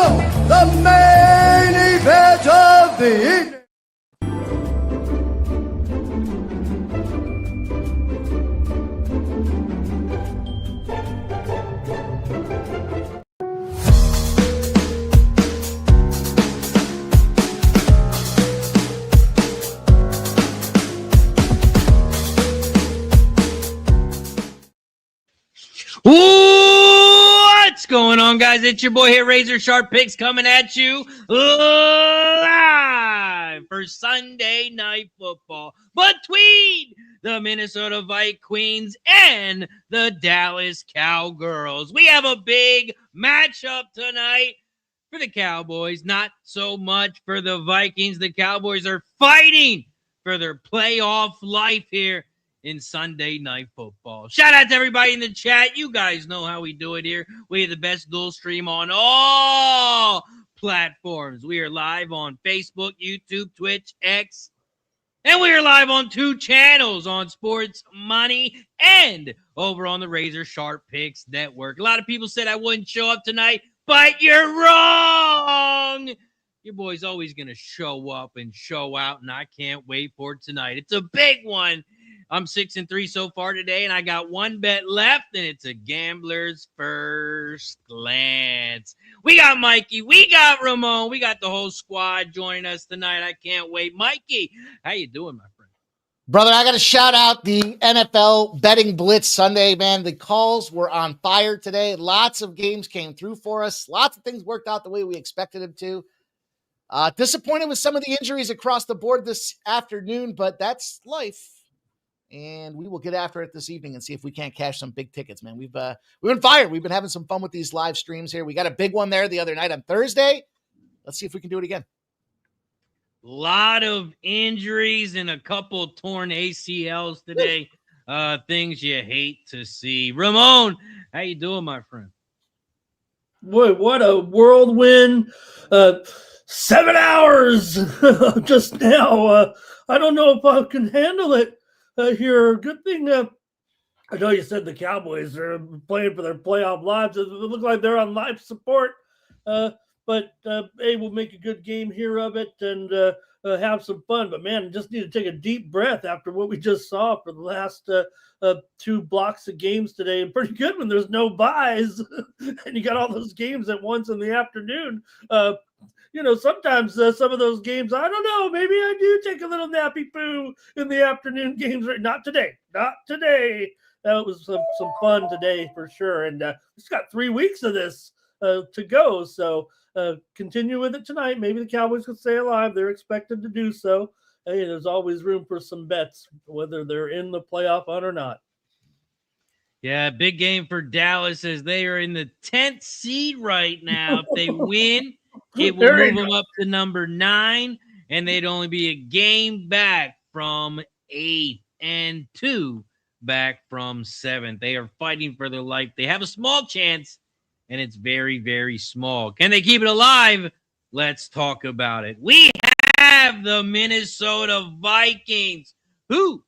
now, the main event of the evening. What's going on, guys? It's your boy here, Razor Sharp Picks, coming at you live for Sunday Night Football between the Minnesota Vikings and the Dallas Cowgirls. We have a big matchup tonight for the Cowboys, not so much for the Vikings. The Cowboys are fighting for their playoff life here in Sunday Night Football. Shout out to everybody in the chat. You guys know how we do it here. We have the best dual stream on all platforms. We are live on Facebook, YouTube, Twitch, X, and we are live on 2 channels on Sports Money and over on the Razor Sharp Picks Network. A lot of people said I wouldn't show up tonight, but you're wrong. Your boy's always going to show up and show out, and I can't wait for tonight. It's a big one. I'm 6-3 so far today, and I got one bet left, and it's a gambler's first glance. We got Mikey, we got Ramon, we got the whole squad joining us tonight. I can't wait. Mikey, how you doing, my friend? Brother, I got to shout out the NFL Betting Blitz Sunday, man. The calls were on fire today. Lots of games came through for us. Lots of things worked out the way we expected them to. Disappointed with some of the injuries across the board this afternoon, but that's life. And we will get after it this evening and see if we can't cash some big tickets, man. We've been fired. We've been having some fun with these live streams here. We got a big one there the other night on Thursday. Let's see if we can do it again. Lot of injuries and a couple torn ACLs today. Things you hate to see. Ramon, how you doing, my friend? Boy, what a whirlwind. 7 hours just now. I don't know if I can handle it. Here, good thing. I know you said the Cowboys are playing for their playoff lives. It looks like they're on life support, but we'll make a good game here of it and have some fun. But man, just need to take a deep breath after what we just saw for the last 2 blocks of games today. And pretty good when there's no buys and you got all those games at once in the afternoon. Sometimes some of those games, I don't know, maybe I do take a little nappy poo in the afternoon games. Not today. That was some fun today for sure. And it's got 3 weeks of this to go. So continue with it tonight. Maybe the Cowboys can stay alive. They're expected to do so. Hey, there's always room for some bets, whether they're in the playoff hunt or not. Yeah, big game for Dallas as they are in the 10th seed right now. If they win, it will move them up to number 9, and they'd only be a game back from 8th and 2 back from 7th. They are fighting for their life. They have a small chance, and it's very, very small. Can they keep it alive? Let's talk about it. We have the Minnesota Vikings, who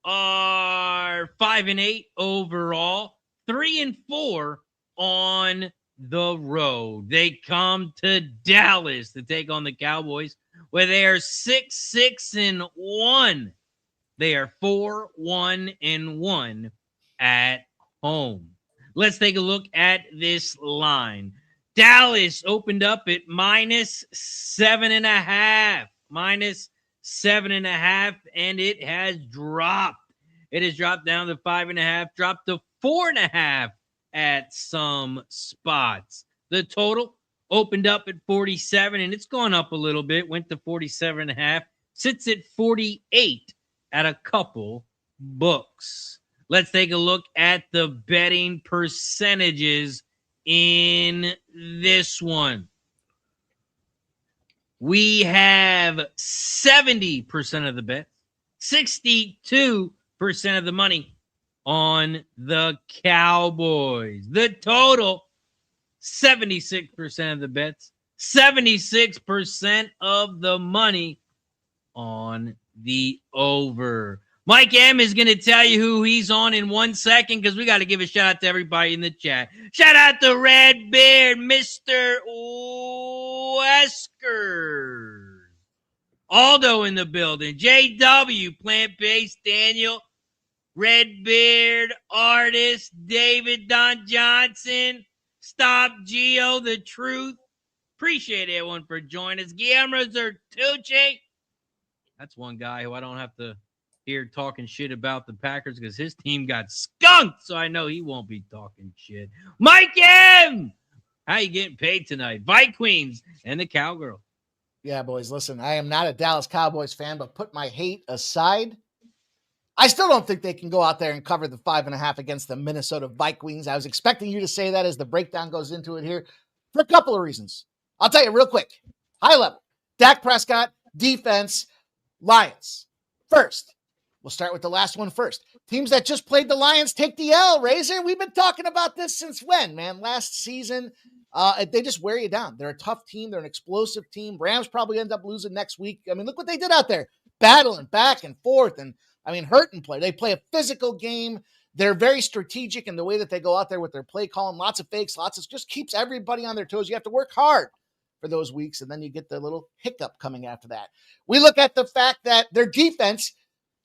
are 5-8 overall, 3-4 on the road. They come to Dallas to take on the Cowboys, where they are 6-1. They are 4-1 at home. Let's take a look at this line. Dallas opened up at -7.5. -7.5, and it has dropped. It has dropped down to 5.5, dropped to 4.5 at some spots. The total opened up at 47, and it's gone up a little bit, went to 47.5, sits at 48 at a couple books. Let's take a look at the betting percentages in this one. We have 70% of the bet, 62% of the money on the Cowboys. The total, 76% of the bets, 76% of the money on the over. Mike M is going to tell you who he's on in 1 second because we got to give a shout out to everybody in the chat. Shout out to Red Beard, Mr. Wesker. Aldo in the building. JW, Plant-Based, Daniel, Redbeard, Artist, David Don Johnson, Stop Geo, The Truth. Appreciate everyone for joining us. Guillermo Zertuche. That's one guy who I don't have to hear talking shit about the Packers because his team got skunked, so I know he won't be talking shit. Mike M! How you getting paid tonight? Vikings and the Cowgirl. Yeah, boys, listen, I am not a Dallas Cowboys fan, but put my hate aside, I still don't think they can go out there and cover the 5.5 against the Minnesota Vikings. I was expecting you to say that as the breakdown goes into it here for a couple of reasons. I'll tell you real quick. High level. Dak Prescott, defense, Lions. First, we'll start with the last one first. Teams that just played the Lions take the L, Razor. We've been talking about this since when, man? Last season. They just wear you down. They're a tough team. They're an explosive team. Rams probably end up losing next week. I mean, look what they did out there. Battling back and forth. And, I mean, hurt and play. They play a physical game. They're very strategic in the way that they go out there with their play calling. Lots of fakes. Just keeps everybody on their toes. You have to work hard for those weeks, and then you get the little hiccup coming after that. We look at the fact that their defense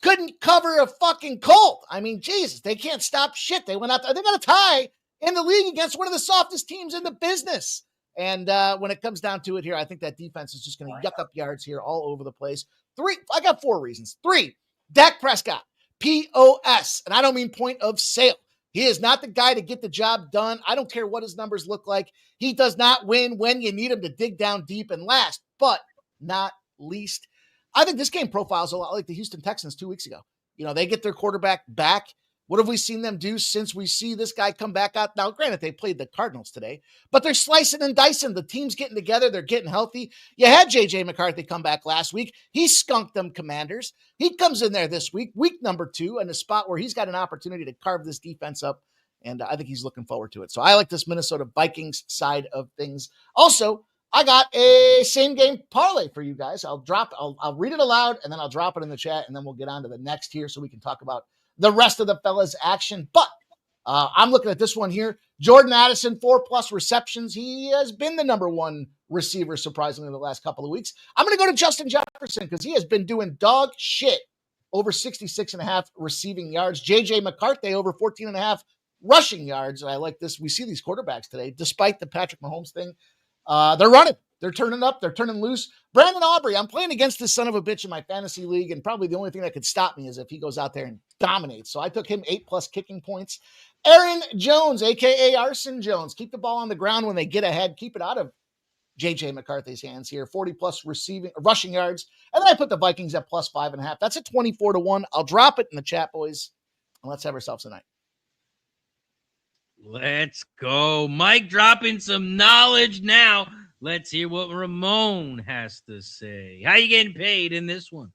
couldn't cover a fucking Colt. I mean, Jesus, they can't stop shit. They went out there. They got a tie in the league against one of the softest teams in the business. And when it comes down to it here, I think that defense is just going to yuck up yards here all over the place. I got 4 reasons. 3, Dak Prescott, POS. And I don't mean point of sale. He is not the guy to get the job done. I don't care what his numbers look like. He does not win when you need him to dig down deep. And last but not least, I think this game profiles a lot like the Houston Texans 2 weeks ago. You know, they get their quarterback back. What have we seen them do since we see this guy come back out? Now, granted, they played the Cardinals today, but they're slicing and dicing. The team's getting together. They're getting healthy. You had J.J. McCarthy come back last week. He skunked them Commanders. He comes in there this week number 2, in a spot where he's got an opportunity to carve this defense up, and I think he's looking forward to it. So I like this Minnesota Vikings side of things. Also, I got a same game parlay for you guys. I'll read it aloud, and then I'll drop it in the chat, and then we'll get on to the next here so we can talk about the rest of the fellas' action. But I'm looking at this one here. Jordan Addison, 4+ receptions. He has been the number 1 receiver, surprisingly, the last couple of weeks. I'm going to go to Justin Jefferson because he has been doing dog shit. Over 66.5 receiving yards. J.J. McCarthy, over 14.5 rushing yards. I like this. We see these quarterbacks today, despite the Patrick Mahomes thing. They're running. They're turning up. They're turning loose. Brandon Aubrey, I'm playing against this son of a bitch in my fantasy league, and probably the only thing that could stop me is if he goes out there and dominates. So I took him 8+ kicking points. Aaron Jones, a.k.a. Arson Jones. Keep the ball on the ground when they get ahead. Keep it out of J.J. McCarthy's hands here. 40+ rushing yards. And then I put the Vikings at +5.5. That's a 24-1. I'll drop it in the chat, boys. And let's have ourselves a night. Let's go. Mike dropping some knowledge now. Let's hear what Ramon has to say. How you getting paid in this one?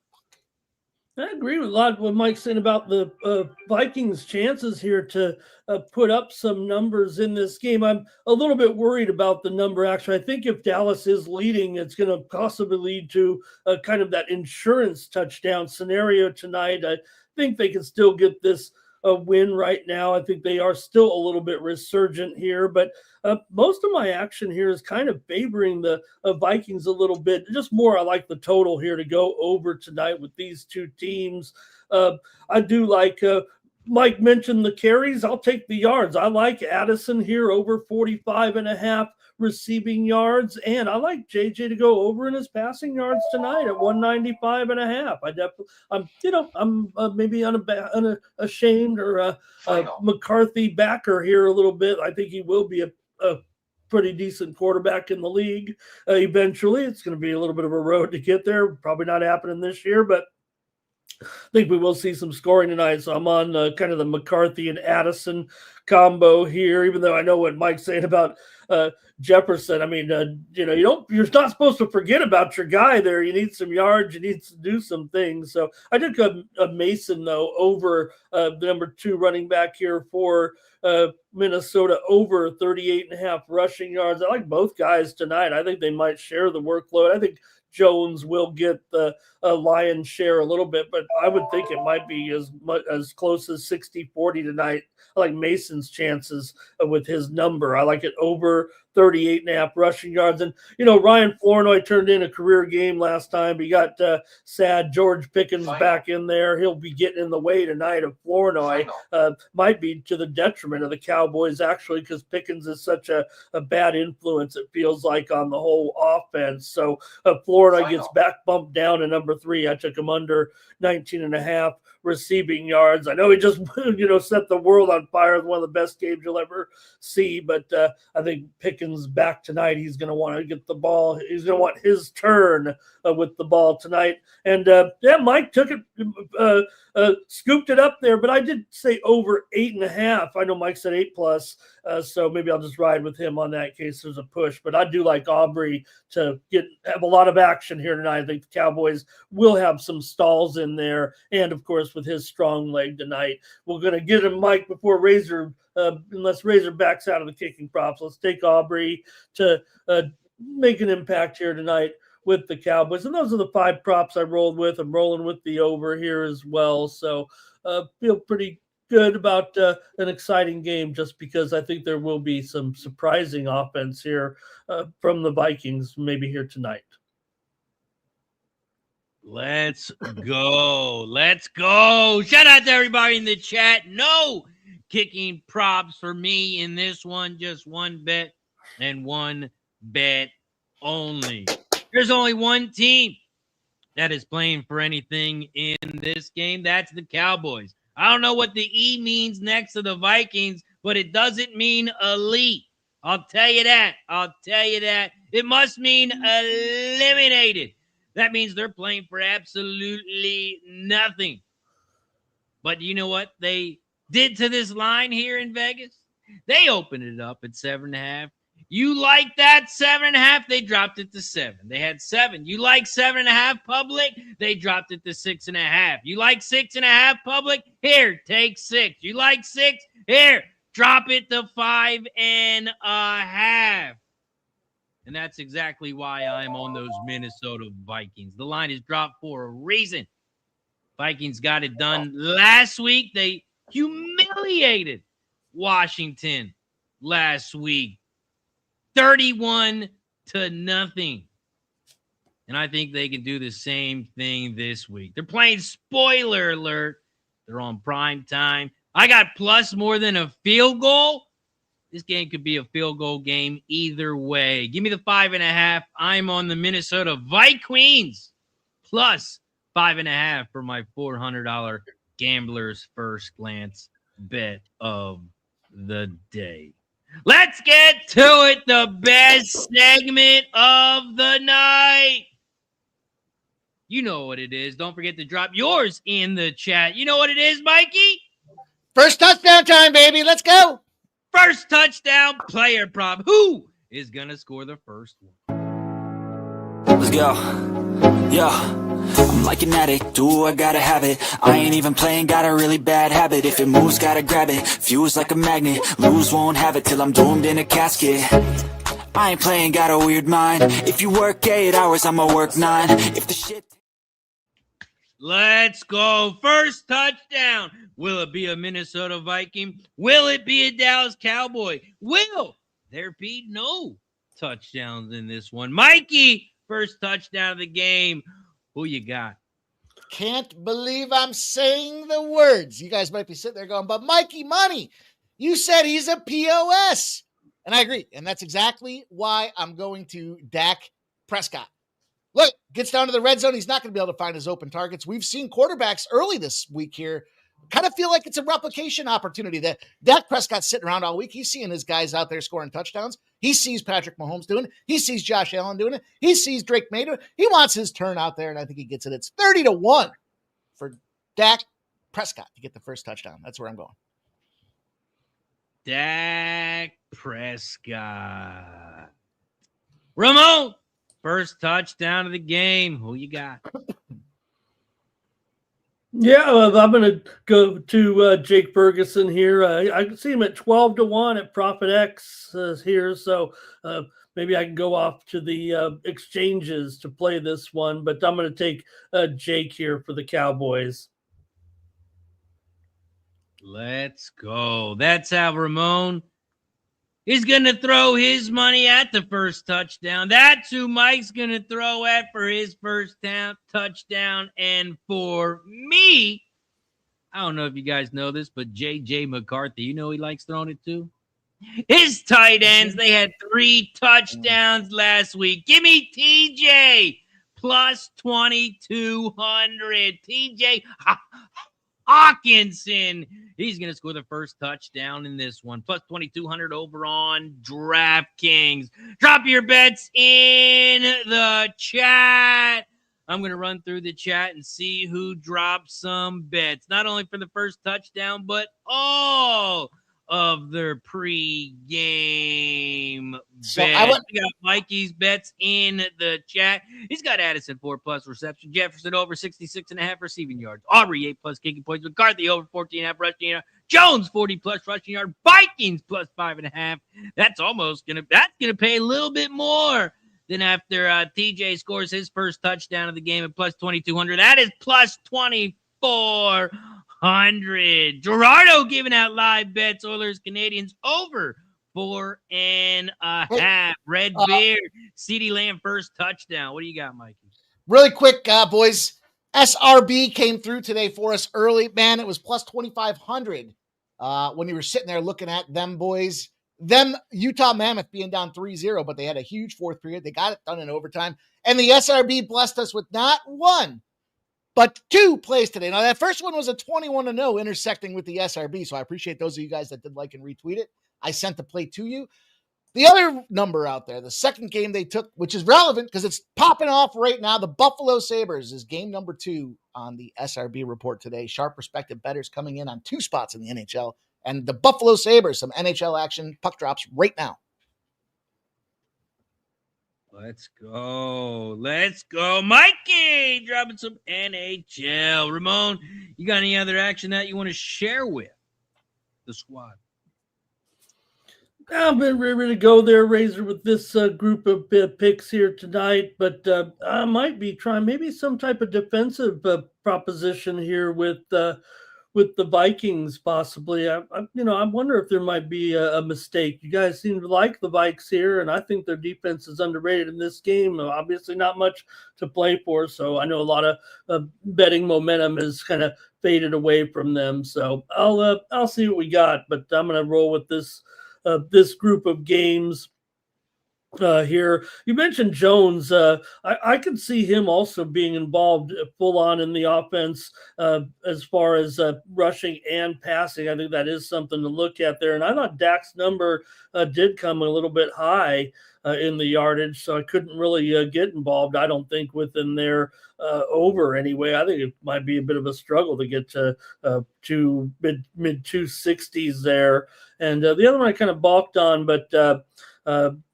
I agree with a lot of what Mike's saying about the Vikings' chances here to put up some numbers in this game. I'm a little bit worried about the number, actually. I think if Dallas is leading, it's going to possibly lead to kind of that insurance touchdown scenario tonight. I think they can still get this win right now. I think they are still a little bit resurgent here, but most of my action here is kind of favoring the Vikings a little bit. Just more, I like the total here to go over tonight with these two teams. I do like Mike mentioned the carries. I'll take the yards. I like Addison here over 45.5 receiving yards, and I like JJ to go over in his passing yards tonight at 195.5. I'm maybe unashamed or a McCarthy backer here a little bit. I think he will be a pretty decent quarterback in the league eventually. It's going to be a little bit of a road to get there. Probably not happening this year, but I think we will see some scoring tonight. So I'm on kind of the McCarthy and Addison combo here, even though I know what Mike's saying about Jefferson. I mean, you're not supposed to forget about your guy there. You need some yards. You need to do some things. So I did go Mason, though, over the number 2 running back here for Minnesota, over 38.5 rushing yards. I like both guys tonight. I think they might share the workload. I think Jones will get the lion's share a little bit, but I would think it might be as close as 60-40 tonight. I like Mason's chances with his number. I like it over 38.5 rushing yards. And, Ryan Flournoy turned in a career game last time. He got sad George Pickens back in there. He'll be getting in the way tonight of Flournoy. Might be to the detriment of the Cowboys, actually, because Pickens is such a bad influence, it feels like, on the whole offense. So Flournoy gets back bumped down to number 3. I took him under 19.5 receiving yards. I know he just, set the world on fire. It's one of the best games you'll ever see, but I think Pickens back tonight. He's going to want to get the ball. He's going to want his turn with the ball tonight. And Mike took it, scooped it up there, but I did say over 8.5. I know Mike said 8+, so maybe I'll just ride with him on that in case there's a push. But I do like Aubrey to have a lot of action here tonight. I think the Cowboys will have some stalls in there, and of course with his strong leg tonight, we're going to get him Mike before unless Razor backs out of the kicking props. Let's take Aubrey to make an impact here tonight with the Cowboys. And those are the 5 props I rolled with. I'm rolling with the over here as well. So feel pretty good about an exciting game, just because I think there will be some surprising offense here from the Vikings maybe here tonight. Let's go. Let's go. Shout out to everybody in the chat. No kicking props for me in this one. Just one bet and one bet only. There's only one team that is playing for anything in this game. That's the Cowboys. I don't know what the E means next to the Vikings, but it doesn't mean elite. I'll tell you that. It must mean eliminated. That means they're playing for absolutely nothing. But you know what they did to this line here in Vegas? They opened it up at 7.5. You like that 7.5? They dropped it to 7. They had 7. You like 7.5 public? They dropped it to 6.5. You like 6.5 public? Here, take 6. You like 6? Here, drop it to 5.5. And that's exactly why I'm on those Minnesota Vikings. The line is dropped for a reason. Vikings got it done last week. They humiliated Washington last week. 31-0. And I think they can do the same thing this week. They're playing, spoiler alert, they're on prime time. I got plus more than a field goal. This game could be a field goal game either way. Give me the 5.5. I'm on the Minnesota Vikings plus 5.5 for my $400 gambler's first glance bet of the day. Let's get to it. The best segment of the night. You know what it is. Don't forget to drop yours in the chat. You know what it is, Mikey? First touchdown time, baby. Let's go. First touchdown player prop. Who is going to score the first one? Let's go. Yo, I'm like an addict. Do I gotta have it? I ain't even playing, got a really bad habit. If it moves, gotta grab it. Fuse like a magnet. Lose, won't have it till I'm doomed in a casket. I ain't playing, got a weird mind. If you work 8 hours, I'ma work 9. If the shit... Let's go. First touchdown. Will it be a Minnesota Viking? Will it be a Dallas Cowboy? Will there be no touchdowns in this one? Mikey, first touchdown of the game. Who you got? Can't believe I'm saying the words. You guys might be sitting there going, but Mikey Money, you said he's a POS. And I agree. And that's exactly why I'm going to Dak Prescott. Look, gets down to the red zone. He's not going to be able to find his open targets. We've seen quarterbacks early this week here kind of feel like it's a replication opportunity that Dak Prescott's sitting around all week. He's seeing his guys out there scoring touchdowns. He sees Patrick Mahomes doing it. He sees Josh Allen doing it. He sees Drake May doing it. He wants his turn out there, and I think he gets it. It's 30-1 for Dak Prescott to get the first touchdown. That's where I'm going. Dak Prescott. Ramon, first touchdown of the game. Who you got? Yeah, I'm going to go to Jake Ferguson here. I can see him at 12-1 at Profit X here, so maybe I can go off to the exchanges to play this one, but I'm going to take Jake here for the Cowboys. Let's go. That's how Ramon is going to throw his money at the first touchdown. That's who Mike's going to throw at for his first touchdown. And for me, I don't know if you guys know this, but J.J. McCarthy, you know he likes throwing it to? His tight ends, they had 3 touchdowns last week. Give me TJ plus 2,200. TJ Hawkinson. He's going to score the first touchdown in this one. Plus 2,200 over on DraftKings. Drop your bets in the chat. I'm going to run through the chat and see who drops some bets. Not only for the first touchdown, but all of their pre-game bets. We got Mikey's bets in the chat. He's got Addison 4+ reception, Jefferson over 66.5 receiving yards, Aubrey 8+ kicking points, McCarthy over 14.5 rushing yards, Jones 40+ rushing yards, Vikings plus 5.5. That's gonna pay a little bit more than after TJ scores his first touchdown of the game at plus 2,200. That is plus 2,400. Gerardo giving out live bets. Oilers Canadians over 4.5. Red Beard. CeeDee Lamb first touchdown. What do you got, Mikey? Really quick, boys. SRB came through today for us early. Man, it was plus 2,500 when you were sitting there looking at them boys. Them Utah Mammoth being down 3-0, but they had a huge fourth period. They got it done in overtime. And the SRB blessed us with not one, but 2 plays today. Now, that first one was a 21-0 intersecting with the SRB, so I appreciate those of you guys that did like and retweet it. I sent the play to you. The other number out there, the second game they took, which is relevant because it's popping off right now, the Buffalo Sabres is game number 2 on the SRB report today. Sharp Perspective bettors coming in on 2 spots in the NHL. And the Buffalo Sabres, some NHL action, puck drops right now. Let's go. Mikey, dropping some NHL. Ramon, you got any other action that you want to share with the squad? I'm ready to go there, Razor, with this group of picks here tonight, but I might be trying maybe some type of defensive proposition here with the Vikings, possibly. I wonder if there might be a mistake. You guys seem to like the Vikes here, and I think their defense is underrated in this game. Obviously, not much to play for, so I know a lot of betting momentum has kind of faded away from them. So I'll see what we got, but I'm going to roll with this group of games. Here, you mentioned Jones. I could see him also being involved full on in the offense as far as rushing and passing. I think that is something to look at there. And I thought Dak's number did come a little bit high in the yardage, so I couldn't really get involved. I don't think within their over anyway. I think it might be a bit of a struggle to get to mid 260s there. And the other one I kind of balked on, but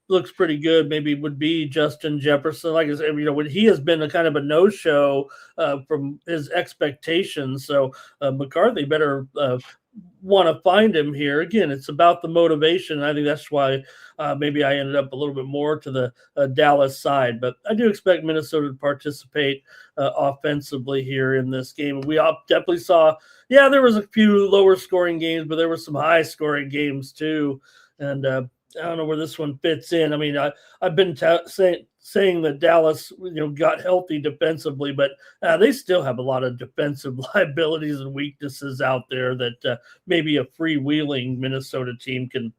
looks pretty good. Maybe would be Justin Jefferson. Like I said, when he has been a kind of a no-show from his expectations. So McCarthy better want to find him here. Again, it's about the motivation. I think that's why maybe I ended up a little bit more to the Dallas side. But I do expect Minnesota to participate offensively here in this game. We definitely saw, there was a few lower scoring games, but there were some high scoring games too. And I don't know where this one fits in. I mean, I've been saying that Dallas, got healthy defensively, but they still have a lot of defensive liabilities and weaknesses out there that maybe a freewheeling Minnesota team can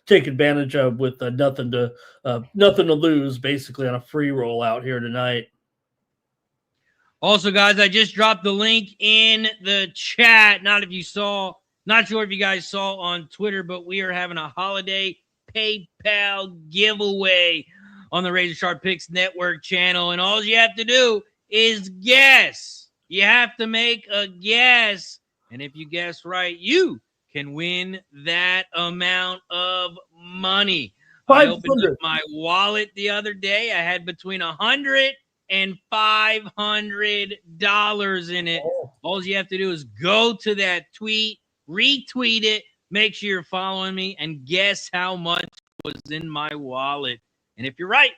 take advantage of with nothing to lose, basically on a free roll out here tonight. Also, guys, I just dropped the link in the chat. Not sure if you guys saw on Twitter, but we are having a holiday PayPal giveaway on the Razor Sharp Picks Network channel. And all you have to do is guess. You have to make a guess. And if you guess right, you can win that amount of money. I 500. opened up my wallet the other day. I had between $100 and $500 in it. Oh. All you have to do is go to that tweet, retweet it, make sure you're following me, and guess how much was in my wallet. And if you're right,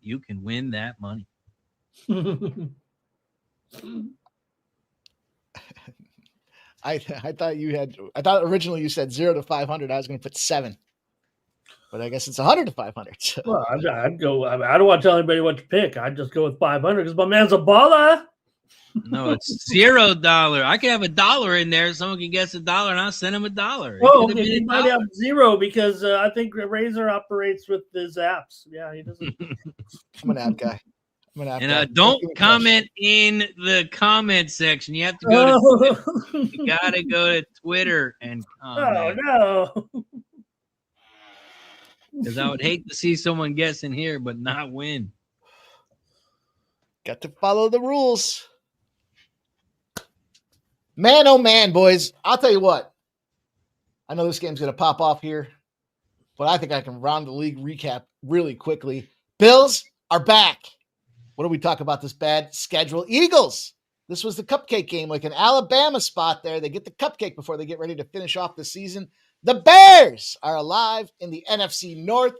you can win that money. I thought originally you said 0 to 500. I was going to put 7, but I guess it's 100 to 500. So. Well, I'd go. I don't want to tell anybody what to pick. I'd just go with 500 because my man's a baller. No, it's $0. I can have $1 in there. Someone can guess $1, and I'll send them $1. Oh, okay. He might have 0 because I think Razor operates with his apps. Yeah, he doesn't. I'm an app guy. And don't comment in the comment section. You have to go to you gotta go to Twitter and comment. Oh no. Because I would hate to see someone guess in here but not win. Got to follow the rules. Man, oh man, boys. I'll tell you what. I know this game's gonna pop off here, but I think I can round the league recap really quickly. Bills are back. What do we talk about this bad schedule? Eagles. This was the cupcake game, like an Alabama spot there. They get the cupcake before they get ready to finish off the season. The Bears are alive in the NFC North,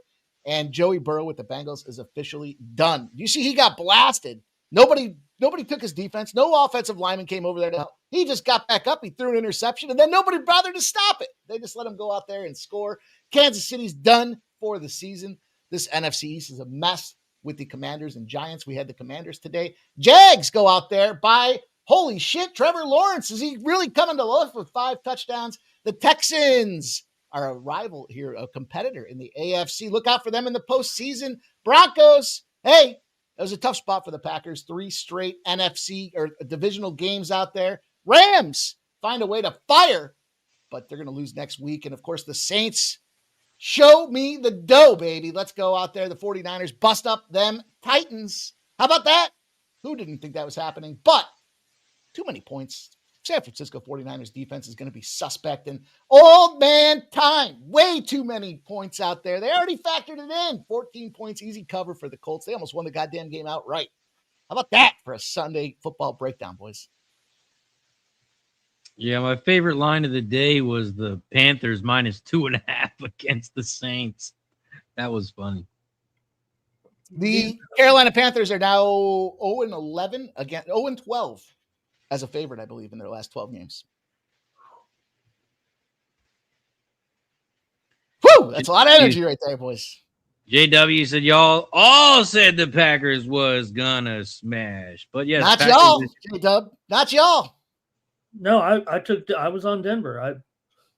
and Joey Burrow with the Bengals is officially done. You see, he got blasted. Nobody took his defense. No offensive lineman came over there to help. He just got back up. He threw an interception, and then nobody bothered to stop it. They just let him go out there and score. Kansas City's done for the season. This NFC East is a mess with the Commanders and Giants. We had the Commanders today. Jags go out there by, holy shit, Trevor Lawrence. Is he really coming to life with 5 touchdowns? The Texans are a rival here, a competitor in the AFC. Look out for them in the postseason. Broncos, hey, that was a tough spot for the Packers. 3 straight NFC or divisional games out there. Rams find a way to fire, but they're going to lose next week. And, of course, the Saints, show me the dough, baby. Let's go out there. The 49ers bust up them Titans. How about that? Who didn't think that was happening? But too many points. San Francisco 49ers defense is going to be suspect and old man time. Way too many points out there. They already factored it in. 14 points, easy cover for the Colts. They almost won the goddamn game outright. How about that for a Sunday football breakdown, boys? Yeah, my favorite line of the day was the Panthers -2.5 against the Saints. That was funny. The Carolina Panthers are now 0-11 again, 0-12 as a favorite, I believe, in their last 12 games. Whew, that's a lot of energy right there, boys. JW said y'all all said the Packers was gonna smash, but yes, not Packers y'all, J-Dub, not y'all. No, I was on Denver. I'm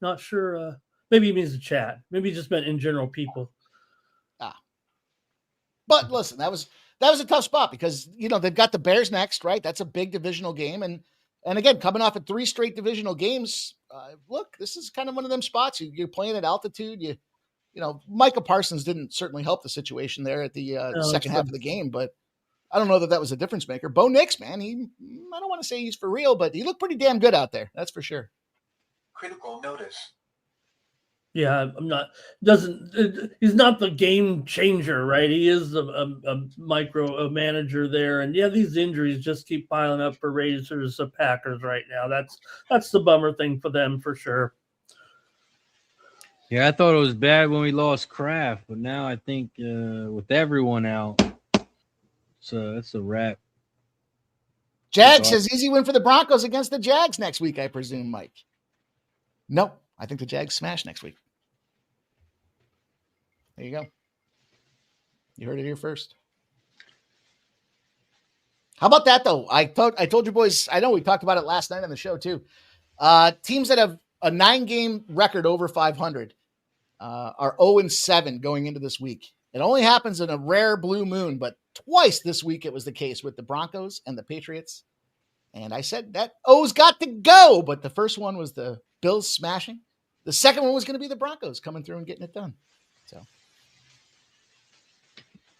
not sure. Maybe he means the chat. Maybe he just meant in general people. But listen, that was a tough spot because they've got the Bears next, right? That's a big divisional game, and again, coming off of 3 straight divisional games. Look, this is kind of one of them spots. You're playing at altitude. Micah Parsons didn't certainly help the situation there at the second half of the game, but I don't know that was a difference maker. Bo Nix, man, I don't want to say he's for real, but he looked pretty damn good out there. That's for sure. Critical notice. Yeah, he's not the game changer, right? He is a micro manager there. And yeah, these injuries just keep piling up for Razors of Packers right now. That's the bummer thing for them for sure. Yeah, I thought it was bad when we lost Kraft, but now I think with everyone out, it's a wrap. Jags says easy win for the Broncos against the Jags next week, I presume, Mike. No, I think the Jags smash next week. There you go. You heard it here first. How about that, though? I told you boys, I know we talked about it last night on the show, too. Teams that have a 9-game record over 500 are 0-7 going into this week. It only happens in a rare blue moon, but twice this week it was the case with the Broncos and the Patriots. And I said that O's got to go, but the first one was the Bills smashing. The second one was going to be the Broncos coming through and getting it done. So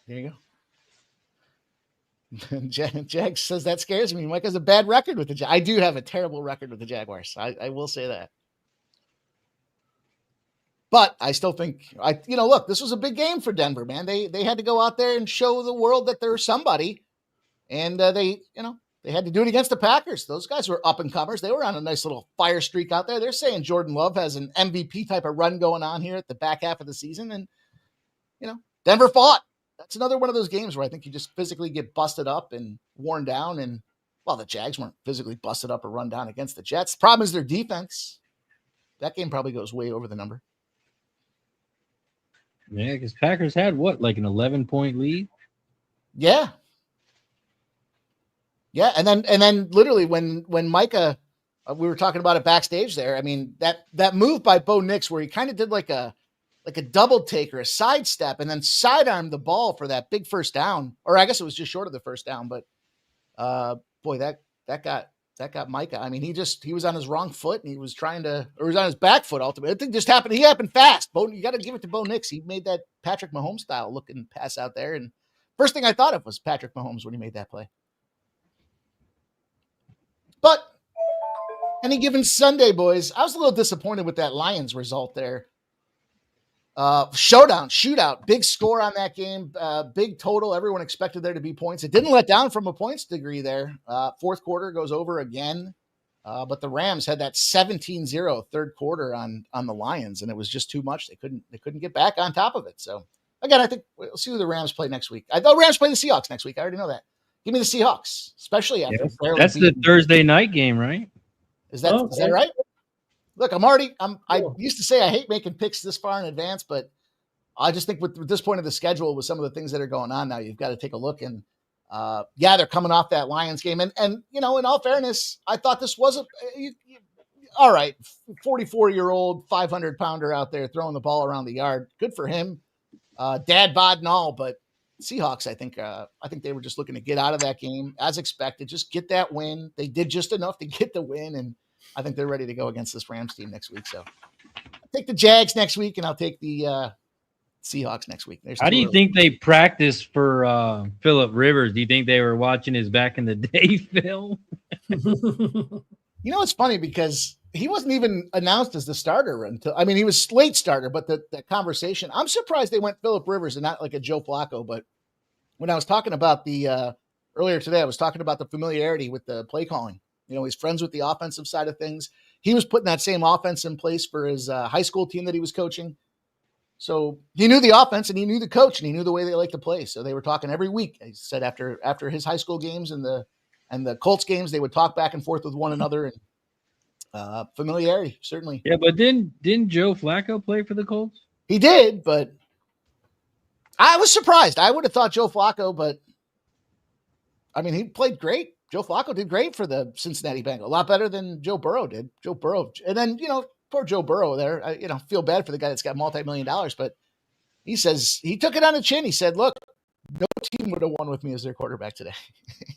there you go. Jag says that scares me. Mike has a bad record with the Jaguars. I do have a terrible record with the Jaguars. I will say that. But I still think look, this was a big game for Denver, man. They had to go out there and show the world that they're somebody, and they had to do it against the Packers. Those guys were up and comers. They were on a nice little fire streak out there. They're saying Jordan Love has an MVP type of run going on here at the back half of the season, and Denver fought. That's another one of those games where I think you just physically get busted up and worn down. And the Jags weren't physically busted up or run down against the Jets. The problem is their defense. That game probably goes way over the number. Yeah, because Packers had like an 11-point lead? Yeah. Yeah, and then literally when Micah, we were talking about it backstage there. I mean, that move by Bo Nix where he kind of did like a double take or a sidestep and then sidearmed the ball for that big first down, or I guess it was just short of the first down. But boy, that got Micah. I mean, he was on his wrong foot and he was on his back foot ultimately. I think just happened. He happened fast. You got to give it to Bo Nix. He made that Patrick Mahomes style looking pass out there. And first thing I thought of was Patrick Mahomes when he made that play. But any given Sunday, boys, I was a little disappointed with that Lions result there. Shootout, big score on that game, big total. Everyone expected there to be points. It didn't let down from a points degree there. Fourth quarter goes over again. But the Rams had that 17-0 third quarter on the Lions, and it was just too much. They couldn't get back on top of it. So again, I think we'll see who the Rams play next week. I thought Rams play the Seahawks next week. I already know that. Give me the Seahawks, especially after that's the Thursday night game, right? Is that right? Look, I used to say I hate making picks this far in advance, but I just think with this point of the schedule, with some of the things that are going on now, you've got to take a look. And they're coming off that Lions game. And in all fairness, I thought this wasn't all right. 44-year-old, 500-pounder out there throwing the ball around the yard. Good for him. Dad bod and all, but Seahawks, I think they were just looking to get out of that game as expected, just get that win. They did just enough to get the win, and I think they're ready to go against this Rams team next week. So I'll take the Jags next week, and I'll take the Seahawks next week. How do you think they practiced for Phillip Rivers? Do you think they were watching his back in the day film? It's funny because he wasn't even announced as the starter until, he was late starter, but the conversation, I'm surprised they went Phillip Rivers and not like a Joe Flacco. But when I was talking about earlier today, I was talking about the familiarity with the play calling. He's friends with the offensive side of things. He was putting that same offense in place for his high school team that he was coaching. So he knew the offense and he knew the coach and he knew the way they like to play. So they were talking every week. He said after his high school games and the Colts games, they would talk back and forth with one another, and familiarity, certainly. Yeah, but didn't Joe Flacco play for the Colts? He did, but I was surprised. I would have thought Joe Flacco, but he played great. Joe Flacco did great for the Cincinnati Bengals, a lot better than Joe Burrow did. Joe Burrow, and then poor Joe Burrow there. I feel bad for the guy that's got multi-million dollars, but he says he took it on the chin. He said, "Look, no team would have won with me as their quarterback today.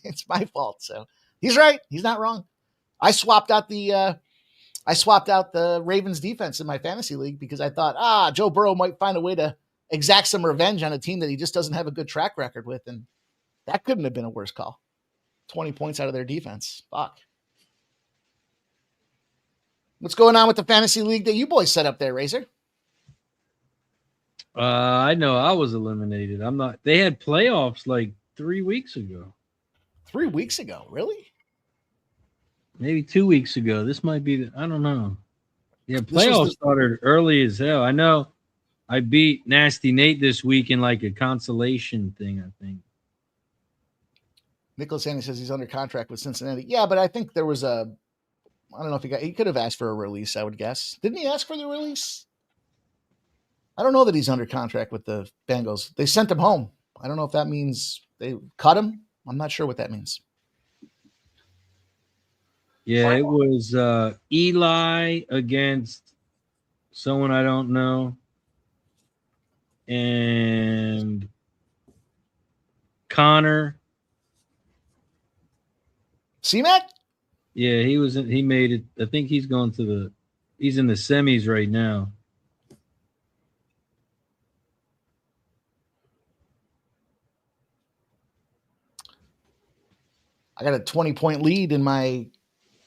It's my fault." So he's right. He's not wrong. I swapped out the Ravens defense in my fantasy league because I thought, Joe Burrow might find a way to exact some revenge on a team that he just doesn't have a good track record with, and that couldn't have been a worse call. 20 points out of their defense. Fuck. What's going on with the fantasy league that you boys set up there, Razor? I know I was eliminated. I'm not. They had playoffs like 3 weeks ago. 3 weeks ago, really? Maybe 2 weeks ago. This might be. I don't know. Yeah, playoffs started early as hell. I know. I beat Nasty Nate this week in like a consolation thing, I think. Nicholas Haney says he's under contract with Cincinnati. Yeah, but I think there was I don't know if he could have asked for a release, I would guess. Didn't he ask for the release? I don't know that he's under contract with the Bengals. They sent him home. I don't know if that means they cut him. I'm not sure what that means. Yeah, it was Eli against someone I don't know. And Connor. C-Mac? Yeah, he made it. I think he's he's in the semis right now. I got a 20-point lead in my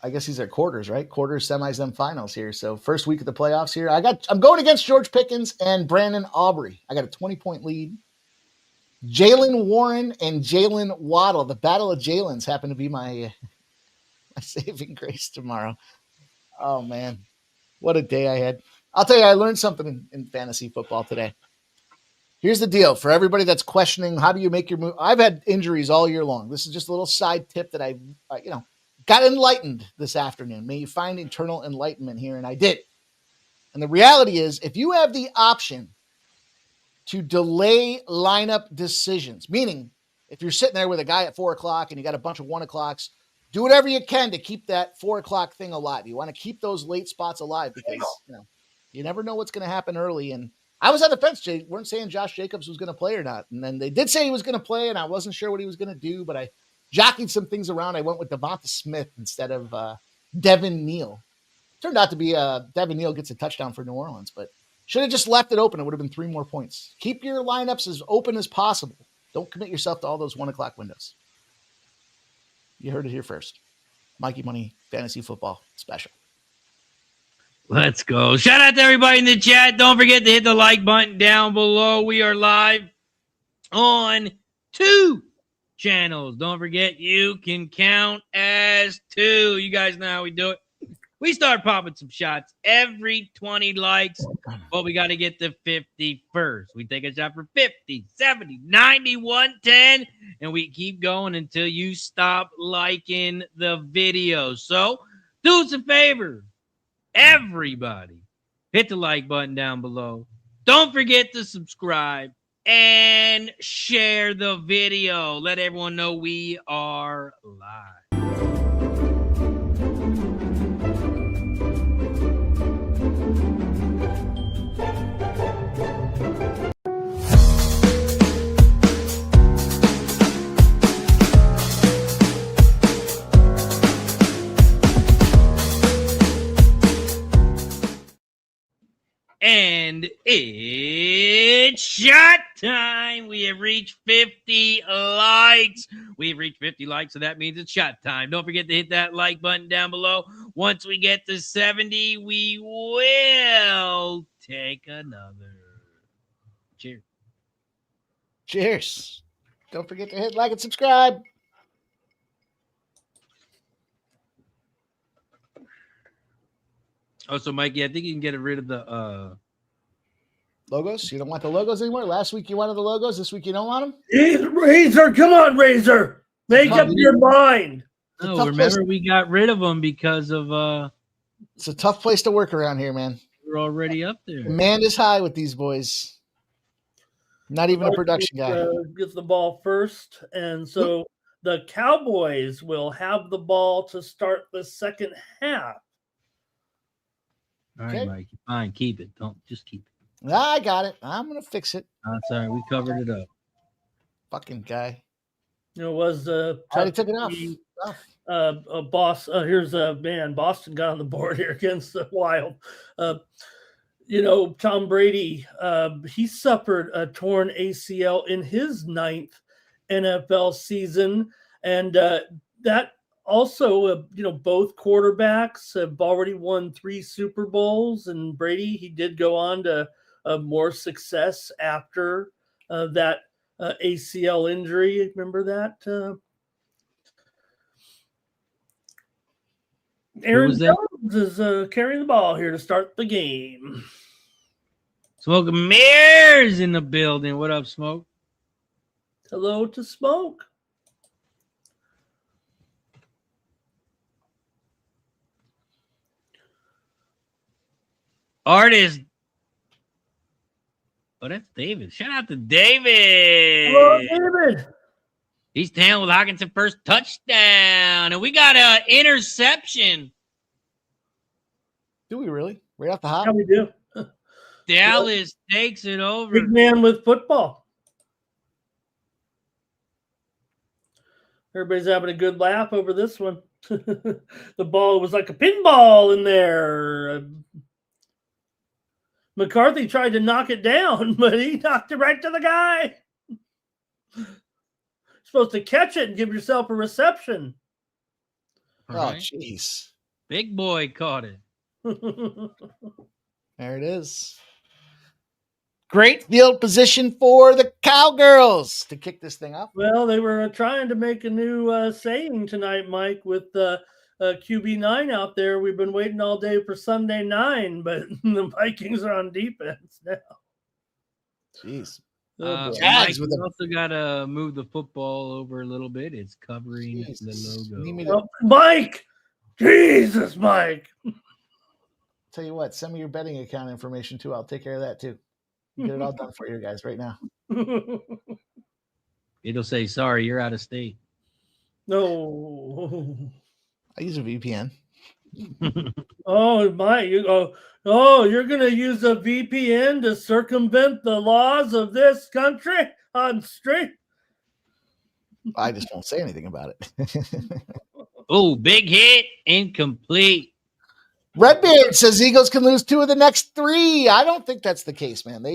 I guess these are quarters, right? Quarters, semis, then finals here. So first week of the playoffs here. I'm going against George Pickens and Brandon Aubrey. I got a 20-point lead. Jalen Warren and Jalen Waddle. The battle of Jalen's happen to be my saving grace tomorrow. Oh, man. What a day I had. I'll tell you, I learned something in fantasy football today. Here's the deal. For everybody that's questioning, how do you make your move? I've had injuries all year long. This is just a little side tip that I got enlightened this afternoon. May you find eternal enlightenment here, and I did. And the reality is, if you have the option to delay lineup decisions, meaning if you're sitting there with a guy at 4 o'clock and you got a bunch of 1 o'clocks, do whatever you can to keep that 4 o'clock thing alive. You want to keep those late spots alive because you never know what's going to happen early. And I was on the fence. They weren't saying Josh Jacobs was going to play or not. And then they did say he was going to play, and I wasn't sure what he was going to do, but I jockeyed some things around. I went with Devonta Smith instead of Devin Neal. Turned out to be Devin Neal gets a touchdown for New Orleans, but should have just left it open. It would have been 3 more points. Keep your lineups as open as possible. Don't commit yourself to all those 1 o'clock windows. You heard it here first. Mikey Money Fantasy Football Special. Let's go. Shout out to everybody in the chat. Don't forget to hit the like button down below. We are live on 2 channels. Don't forget you can count as 2. You guys know how we do it. We start popping some shots every 20 likes, but we got to get to 50 first. We take a shot for 50, 70, 90, 110, and we keep going until you stop liking the video. So do us a favor, everybody. Hit the like button down below. Don't forget to subscribe and share the video. Let everyone know we are live. And it's shot time. We have reached 50 likes. We've reached 50 likes, so that means it's shot time. Don't forget to hit that like button down below. Once we get to 70, we will take another. Cheers. Cheers. Don't forget to hit like and subscribe. Oh, so Mikey, I think you can get rid of the logos. You don't want the logos anymore. Last week you wanted the logos. This week you don't want them. Razor, come on, Razor. Make up your mind. No, remember we got rid of them because of it's a tough place to work around here, man. We're already up there. Man is high with these boys. Not even a production guy. Gets the ball first, and so the Cowboys will have the ball to start the second half. All right, Mikey. Fine, keep it. Don't just keep it. I got it. I'm gonna fix it. That's all right. We covered it up. Fucking guy. It was I already took it off. A boss. Here's a man. Boston got on the board here against the Wild. Tom Brady. He suffered a torn ACL in his 9th NFL season, and that. Also, both quarterbacks have already won 3 Super Bowls, and Brady, he did go on to more success after that ACL injury. Remember that? Aaron Jones is carrying the ball here to start the game. Smoke Mirrors in the building. What up, Smoke? Hello to Smoke. Artist. Oh, that's David. Shout out to David. Hello, David. He's down with Hockenson first touchdown. And we got an interception. Do we really? Right off the hop? Yeah, we do. Dallas takes it over. Big man with football. Everybody's having a good laugh over this one. The ball was like a pinball in there. McCarthy tried to knock it down, but he knocked it right to the guy. Supposed to catch it and give yourself a reception. Oh, jeez. Big boy caught it. There it is. Great field position for the Cowgirls to kick this thing up. Well, they were trying to make a new saying tonight, Mike, with QB9 out there. We've been waiting all day for Sunday 9, but the Vikings are on defense now. Jeez. Mike, we also got to move the football over a little bit. It's covering the logo. Mike! Jesus, Mike! Tell you what, send me your betting account information, too. I'll take care of that, too. Get it all done for you guys right now. It'll say, sorry, you're out of state. No. I use a VPN. Oh, Mike. You're going to use a VPN to circumvent the laws of this country? I'm straight. I just won't say anything about it. Oh, big hit, incomplete. Redbeard says Eagles can lose 2 of the next 3. I don't think that's the case, man.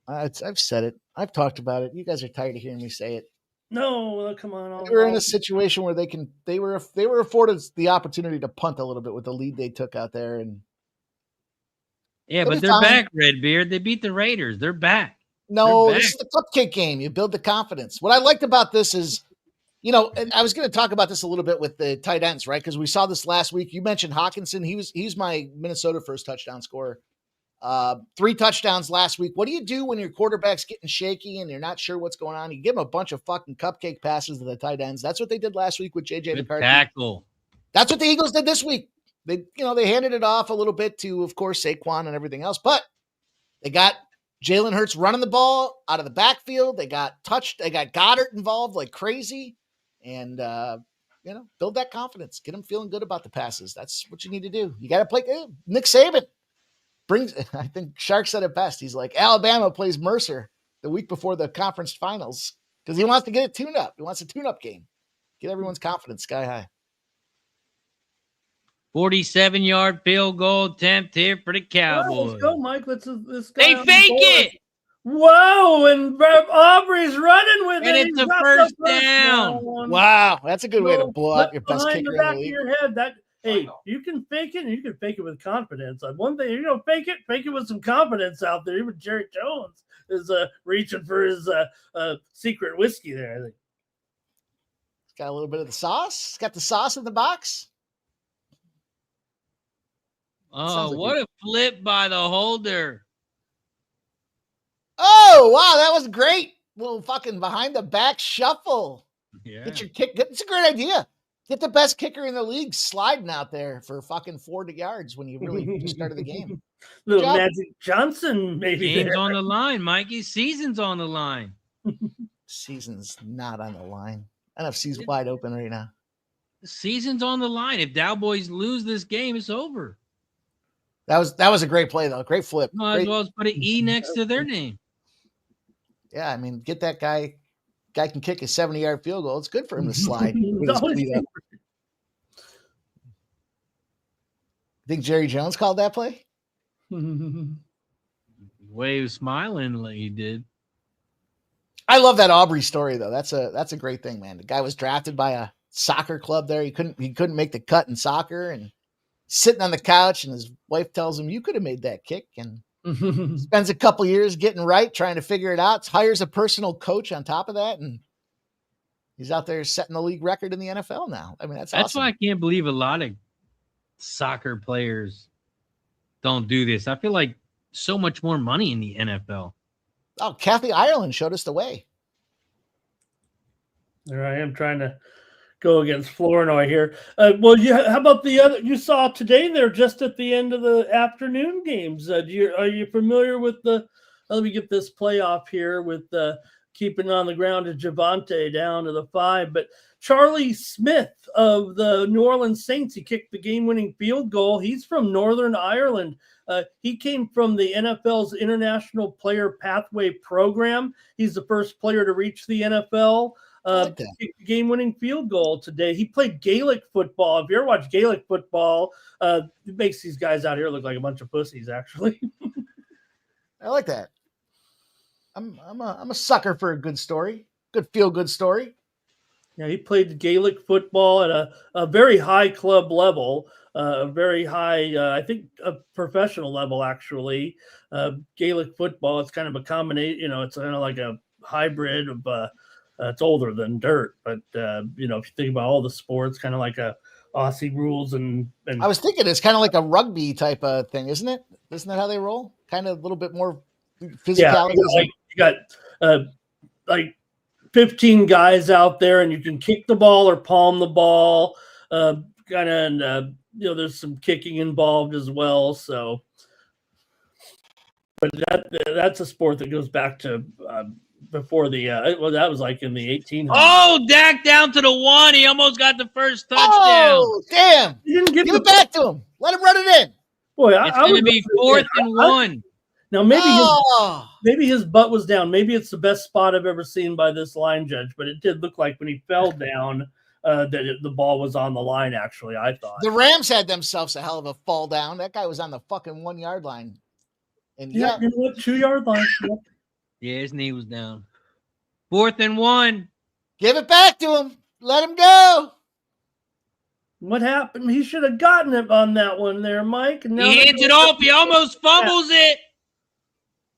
I've said it. I've talked about it. You guys are tired of hearing me say it. No, come on. They were in a situation where they were afforded the opportunity to punt a little bit with the lead they took out there, and but they're back, Redbeard. They beat the Raiders. They're back. No, this is the cupcake game. You build the confidence. What I liked about this is, and I was going to talk about this a little bit with the tight ends, right? Because we saw this last week. You mentioned Hawkinson. He's my Minnesota first touchdown scorer. 3 touchdowns last week. What do you do when your quarterback's getting shaky and you're not sure what's going on? You give him a bunch of fucking cupcake passes to the tight ends. That's what they did last week with JJ McCarthy. Tackle. That's what the Eagles did this week. They handed it off a little bit to, of course, Saquon and everything else, but they got Jalen Hurts running the ball out of the backfield. They got Goddard involved like crazy, and build that confidence. Get them feeling good about the passes. That's what you need to do. You got to play. Nick Saban I think Shark said it best. He's like, Alabama plays Mercer the week before the conference finals because he wants to get it tuned up. He wants a tune-up game. Get everyone's confidence sky high. 47-yard field goal attempt here for the Cowboys. Well, let's go, Mike. Let's they fake it. Whoa, and Aubrey's running with and it. It's a first down. Wow, that's a good way to blow out your best kicker in the league. Your head. You can fake it, and you can fake it with confidence. One thing, fake it with some confidence out there. Even Jerry Jones is reaching for his secret whiskey there, I think. It's got a little bit of the sauce. It's got the sauce in the box. Oh, what a flip by the holder. Oh, wow, that was great. Little fucking behind the back shuffle. Yeah. Get your kick. It's a great idea. Get the best kicker in the league sliding out there for fucking 40 yards when you really just started the game. Little Magic Johnson, maybe. Game's on the line, Mikey. Season's on the line. Season's not on the line. NFC's wide open right now. The season's on the line. If Cowboys lose this game, it's over. That was a great play, though. Great flip. Might as well put an E next to their name. Yeah, I mean, get that guy. Guy can kick a 70-yard field goal. It's good for him to slide. Think Jerry Jones called that play? The way he was smiling like he did. I love that Aubrey story, though. That's a great thing, man. The guy was drafted by a soccer club there. He couldn't make the cut in soccer, and sitting on the couch, and his wife tells him, "You could have made that kick." And spends a couple years getting right, trying to figure it out. Hires a personal coach on top of that, and he's out there setting the league record in the NFL now. I mean, that's awesome. Why I can't believe a lot of soccer players don't do this. I feel like so much more money in the NFL. Oh, Kathy Ireland showed us the way. There I am trying to go against Flournoy here. How about the other? You saw today there just at the end of the afternoon games. Are you familiar with the? Let me get this playoff here with keeping on the ground to Javante down to the 5. But Charlie Smith of the New Orleans Saints, he kicked the game-winning field goal. He's from Northern Ireland. He came from the NFL's International Player Pathway Program. He's the first player to reach the NFL. Game-winning field goal today. He played Gaelic football. If you ever watch Gaelic football, it makes these guys out here look like a bunch of pussies, actually. I like that. I'm a sucker for a good story. Good feel-good story. Yeah, he played Gaelic football at a very high club level, a very high, I think, a professional level, actually. Gaelic football, it's kind of a combination, it's kind of like a hybrid of, it's older than dirt. But, if you think about all the sports, kind of like a Aussie rules. And I was thinking it's kind of like a rugby type of thing, isn't it? Isn't that how they roll? Kind of a little bit more physicality. Yeah, you got like 15 guys out there, and you can kick the ball or palm the ball, there's some kicking involved as well. So, but that's a sport that goes back to before that was like in the 1800s. Oh, Dak down to the 1. He almost got the first touchdown. Oh, damn! He didn't give it back to him. Let him run it in. Boy, it's going to be 4th and 1. Now maybe his butt was down. Maybe it's the best spot I've ever seen by this line judge, but it did look like when he fell down that the ball was on the line. Actually, I thought the Rams had themselves a hell of a fall down. That guy was on the fucking 1 yard line, and you know what, 2 yard line. Yeah, his knee was down. 4th and 1. Give it back to him. Let him go. What happened? He should have gotten it on that one there, Mike. He hands it off. He almost fumbles it.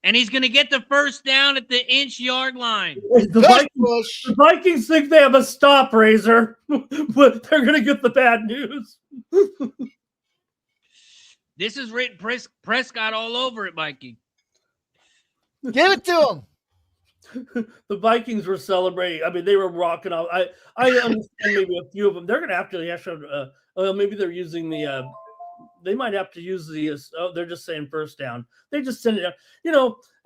And he's going to get the first down at the inch-yard line. The Vikings think they have a stop, Razor, but they're going to get the bad news. This is written Prescott all over it, Mikey. Give it to him. The Vikings were celebrating. I mean, they were rocking out. I understand maybe a few of them. They're going to have to maybe they're using the they might have to use they're just saying first down. They just send it out.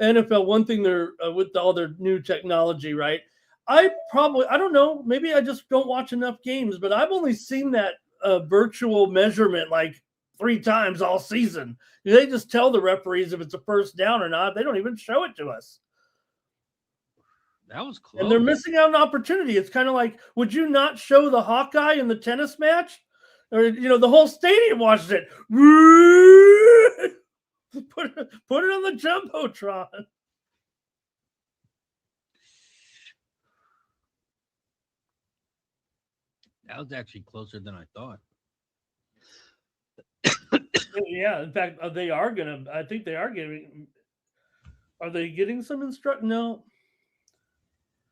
NFL, one thing they're with all their new technology, right? I don't know, maybe I just don't watch enough games, but I've only seen that virtual measurement like 3 times all season. They just tell the referees if it's a first down or not. They don't even show it to us. That was close. And they're missing out on an opportunity. It's kind of like, would you not show the Hawkeye in the tennis match? Or, the whole stadium watched it. Put it on the Jumbotron. That was actually closer than I thought. Yeah, in fact, I think they are giving. Are they getting some instruction? No.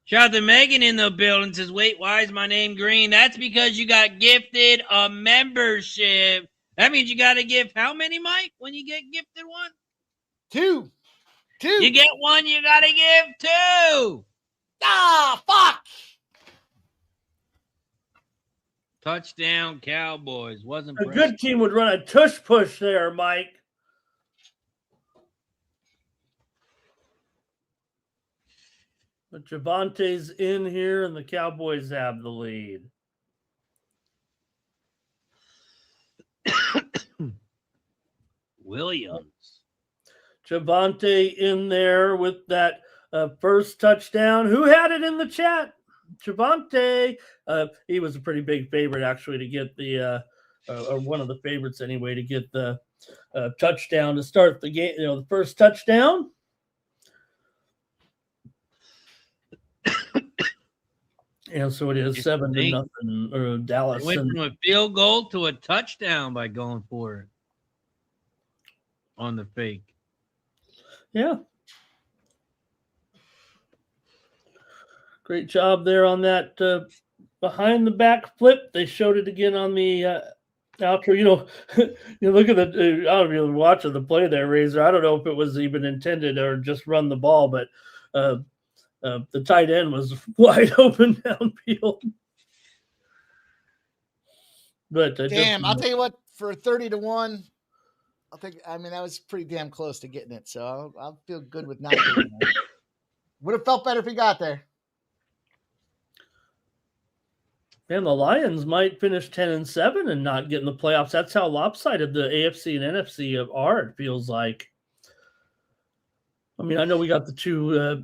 Shout out to Megan in the building. Says, wait, why is my name green? That's because you got gifted a membership. That means you got to give how many, Mike, when you get gifted one? 2. You get one, you got to give 2. Ah, fuck. Touchdown, Cowboys. Wasn't a good team would run a tush push there, Mike. But Javante's in here, and the Cowboys have the lead. Williams. Javante in there with that first touchdown. Who had it in the chat? Javante. He was a pretty big favorite, actually, to get the or one of the favorites anyway, to get the touchdown to start the game. The first touchdown. And so it is 7-0 or Dallas. They went from a field goal to a touchdown by going for it on the fake. Yeah. Great job there on that behind the back flip. They showed it again on the outro. You look at I don't know if you were watching the play there, Razor. I don't know if it was even intended or just run the ball, but the tight end was wide open downfield. But damn, I'll tell you what, for 30-1, that was pretty damn close to getting it. So I'll feel good with not getting it. Would have felt better if he got there. Man, the Lions might finish 10-7 and not get in the playoffs. That's how lopsided the AFC and NFC are, it feels like. I mean, I know we got the two,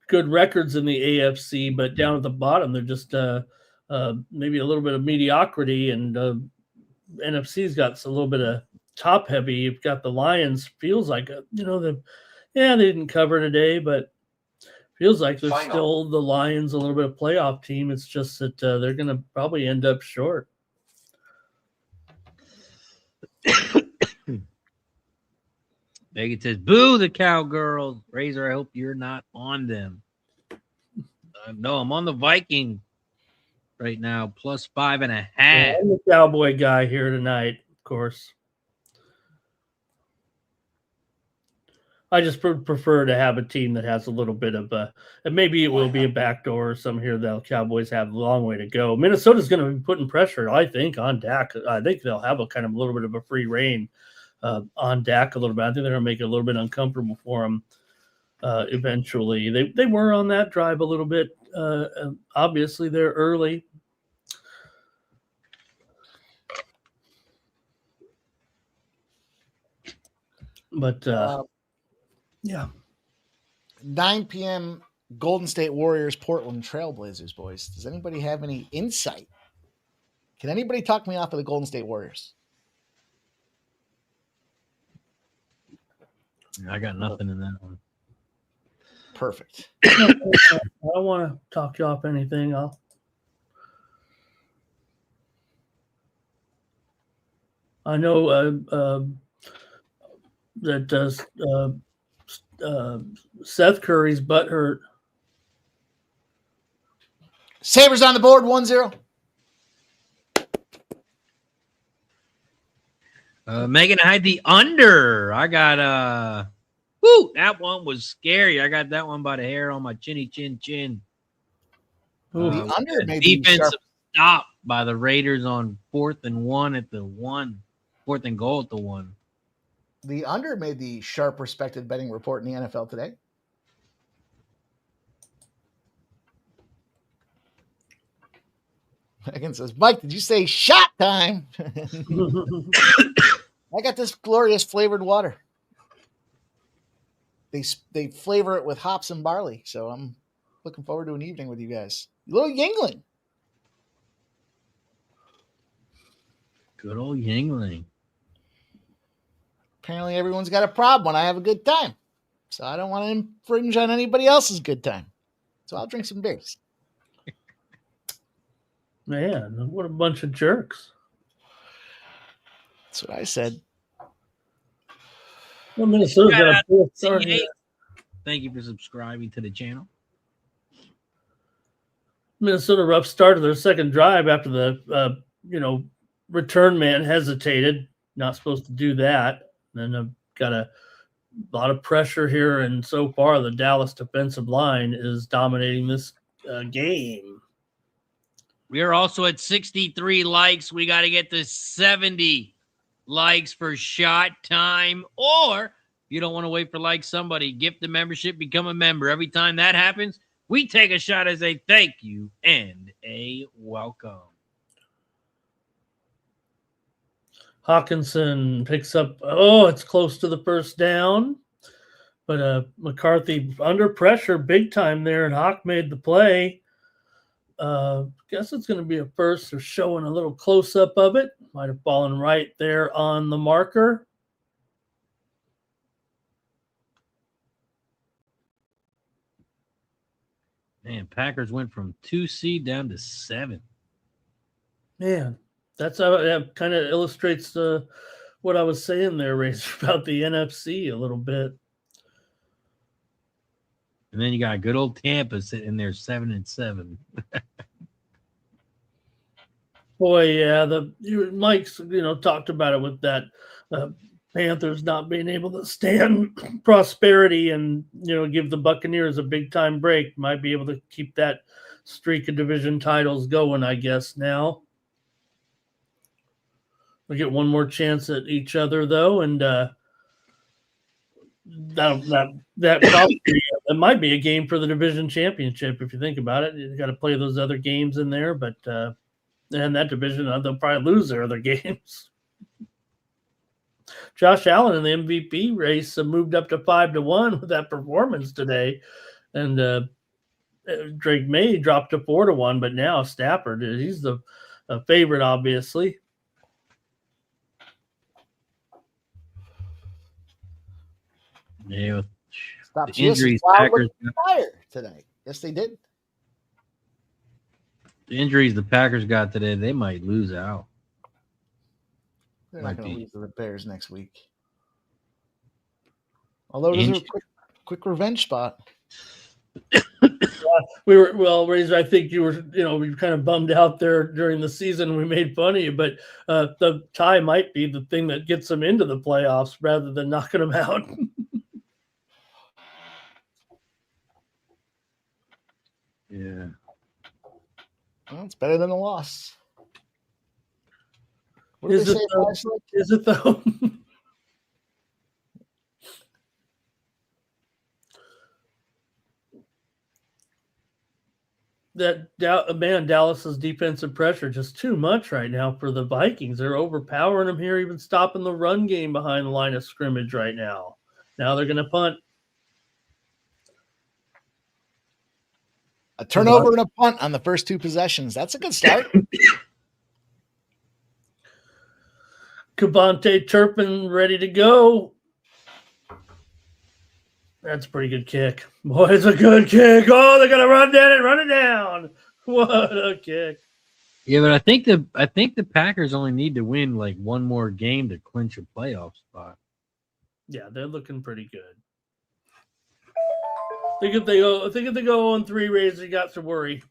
good records in the AFC, but down at the bottom, they're just maybe a little bit of mediocrity, and NFC's got a little bit of top heavy. You've got the Lions, feels like, they didn't cover today, but Feels like they're still the Lions, a little bit of playoff team. It's just that they're going to probably end up short. Megan says, "Boo the Cowgirls." Razor, I hope you're not on them. No, I'm on the Vikings right now, plus 5.5. Yeah, I'm the Cowboy guy here tonight, of course. I just prefer to have a team that has a little bit of and maybe it will be a backdoor or some here. The Cowboys have a long way to go. Minnesota's going to be putting pressure, I think, on Dak. I think they'll have a kind of a little bit of a free reign on Dak a little bit. I think they're going to make it a little bit uncomfortable for him eventually. They were on that drive a little bit. Obviously, they're early. But yeah. 9 p.m. Golden State Warriors, Portland Trailblazers, boys. Does anybody have any insight? Can anybody talk me off of the Golden State Warriors? I got nothing in that one. Perfect. I don't want to talk you off anything. I know that Seth Curry's butt hurt. Sabres on the board, 1-0. Megan, I had the under. I got that one was scary. I got that one by the hair on my chinny chin. The under made the defensive stop by the Raiders on 4th and 1 at the 1. 4th and goal at the 1. The under made the sharp respected betting report in the NFL today. Megan says, Mike, did you say shot time? I got this glorious flavored water. They flavor it with hops and barley, so I'm looking forward to an evening with you guys. A little Yingling. Good old Yingling. Apparently everyone's got a problem when I have a good time. So I don't want to infringe on anybody else's good time. So I'll drink some beers. Man, what a bunch of jerks. That's what I said. Well, Minnesota's got a fourth start. Thank you for subscribing to the channel. Minnesota rough start of their second drive after the return man hesitated. Not supposed to do that. And I've got a lot of pressure here, and so far the Dallas defensive line is dominating this game. We are also at 63 likes. We got to get to 70 likes for shot time. Or if you don't want to wait for like somebody, gift the membership, become a member. Every time that happens, we take a shot as a thank you and a welcome. Hawkinson picks up, it's close to the first down. But McCarthy under pressure big time there, and Hawk made the play. Guess it's going to be a first. They're showing a little close-up of it. Might have fallen right there on the marker. Man, Packers went from 2 seed down to 7. Man, that kind of illustrates what I was saying there, Razor, about the NFC a little bit. And then you got good old Tampa sitting there 7-7. Boy, yeah, Mike's talked about it with that Panthers not being able to stand prosperity and give the Buccaneers a big time break. Might be able to keep that streak of division titles going, I guess. Now we get one more chance at each other though, and that probably it might be a game for the division championship if you think about it. You got to play those other games in there, but and that division they'll probably lose their other games. Josh Allen in the MVP race moved up to 5-1 with that performance today, and Drake May dropped to 4-1. But now Stafford, he's the favorite, obviously. Yeah, Stop The injuries Packers fire today. Yes, they did. The injuries the Packers got today, they might lose out. They're not going to lose to the Bears next week. Although it is a quick revenge spot. Razor, I think you were, we were kind of bummed out there during the season. We made fun of you, but the tie might be the thing that gets them into the playoffs rather than knocking them out. Yeah. Well, it's better than a loss. Is it though? Dallas's defensive pressure just too much right now for the Vikings. They're overpowering them here, even stopping the run game behind the line of scrimmage right now. Now they're going to punt. A turnover and a punt on the first two possessions. That's a good start. Kavontae Turpin ready to go. That's a pretty good kick. Boy, it's a good kick. Oh, they're gonna run it down. What a kick. Yeah, but I think the Packers only need to win like one more game to clinch a playoff spot. Yeah, they're looking pretty good. I think if they go 0-3, Razor, you got to worry.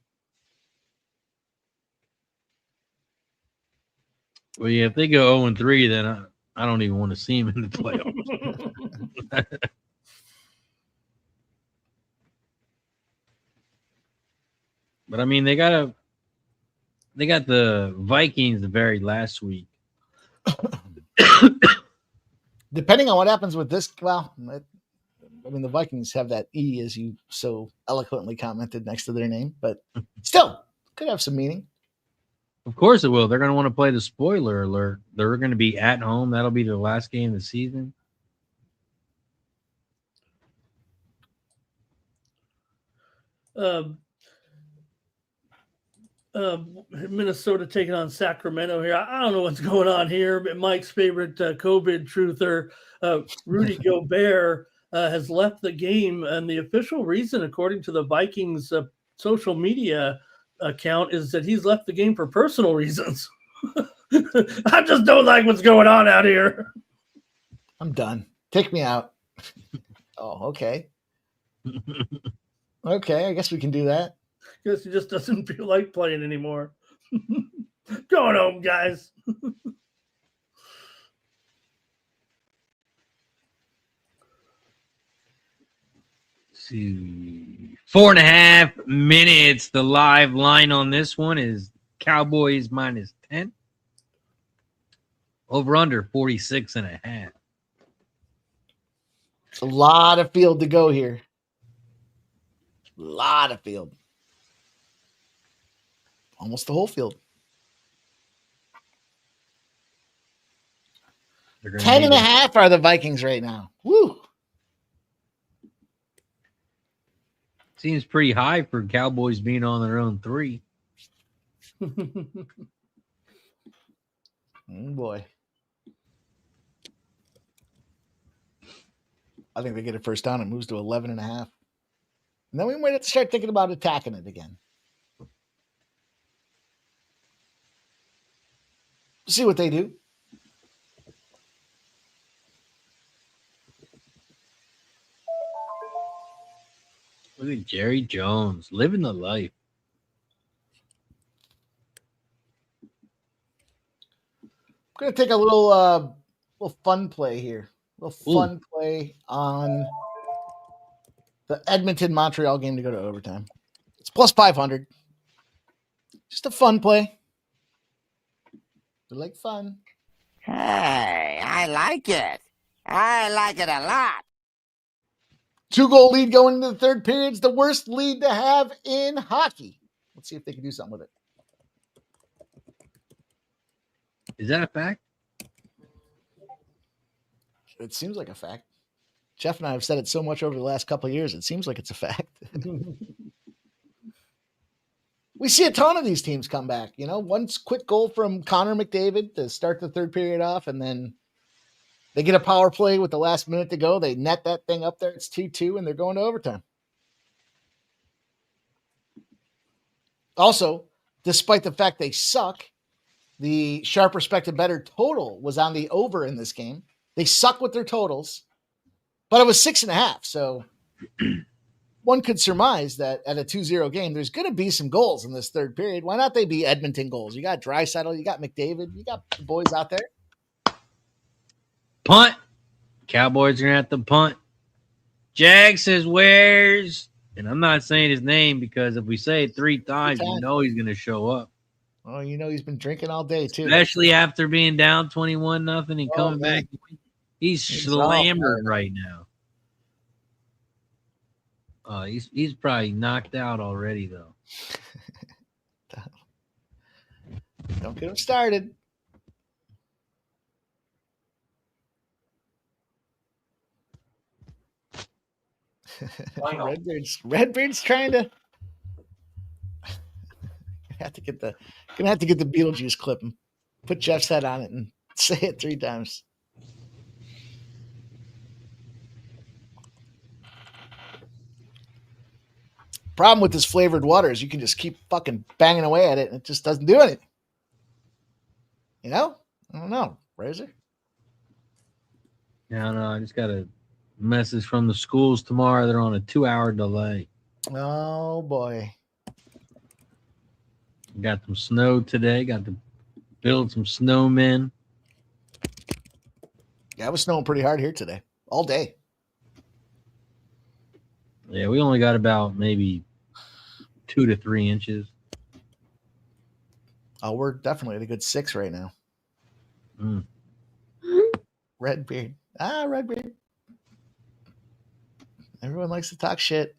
Well, yeah, if they go 0-3, then I don't even want to see them in the playoffs. But I mean, they got the Vikings the very last week. Depending on what happens with this, well, I mean, the Vikings have that E, as you so eloquently commented, next to their name, but still could have some meaning. Of course it will. They're going to want to play the spoiler alert. They're going to be at home. That'll be the last game of the season. Minnesota taking on Sacramento here. I don't know what's going on here, but Mike's favorite COVID truther, Rudy Gobert, has left the game. And the official reason, according to the Vikings social media account, is that he's left the game for personal reasons. I just don't like what's going on out here. I'm done. Take me out. Oh, okay. Okay, I guess we can do that. Guess he just doesn't feel like playing anymore. Going home, guys. See, 4.5 minutes. The live line on this one is Cowboys -10. Over under 46.5. It's a lot of field to go here. A lot of field. Almost the whole field. 10.5 are the Vikings right now. Woo. Seems pretty high for Cowboys being on their own 3. Oh boy. I think they get a first down. It moves to 11.5. And then we might have to start thinking about attacking it again. See what they do. Look at Jerry Jones living the life. I'm going to take a little fun play here. A little fun play on the Edmonton-Montreal game to go to overtime. It's plus 500. Just a fun play. We like fun. Hey, I like it. I like it a lot. 2-goal lead going into the third period. It's the worst lead to have in hockey. Let's see if they can do something with it. Is that a fact? It seems like a fact. Jeff and I have said it so much over the last couple of years. It seems like it's a fact. We see a ton of these teams come back. You know, one quick goal from Connor McDavid to start the third period off, and then They get a power play with the last minute to go. They net that thing up there. It's 2-2, and they're going to overtime. Also, despite the fact they suck, the sharp, respected, better total was on the over in this game. They suck with their totals, but it was 6.5. So one could surmise that at a 2-0 game, there's going to be some goals in this third period. Why not they be Edmonton goals? You got Draisaitl, you got McDavid, you got the boys out there. Punt. Cowboys are going to have to punt. Jag says, where's... And I'm not saying his name because if we say it 3 times, you know he's going to show up. Oh, you know he's been drinking all day, too. Especially after being down 21-0 and coming back. He's slammered right now. He's probably knocked out already, though. Don't get him started. Redbeard's trying to. Gonna have to get the Beetlejuice clip and put Jeff's head on it and say it 3 times. Problem with this flavored water is you can just keep fucking banging away at it and it just doesn't do anything. You know? I don't know. Razor? Yeah, no, I just got a message from the schools tomorrow. They're on a 2-hour delay. Oh, boy. Got some snow today. Got to build some snowmen. Yeah, it was snowing pretty hard here today. All day. Yeah, we only got about maybe 2 to 3 inches. Oh, we're definitely at a good 6 right now. Redbeard. Redbeard. Everyone likes to talk shit.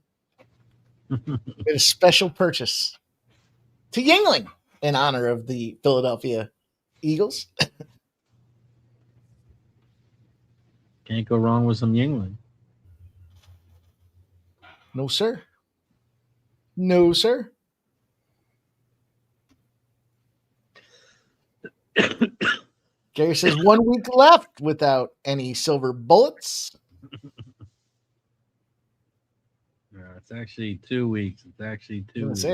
We had a special purchase to Yingling in honor of the Philadelphia Eagles. Can't go wrong with some Yingling. No, sir. No, sir. Gary says 1 week left without any silver bullets. No, it's actually 2 weeks. It's actually 2 weeks.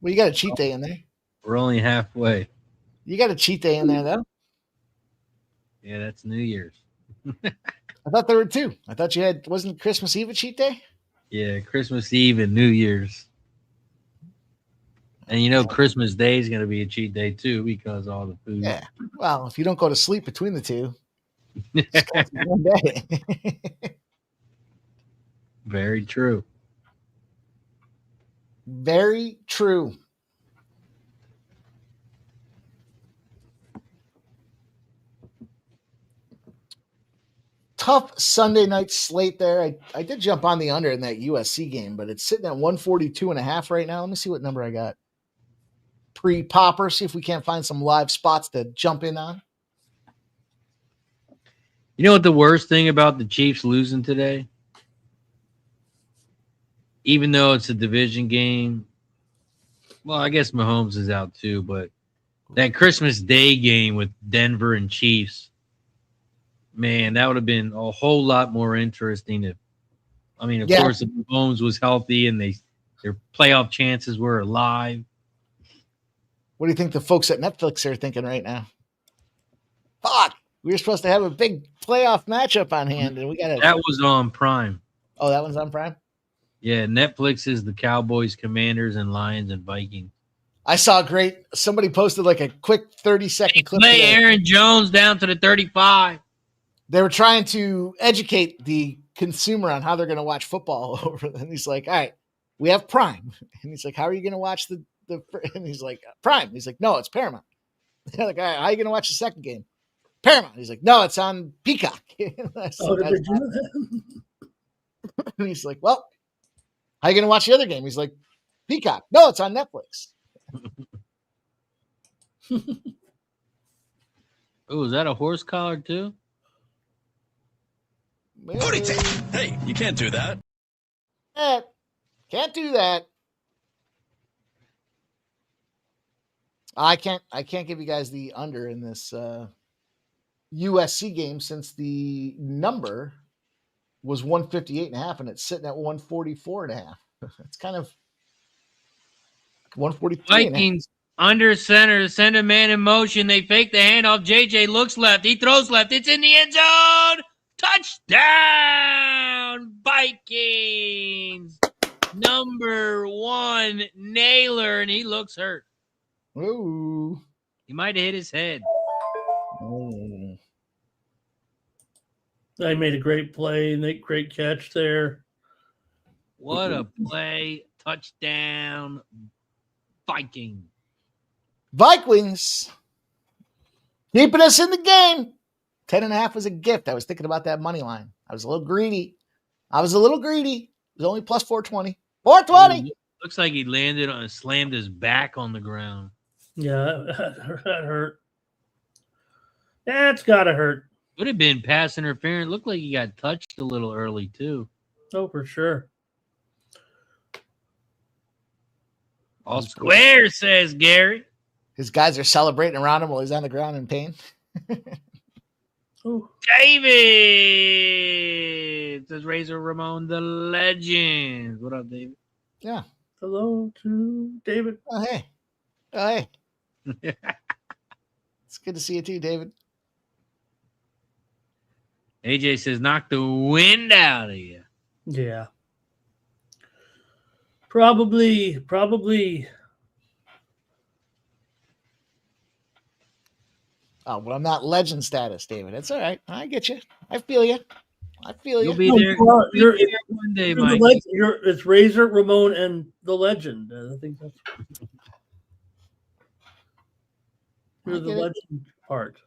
Well, you got a cheat day in there. We're only halfway. You got a cheat day in there, though. Yeah, that's New Year's. I thought there were 2. I thought you had, wasn't Christmas Eve a cheat day? Yeah, Christmas Eve and New Year's. And you know, Christmas Day is going to be a cheat day too because all the food. Yeah. Well, if you don't go to sleep between the 2, it's one day. Very true. Very true. Tough Sunday night slate there. I did jump on the under in that USC game, but it's sitting at 142.5 right now. Let me see what number I got. Pre-popper, see if we can't find some live spots to jump in on. You know what the worst thing about the Chiefs losing today? Even though it's a division game, well, I guess Mahomes is out too, but that Christmas Day game with Denver and Chiefs, man, that would have been a whole lot more interesting if, of course, if Mahomes was healthy and their playoff chances were alive. What do you think the folks at Netflix are thinking right now? Fuck, we were supposed to have a big playoff matchup on hand, and we got that was on Prime. Oh, that one's on Prime? Yeah, Netflix is the Cowboys, Commanders, and Lions and Vikings. I saw somebody posted like a quick 30-second clip. Play Aaron Jones down to the 35. They were trying to educate the consumer on how they're going to watch football over. And he's like, all right, we have Prime. And he's like, how are you going to watch the and he's like, Prime. He's like, no, it's Paramount. They're like, all right, how are you going to watch the second game? Paramount. He's like, no, it's on Peacock. And he's like, well, how are you going to watch the other game? He's like, Peacock. No, it's on Netflix. Oh, is that a horse collar too? Hey, you can't do that. Can't do that. I can't give you guys the under in this USC game since the number was 158.5 and it's sitting at 144.5. It's kind of 143. Vikings under center, send a man in motion. They fake the handoff. JJ looks left. He throws left. It's in the end zone. Touchdown, Vikings. Number 1 nailer, and he looks hurt. Ooh. He might have hit his head. Oh. I made a great play, great catch there. What a play. Touchdown, Viking. Vikings keeping us in the game. 10.5 was a gift. I was thinking about that money line. I was a little greedy. It was only plus 420. 420. Looks like he slammed his back on the ground. Yeah, that hurt. That's got to hurt. Would have been pass interference. Looked like he got touched a little early, too. Oh, for sure. All square, says Gary. His guys are celebrating around him while he's on the ground in pain. Ooh. David says Razor Ramon, the legend. What up, David? Yeah. Hello to David. Oh, hey. Oh, hey. It's good to see you too, David. AJ says, knock the wind out of you. Yeah. Probably. Oh, well, I'm not legend status, David. It's all right. I get you. I feel you. You'll be there. You're One day, you're Mike. it's Razor, Ramon, and the legend. I think that's you're the legend part.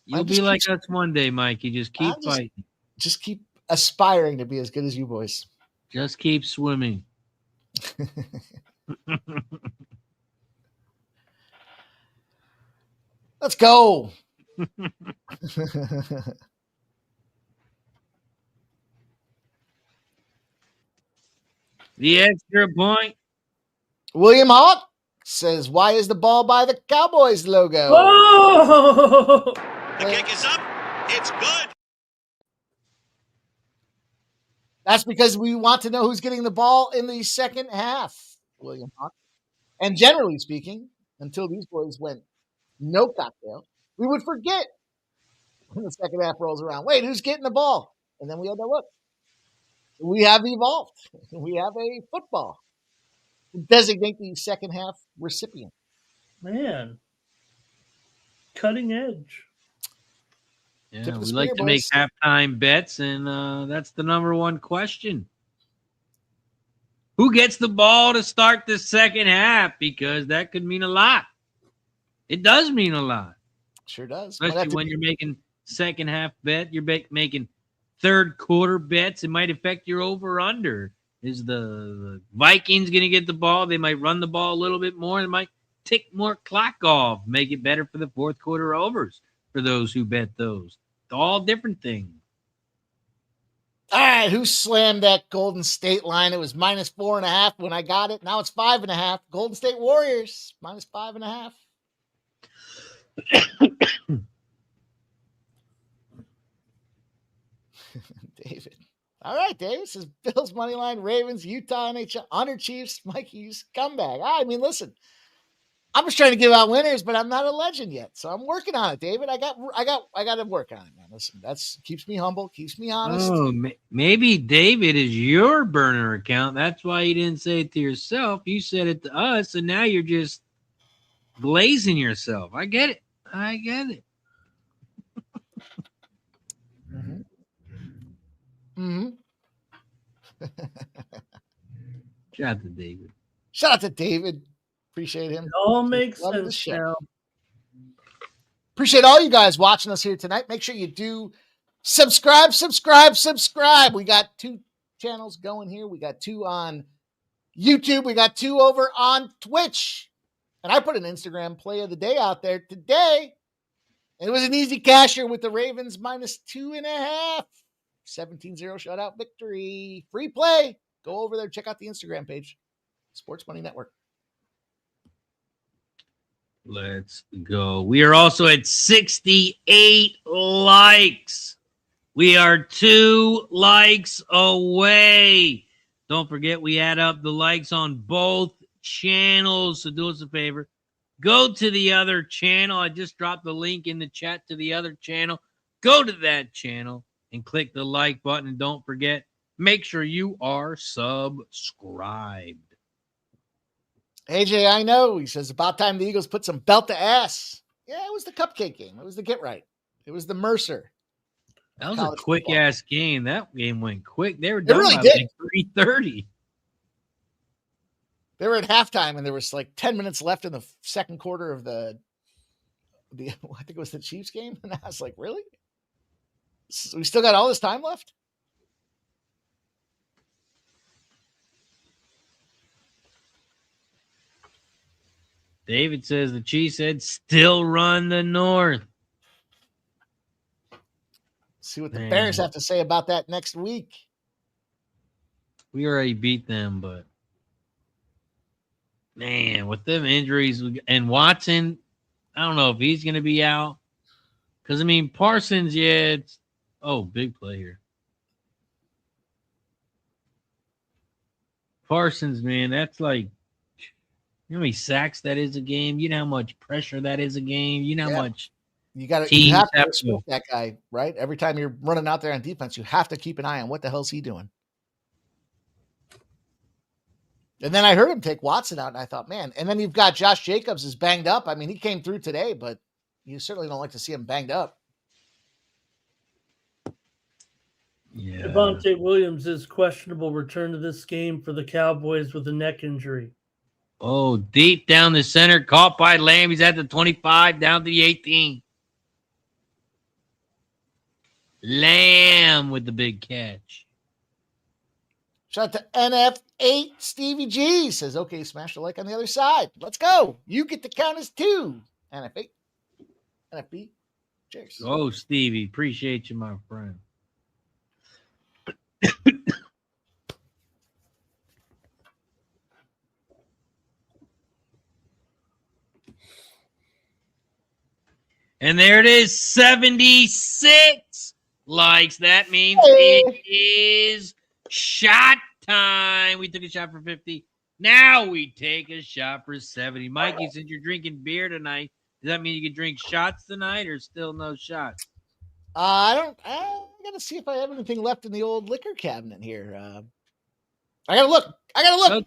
You'll be like us one day, Mike. You just keep fighting. Just keep aspiring to be as good as you boys. Just keep swimming. Let's go. The extra point. William Hawk says, why is the ball by the Cowboys logo? Oh! The kick is up. It's good. That's because we want to know who's getting the ball in the second half, William Hawk. And generally speaking, until these boys went no cocktail, we would forget when the second half rolls around. Wait, who's getting the ball? And then we had to look. We have evolved. We have a football to designate the second half recipient. Man. Cutting edge. Yeah, we like to make halftime bets, and that's the number one question. Who gets the ball to start the second half? Because that could mean a lot. It does mean a lot. Sure does. Especially when you're making second half bet. You're making third quarter bets. It might affect your over-under. Is the Vikings going to get the ball? They might run the ball a little bit more. They might tick more clock off. Make it better for the fourth quarter overs for those who bet those. All different things. All right, who slammed that Golden State line? It was minus 4.5 when I got it. Now it's 5.5. Golden State Warriors minus 5.5. David. All right, David. This is Bills money line, Ravens, Utah, NHL, under Chiefs, Mikey's comeback. I mean, listen, I'm just trying to give out winners, but I'm not a legend yet, so I'm working on it, David. I got to work on it, man. Listen, that's keeps me humble, keeps me honest. Oh, maybe David is your burner account. That's why you didn't say it to yourself. You said it to us, and now you're just blazing yourself. I get it. Mm-hmm. Mm-hmm. Shout out to David. Appreciate him. It all makes Love sense now. Appreciate all you guys watching us here tonight. Make sure you do subscribe. We got 2 channels going here. We got 2 on YouTube. We got 2 over on Twitch. And I put an Instagram play of the day out there today. And it was an easy casher with the Ravens minus 2.5. 17-0 shutout victory. Free play. Go over there. Check out the Instagram page. Sports Money Network. Let's go. We are also at 68 likes. We are 2 likes away. Don't forget, we add up the likes on both channels. So do us a favor. Go to the other channel. I just dropped the link in the chat to the other channel. Go to that channel and click the like button. And don't forget, make sure you are subscribed. AJ, I know. He says, about time the Eagles put some belt to ass. Yeah, it was the cupcake game. It was the get right. It was the Mercer. That was a quick-ass game. That game went quick. They were done by like 3:30. They were at halftime, and there was like 10 minutes left in the second quarter of the I think it was the Chiefs game. And I was like, really? We still got all this time left? David says the Chiefs said still run the North. See what the Bears have to say about that next week. We already beat them, but man, with them injuries and Watson, I don't know if he's going to be out. Because, I mean, Parsons, yeah, big play here. Parsons, man, that's like, you know how many sacks that is a game? You know how much pressure that is a game? You know how much you have to respect that guy, right? Every time you're running out there on defense, you have to keep an eye on what the hell's he doing. And then I heard him take Watson out, and I thought, man. And then you've got Josh Jacobs is banged up. I mean, he came through today, but you certainly don't like to see him banged up. Yeah. Devontae Williams' questionable return to this game for the Cowboys with a neck injury. Oh, deep down the center, caught by Lamb. He's at the 25, down to the 18. Lamb with the big catch. Shout out to NF8 Stevie G says, okay, smash the like on the other side. Let's go. You get to count as 2. NF8. NFB. Cheers. Oh, Stevie. Appreciate you, my friend. And there it is, 76 likes. That means it is shot time. We took a shot for 50. Now we take a shot for 70. Mikey, since you're drinking beer tonight, does that mean you can drink shots tonight or still no shots? I got to see if I have anything left in the old liquor cabinet here. I got to look.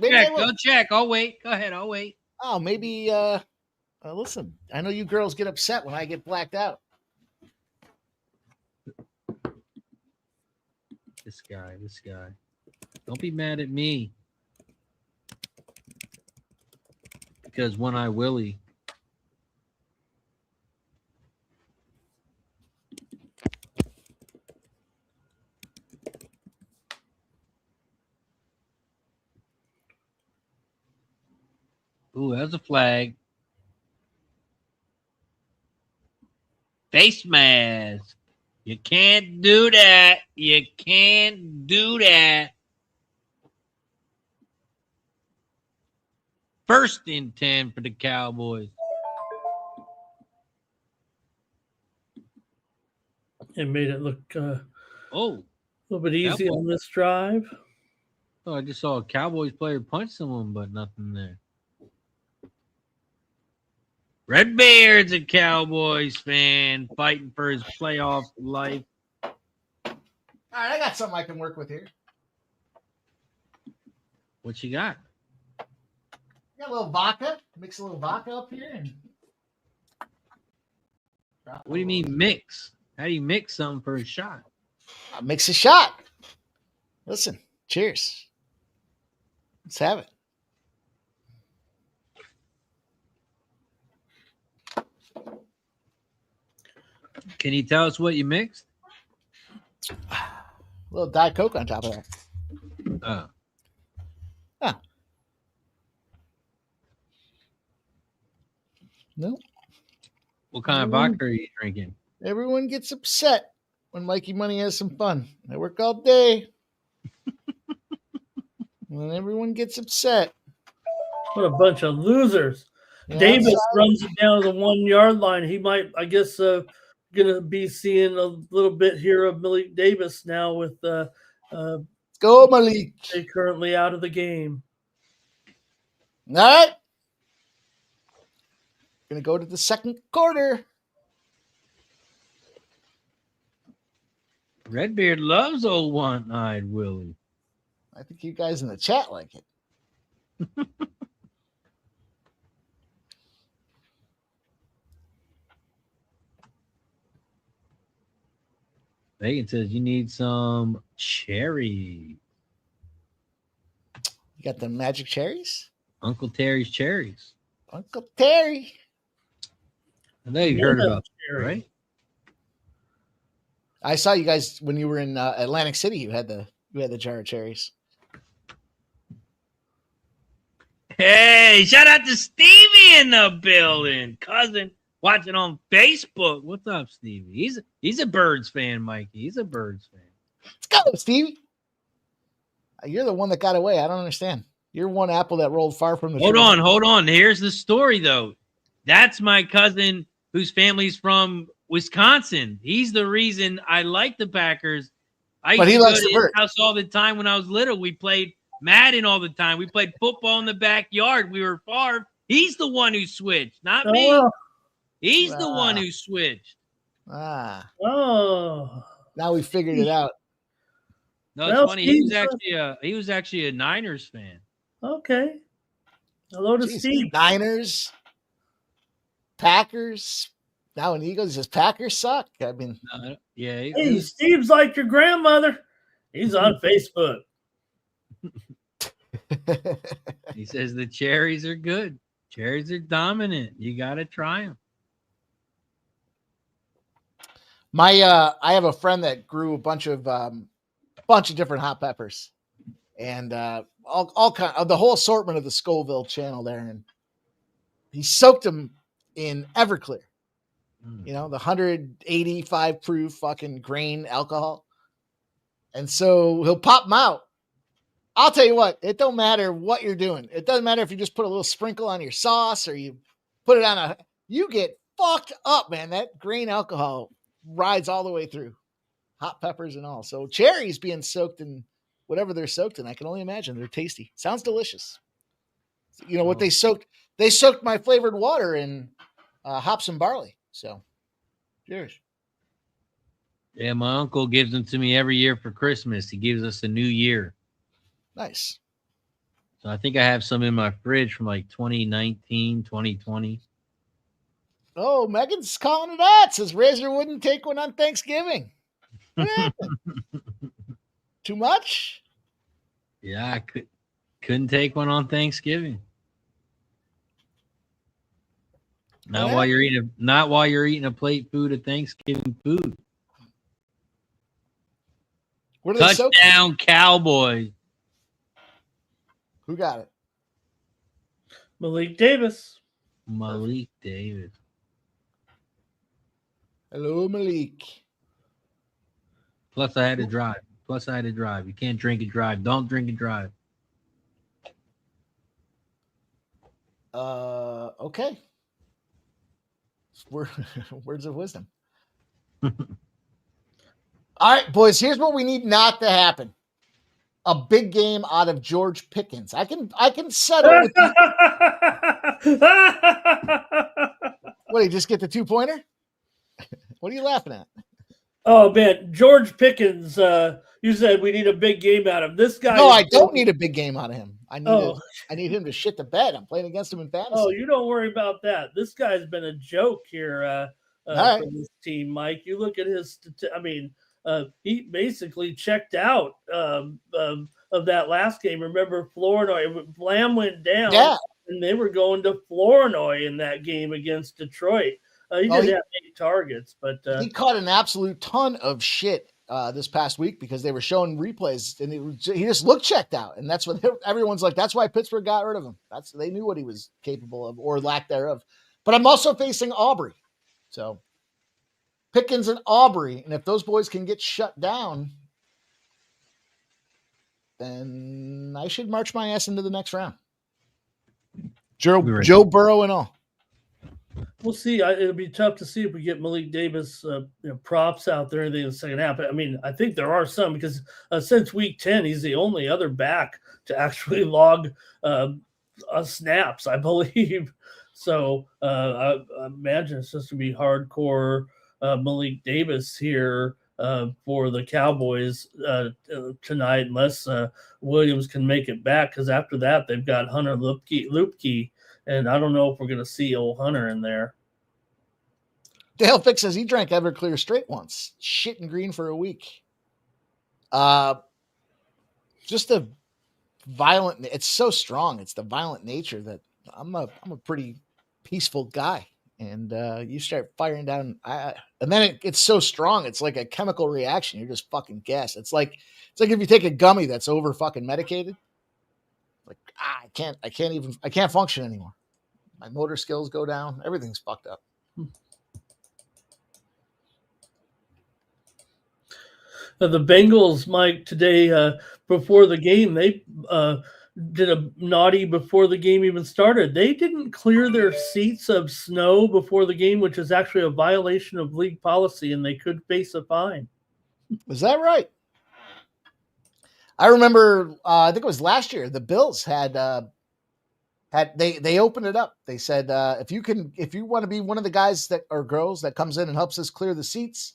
Go check. I'll wait. Go ahead. I'll wait. Oh, maybe, listen, I know you girls get upset when I get blacked out. This guy. Don't be mad at me. Because when I Willie. Ooh, that's a flag. Face mask. You can't do that. You can't do that. First and 10 for the Cowboys. It made it look a little bit easy Cowboys. on this drive. Oh, I just saw a Cowboys player punch someone, but nothing there. Red Beard's a Cowboys fan fighting for his playoff life. All right, I got something I can work with here. What you got? Got a little vodka. Mix a little vodka up here. And What do you mean mix? How do you mix something for a shot? I'll mix a shot. Listen, cheers. Let's have it. Can you tell us what you mixed? A little Diet Coke on top of that. Oh. Huh. No. What kind of vodka are you drinking? Everyone gets upset when Mikey Money has some fun. I work all day. And everyone gets upset. What a bunch of losers. Davis runs it down to the 1 yard line. He might, I guess, going to be seeing a little bit here of Malik Davis now with go Malik. They currently out of the game. All right. Going to go to the second quarter. Redbeard loves old one-eyed Willie. I think you guys in the chat like it. Megan says you need some cherry. You got the magic cherries? Uncle Terry's cherries. Uncle Terry. I know you've heard about cherry, right? I saw you guys when you were in Atlantic City. You had the jar of cherries. Hey, shout out to Stevie in the building, cousin. Watching on Facebook. What's up, Stevie? He's a Birds fan, Mikey. He's a Birds fan. Let's go, Stevie. You're the one that got away. I don't understand. You're one apple that rolled far from the tree. Hold on. Here's the story, though. That's my cousin whose family's from Wisconsin. He's the reason I like the Packers. But he likes the Birds. House all the time when I was little. We played Madden all the time. We played football in the backyard. We were far. He's the one who switched, not me. He's the one who switched. Oh. Now we figured it out. No, it's funny. He was actually a Niners fan. Okay. Hello to Steve. Niners, Packers. Now when he goes, he says Packers suck. I mean, yeah. Hey, Steve's like your grandmother. He's on Facebook. He says the cherries are good. Cherries are dominant. You got to try them. I have a friend that grew a bunch of different hot peppers, and all kind of the whole assortment of the Scoville channel there, and he soaked them in Everclear, the 185 proof fucking grain alcohol, and so he'll pop them out. I'll tell you what, it don't matter what you're doing. It doesn't matter if you just put a little sprinkle on your sauce or you put it on you get fucked up, man. That grain alcohol rides all the way through, hot peppers and all. So cherries being soaked in whatever they're soaked in, I can only imagine. They're tasty. Sounds delicious. What they soaked my flavored water in hops and barley. So cheers. Yeah, my uncle gives them to me every year for Christmas. He gives us a new year. Nice. So I think I have some in my fridge from like 2019, 2020. Oh, Megan's calling it out. Says Razor wouldn't take one on Thanksgiving. What happened? Too much? Yeah, I couldn't take one on Thanksgiving. Not while you're eating a plate food of Thanksgiving food. What are Touchdown Cowboys. Who got it? Malik Davis. Hello, Malik. Plus, I had to drive. You can't drink and drive. Don't drink and drive. Okay. Words of wisdom. All right, boys. Here's what we need not to happen: a big game out of George Pickens. I can settle with What? Did he just get the 2-pointer? What are you laughing at? Oh man, George Pickens. You said we need a big game out of him. This guy. No, I don't need a big game out of him. I need him to shit the bed. I'm playing against him in fantasy. Oh, you don't worry about that. This guy's been a joke here for this team, Mike. You look at his. He basically checked out of that last game. Remember, Flournoy, Blam went down, and they were going to Flournoy in that game against Detroit. He did have 8 targets, but he caught an absolute ton of shit this past week because they were showing replays, and he just looked checked out, and that's what everyone's like. That's why Pittsburgh got rid of him. They knew what he was capable of or lack thereof. But I'm also facing Aubrey, so Pickens and Aubrey, and if those boys can get shut down, then I should march my ass into the next round. Joe Burrow and all. We'll see. It'll be tough to see if we get Malik Davis props out there in the second half. I mean, I think there are some because since week 10, he's the only other back to actually log snaps, I believe. So I imagine it's just going to be hardcore Malik Davis here for the Cowboys tonight, unless Williams can make it back. Because after that, they've got Hunter Lupke, and I don't know if we're going to see old Hunter in there. Dale Fick says he drank Everclear straight once, shit and green for a week. Just a violent. It's so strong. It's the violent nature that I'm a pretty peaceful guy, and you start firing down, and then it's so strong. It's like a chemical reaction. You're just fucking gassed. It's like if you take a gummy that's over fucking medicated. Like I can't function anymore. My motor skills go down. Everything's fucked up. The Bengals, Mike, today before the game, they did a naughty before the game even started. They didn't clear their seats of snow before the game, which is actually a violation of league policy, and they could face a fine. Is that right? I remember, I think it was last year, the Bills had they opened it up. They said, if you want to be one of the guys that or girls that comes in and helps us clear the seats,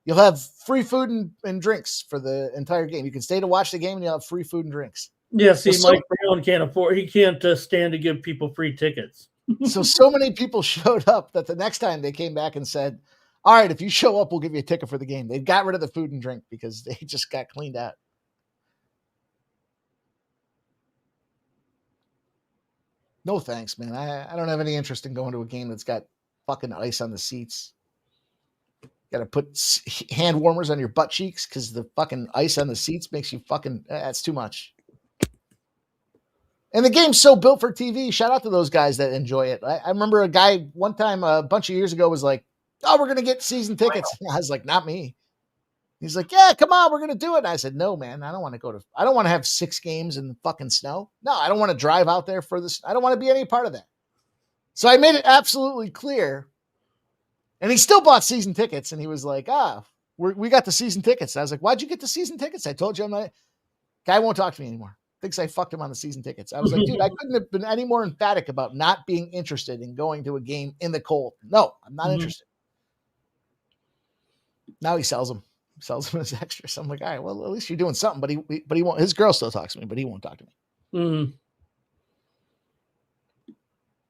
you'll have free food and drinks for the entire game. You can stay to watch the game and you'll have free food and drinks. Yeah, see, Mike Brown he can't stand to give people free tickets. So many people showed up that the next time they came back and said, all right, if you show up, we'll give you a ticket for the game. They got rid of the food and drink because they just got cleaned out. No thanks, man. I don't have any interest in going to a game that's got fucking ice on the seats. Got to put hand warmers on your butt cheeks because the fucking ice on the seats makes you fucking, that's too much. And the game's so built for TV. Shout out to those guys that enjoy it. I remember a guy one time a bunch of years ago was like, oh, we're going to get season tickets. I was like, not me. He's like, yeah, come on, we're going to do it. And I said, no, man, I don't want to have 6 games in the fucking snow. No, I don't want to drive out there for this. I don't want to be any part of that. So I made it absolutely clear. And he still bought season tickets. And he was like, we got the season tickets. And I was like, why'd you get the season tickets? I told you I'm not. Guy won't talk to me anymore. Thinks I fucked him on the season tickets. I was like, dude, I couldn't have been any more emphatic about not being interested in going to a game in the cold. No, I'm not interested. Now he sells them as extras. I'm like, all right, well, at least you're doing something. But he won't. His girl still talks to me, but he won't talk to me.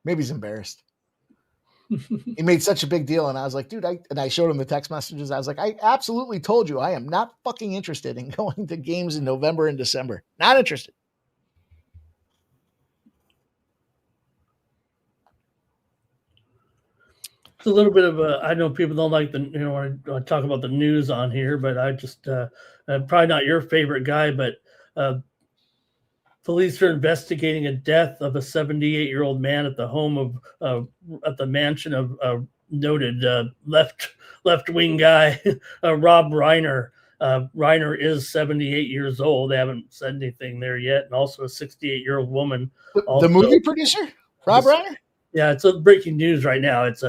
Maybe he's embarrassed. He made such a big deal, and I was like, dude, I showed him the text messages. I was like, I absolutely told you I am not fucking interested in going to games in November and December. Not interested. It's a little bit of I know people don't like when I talk about the news on here, but I just probably not your favorite guy, but police are investigating a death of a 78-year-old man at the home at the mansion of noted left-wing guy, Rob Reiner. Reiner is 78 years old. They haven't said anything there yet. And also a 68-year-old woman. The movie producer, Rob Reiner? Yeah, it's breaking news right now. It's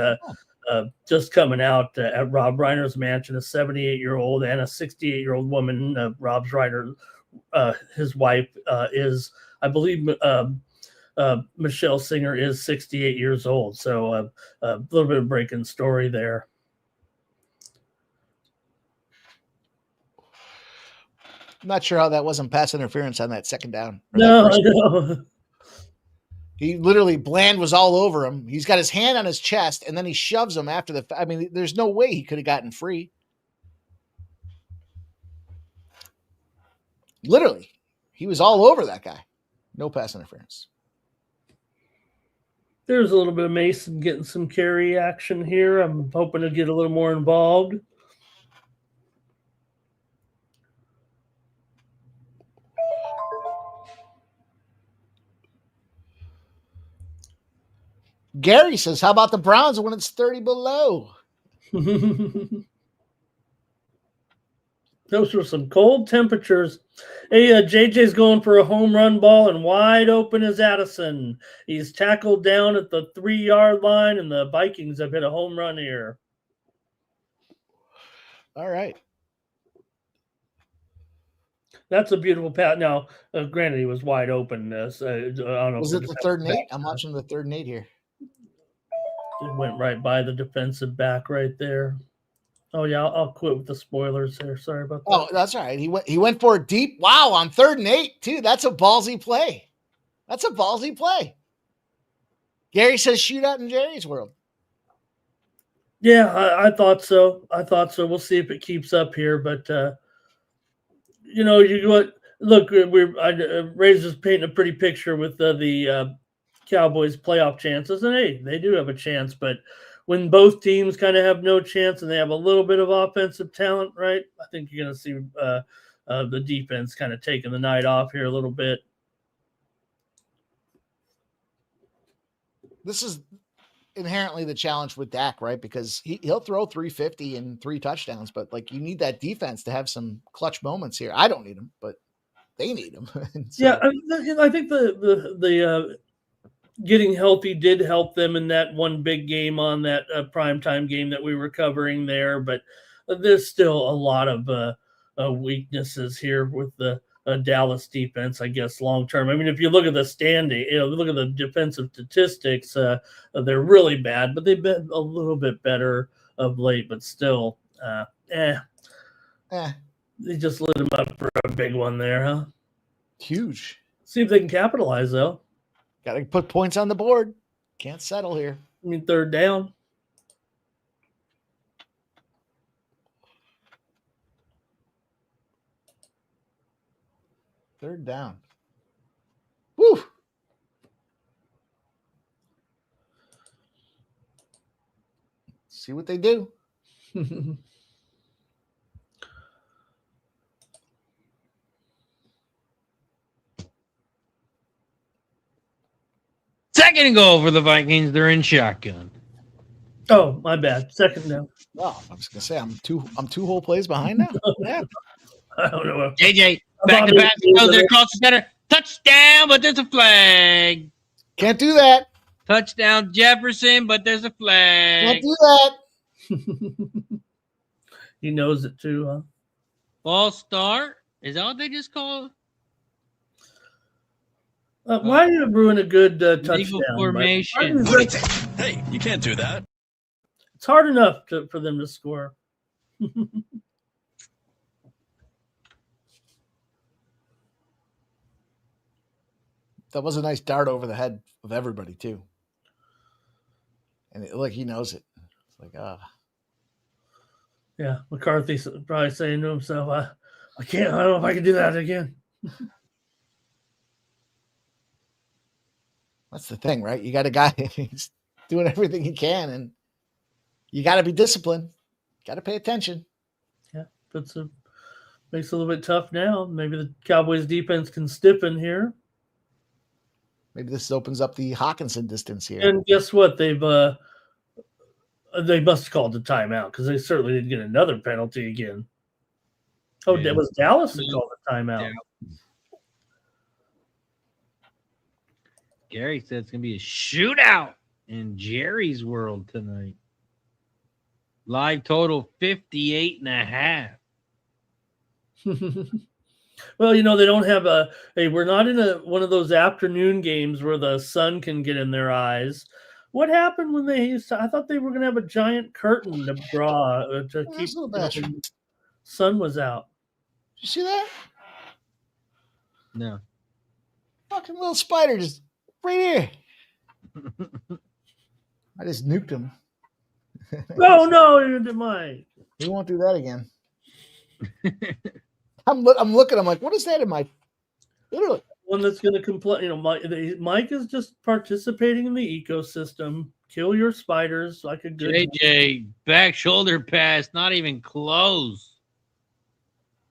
just coming out at Rob Reiner's mansion, a 78-year-old and a 68-year-old woman. Rob's Reiner, his wife is, I believe, Michelle Singer is 68 years old. So a little bit of breaking story there. I'm not sure how that wasn't pass interference on that second down. No. He literally, Bland was all over him. He's got his hand on his chest, and then he shoves him after the. I mean, there's no way he could have gotten free. Literally, he was all over that guy. No pass interference. There's a little bit of Mason getting some carry action here. I'm hoping to get a little more involved. Gary says, how about the Browns when it's 30 below? Those were some cold temperatures. Hey, JJ's going for a home run ball, and wide open is Addison. He's tackled down at the 3-yard line, and the Vikings have hit a home run here. All right. That's a beautiful pass. Now, granted, he was wide open. I don't know. Was it the 3rd and 8? I'm watching the 3rd and 8 here. It went right by the defensive back right there. Oh yeah, I'll quit with the spoilers there. Sorry about that. Oh, that's all right. He went for a deep. Wow, on 3rd and 8 too. That's a ballsy play. Gary says shootout in Jerry's world. Yeah, I thought so. We'll see if it keeps up here, but look, Ray's just painting a pretty picture with the Cowboys playoff chances, and hey, they do have a chance, but when both teams kind of have no chance and they have a little bit of offensive talent, right? I think you're going to see the defense kind of taking the night off here a little bit. This is inherently the challenge with Dak, right? Because he'll throw 350 and 3 touchdowns, but like you need that defense to have some clutch moments here. I don't need them, but they need them. So, yeah, I think the getting healthy did help them in that one big game on that primetime game that we were covering there, but there's still a lot of weaknesses here with the Dallas defense, I guess, long term. I mean, if you look at the standing, look at the defensive statistics, they're really bad, but they've been a little bit better of late, but still, they just lit them up for a big one there, huh? Huge. See if they can capitalize, though. Got to put points on the board. Can't settle here. I mean, 3rd down. Third down. Woo! See what they do. Second and goal for the Vikings. They're in shotgun. Oh, my bad. 2nd down. Oh, I was gonna say I'm two whole plays behind now. Yeah. I don't know. JJ back to back, goes across the center. Touchdown, but there's a flag. Can't do that. Touchdown Jefferson, but there's a flag. Can't do that. He knows it too, huh? False start. Is that what they just called? Why do you ruin a good touchdown? Formation. Hey, you can't do that. It's hard enough for them to score. That was a nice dart over the head of everybody too. And he knows it. It's like, Yeah, McCarthy's probably saying to himself, I don't know if I can do that again. That's the thing, right? You got a guy who's doing everything he can, and you got to be disciplined. Got to pay attention. Yeah, makes it a little bit tough now. Maybe the Cowboys defense can stiffen here. Maybe this opens up the Hawkinson distance here. And guess what? They must have called the timeout because they certainly didn't get another penalty again. Oh, yeah. It was Dallas that called the timeout. Yeah. Gary said it's going to be a shootout in Jerry's world tonight. Live total 58.5. Well, they don't have we're not in one of those afternoon games where the sun can get in their eyes. What happened when I thought they were going to have a giant curtain to draw to keep the sun was out. Did you see that? No. Fucking little spider just right here. I just nuked him. No, you did mine. He won't do that again. I'm looking. I'm like, what is that in my? Literally, one that's going to complain. Mike is just participating in the ecosystem. Kill your spiders like a good JJ back shoulder pass, not even close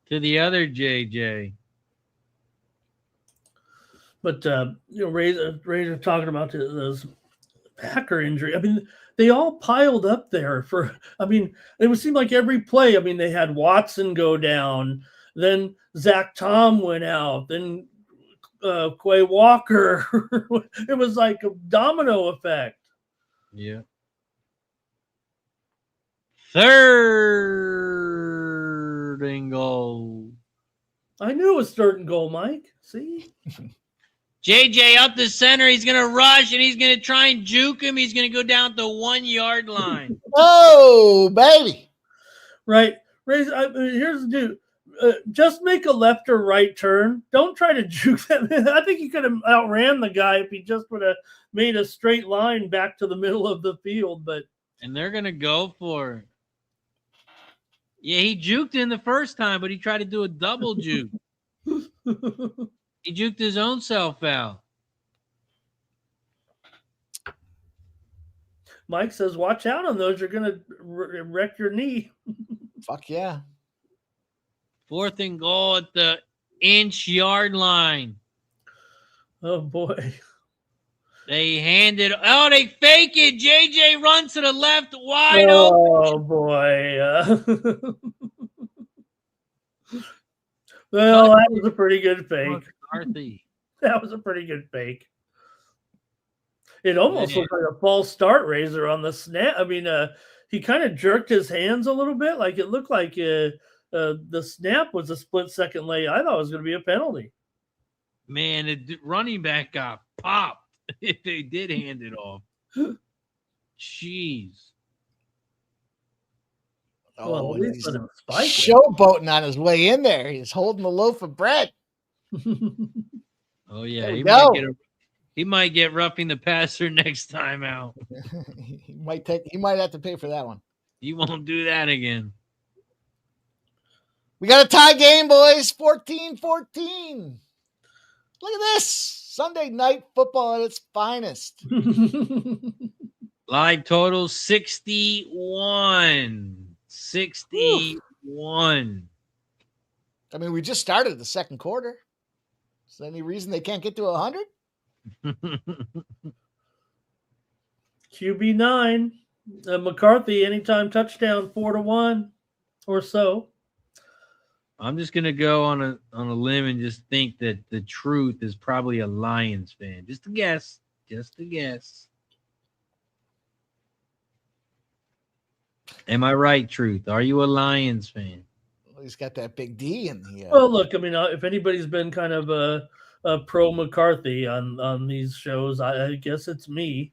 to the other JJ. But Ray's talking about those Packer injury. I mean, they all piled up there for. I mean, it would seem like every play. I mean, they had Watson go down, then Zach Tom went out, then Quay Walker. It was like a domino effect. Yeah. Third and goal. I knew it was third and goal, Mike. See? JJ up the center. He's going to rush, and he's going to try and juke him. He's going to go down the 1 yard line. Oh, baby. Right. Here's the deal. Just make a left or right turn. Don't try to juke them. I think he could have outran the guy if he just would have made a straight line back to the middle of the field. And they're going to go for it. Yeah, he juked in the first time, but he tried to do a double juke. He juked his own self out. Mike says, watch out on those. You're going to wreck your knee. Fuck yeah. Fourth and goal at the inch-yard line. Oh, boy. They hand it. Oh, they fake it. JJ runs to the left, wide open. Oh, boy. Well, that was a pretty good fake. That was a pretty good fake. It almost looked like a false start raiser on the snap. I mean, he kind of jerked his hands a little bit. Like it looked like the snap was a split second late. I thought it was going to be a penalty. Man, the running back got popped if they did hand it off. Jeez. Oh, well, he's showboating on his way in there. He's holding a loaf of bread. Oh, yeah. He might get roughing the passer next time out. He might have to pay for that one. He won't do that again. We got a tie game, boys. 14-14. Look at this. Sunday night football at its finest. Live total 61. 61. I mean, we just started the second quarter. Is there any reason they can't get to 100? QB9. McCarthy, anytime touchdown, 4-1 or so. I'm just gonna go on a limb and just think that the truth is probably a Lions fan. Just a guess. Am I right, Truth? Are you a Lions fan? Well, he's got that big D in the. Well, look, I mean, if anybody's been kind of a pro McCarthy on these shows, I guess it's me.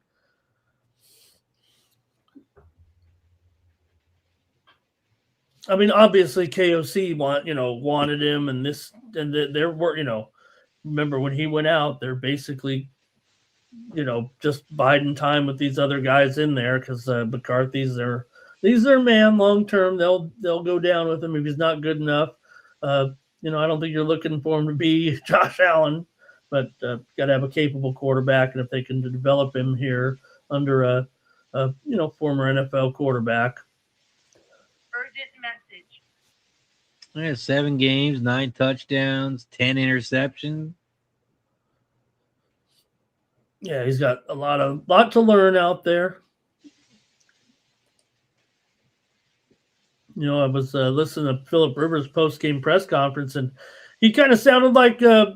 I mean, obviously KOC wanted him, and there were, remember when he went out, they're basically, just biding time with these other guys in there because McCarthy's these are man long term. They'll go down with him if he's not good enough. I don't think you're looking for him to be Josh Allen, but got to have a capable quarterback, and if they can develop him here under a former NFL quarterback. Urgent message. Yeah, 7 games, 9 touchdowns, 10 interceptions. Yeah, he's got a lot to learn out there. I was listening to Phillip Rivers' post-game press conference, and he kind of sounded like the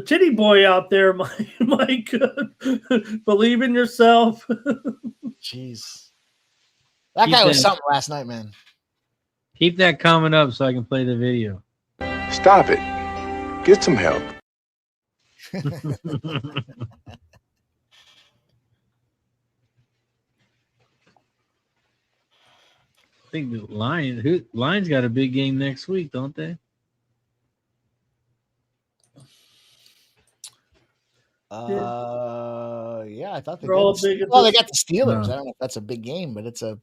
titty boy out there, Mike. Believe in yourself. Jeez. That guy was something last night, man. Keep that comment up so I can play the video. Stop it. Get some help. I think the Lions got a big game next week, don't they? Yeah, I thought they did. Well, they got the Steelers. I don't know if that's a big game, but it's a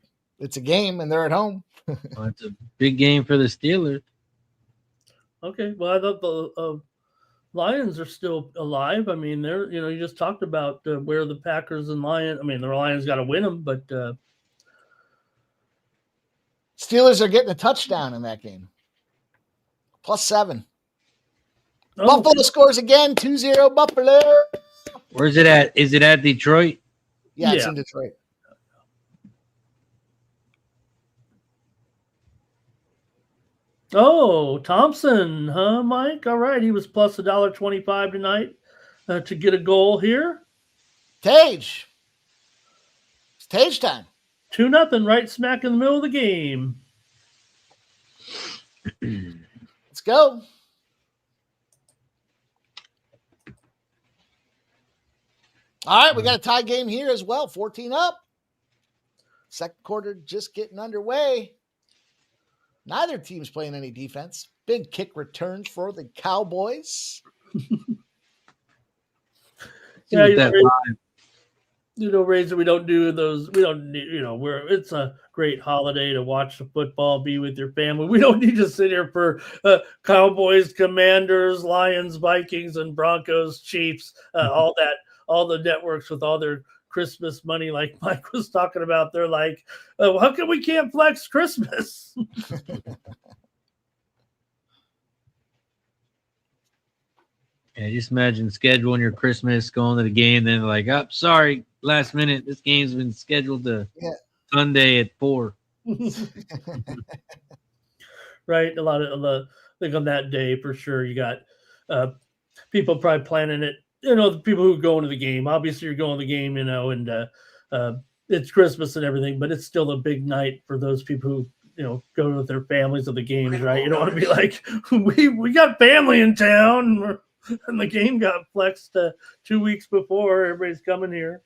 game, and they're at home. Well, it's a big game for the Steelers. Okay, well, I thought the Lions are still alive. I mean, they're you just talked about where the Packers and Lions. I mean, the Lions got to win them, but Steelers are getting a touchdown in that game. +7. Oh. Buffalo scores again, 2-0 Buffalo. Where's it at? Is it at Detroit? Yeah, it's in Detroit. Oh, Thompson, huh, Mike? All right, he was plus $1.25 tonight to get a goal here. Tage. It's Tage time. 2-0, right smack in the middle of the game. Let's go. All right, we got a tie game here as well. 14 up. Second quarter just getting underway. Neither team's playing any defense. Big kick returns for the Cowboys. Yeah, Razor, we don't do those. We don't need, it's a great holiday to watch the football, be with your family. We don't need to sit here for Cowboys, Commanders, Lions, Vikings, and Broncos, Chiefs, all the networks with all their Christmas money, like Mike was talking about. They're like, how come we can't flex Christmas? Yeah, just imagine scheduling your Christmas, going to the game, then like, oh, sorry, last minute, this game's been scheduled to Sunday at 4. Right, a lot of the think on that day for sure. You got people probably planning it. The people who go into the game. Obviously, you're going to the game, and it's Christmas and everything, but it's still a big night for those people who go with their families to the games. Right? You don't want to be like, we got family in town. And the game got flexed 2 weeks before. Everybody's coming here.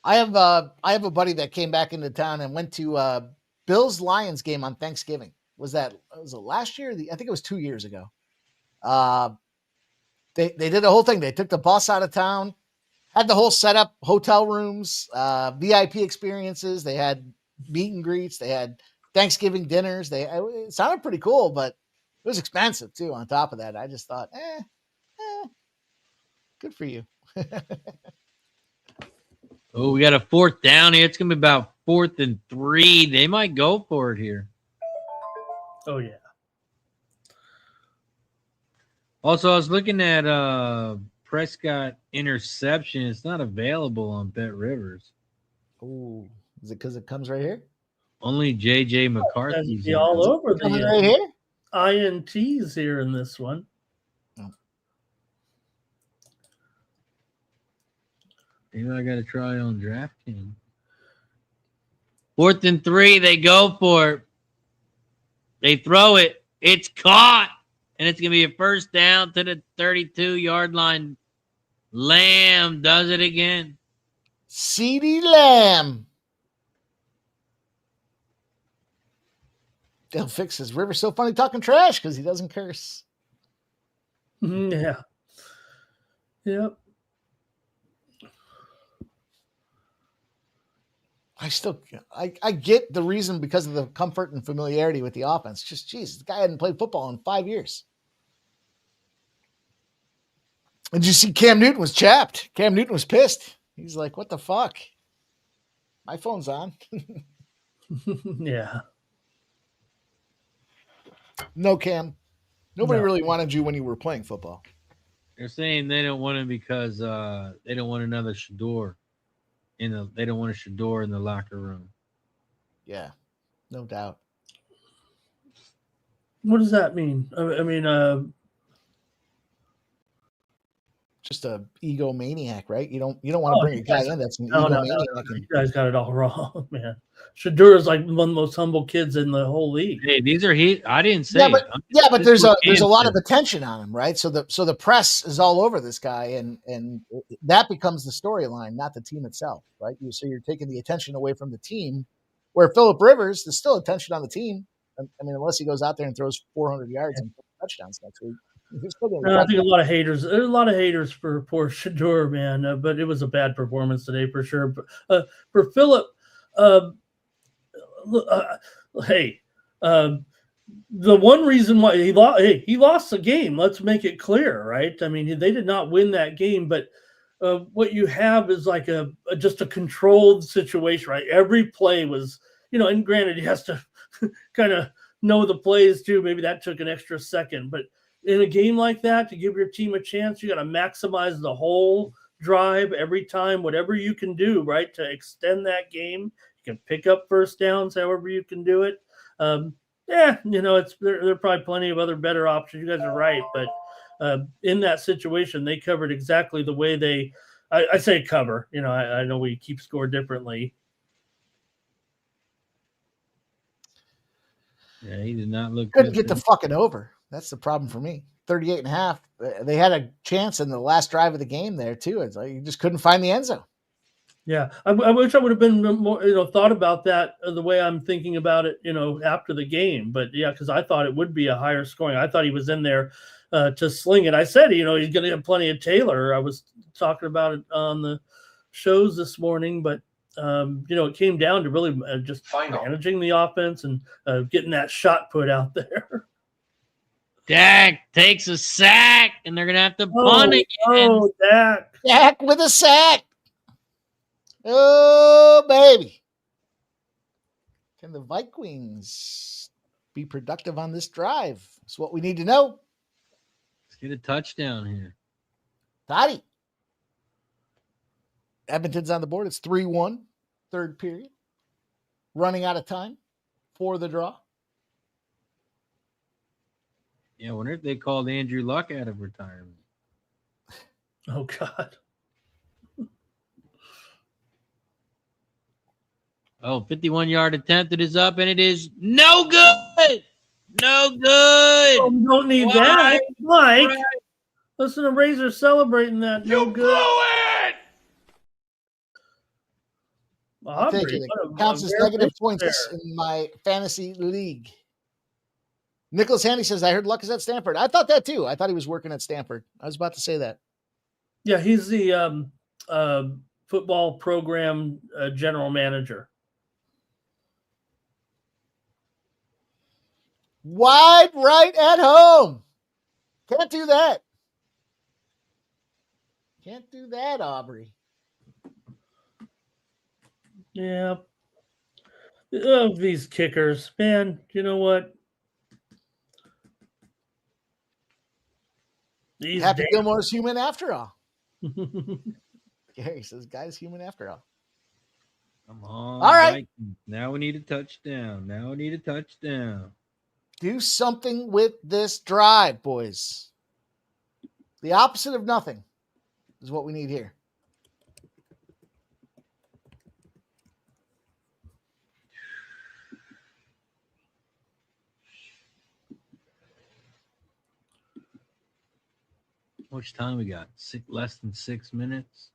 I have a buddy that came back into town and went to Bills Lions game on Thanksgiving. Was it last year? I think it was 2 years ago. They did the whole thing. They took the bus out of town, had the whole setup, hotel rooms, VIP experiences. They had meet and greets. They had Thanksgiving dinners. It sounded pretty cool, but it was expensive too. On top of that, I just thought, good for you. Oh, we got a 4th down here. It's going to be about 4th and 3. They might go for it here. Oh, yeah. Also, I was looking at Prescott interception. It's not available on Bet Rivers. Oh, is it because it comes right here? Only J.J. McCarthy's all over the right here. INTs here in this one. Maybe I got to try on DraftKings. 4th and 3, they go for it. They throw it. It's caught. And it's going to be a first down to the 32-yard line. Lamb does it again. CeeDee Lamb. They'll fix his River's so funny talking trash because he doesn't curse. Yeah. Yep. I get the reason because of the comfort and familiarity with the offense. Just, geez, the guy hadn't played football in 5 years. And you see Cam Newton was chapped. Cam Newton was pissed. He's like, what the fuck? My phone's on. Yeah. No, Cam. Nobody really wanted you when you were playing football. They're saying they don't want him because they don't want another Shador. They don't want a Shador in the locker room. Yeah, no doubt. What does that mean? I mean, just a egomaniac, right? You don't want to bring a guy in that's an egomaniac. No. You guys got it all wrong, man. Shador is like one of the most humble kids in the whole league. Hey, these are I didn't say. But there's a lot of attention on him, right? So the press is all over this guy, and that becomes the storyline, not the team itself, right? So you're taking the attention away from the team, where Phillip Rivers, there's still attention on the team. I mean, unless he goes out there and throws 400 yards and touchdowns next week. I think a lot of haters. There's a lot of haters for poor Shador, man. But it was a bad performance today for sure. But for Phillip, the one reason why he lost the game. Let's make it clear, right? I mean, they did not win that game, but what you have is like just a controlled situation, right? Every play was, and granted, he has to kind of know the plays too. Maybe that took an extra second, but in a game like that, to give your team a chance, you got to maximize the whole drive, every time, whatever you can do, right, to extend that game. You can pick up first downs however you can do it. There are probably plenty of other better options. You guys are right, but in that situation, they covered exactly the way I say cover. I know we keep score differently. Yeah, he did not look Couldn't good. get the fucking over. That's the problem for me. 38.5. They had a chance in the last drive of the game there too. It's like you just couldn't find the end zone. Yeah, I wish I would have been more, thought about that the way I'm thinking about it, after the game. But yeah, because I thought it would be a higher scoring. I thought he was in there to sling it. I said, he's going to have plenty of Taylor. I was talking about it on the shows this morning, but it came down to really just managing the offense and getting that shot put out there. Dak takes a sack, and they're going to have to punt again. Oh, Dak with a sack. Oh, baby. Can the Vikings be productive on this drive? That's what we need to know. Let's get a touchdown here. Toddy. Edmonton's on the board. It's 3-1, third period. Running out of time for the draw. Yeah, I wonder if they called Andrew Luck out of retirement. Oh, God. Oh, 51-yard attempt. It is up, and it is no good. No good. Oh, we don't need that. Mike, listen to Razor celebrating that. No good. Blew it! I'll take it. It counts as negative points in my fantasy league. Nicholas Handy says, I heard Luck is at Stanford. I thought that too. I thought he was working at Stanford. I was about to say that. Yeah, he's the football program general manager. Wide right at home. Can't do that. Can't do that, Aubrey. Yeah. These kickers, man, you know what? Happy Gilmore's human after all. Gary says, guy's human after all. Come on. All right. Vikings. Now we need a touchdown. Do something with this drive, boys. The opposite of nothing is what we need here. How much time we got? Less than 6 minutes.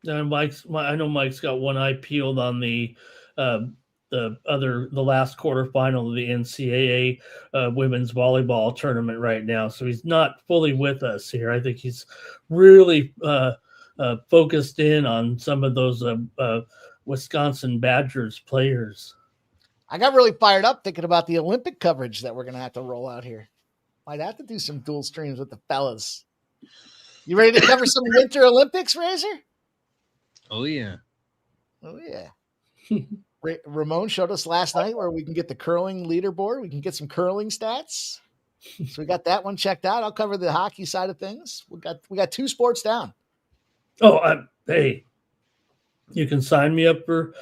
And I know Mike's got one eye peeled on the last quarterfinal of the NCAA women's volleyball tournament right now. So he's not fully with us here. I think he's really focused in on some of those Wisconsin Badgers players. I got really fired up thinking about the Olympic coverage that we're going to have to roll out here. Might have to do some dual streams with the fellas. You ready to cover some Winter Olympics, Razor? Oh, yeah. Oh, yeah. Ramon showed us last night where we can get the curling leaderboard. We can get some curling stats. So we got that one checked out. I'll cover the hockey side of things. We got 2 sports down. Oh, hey, you can sign me up for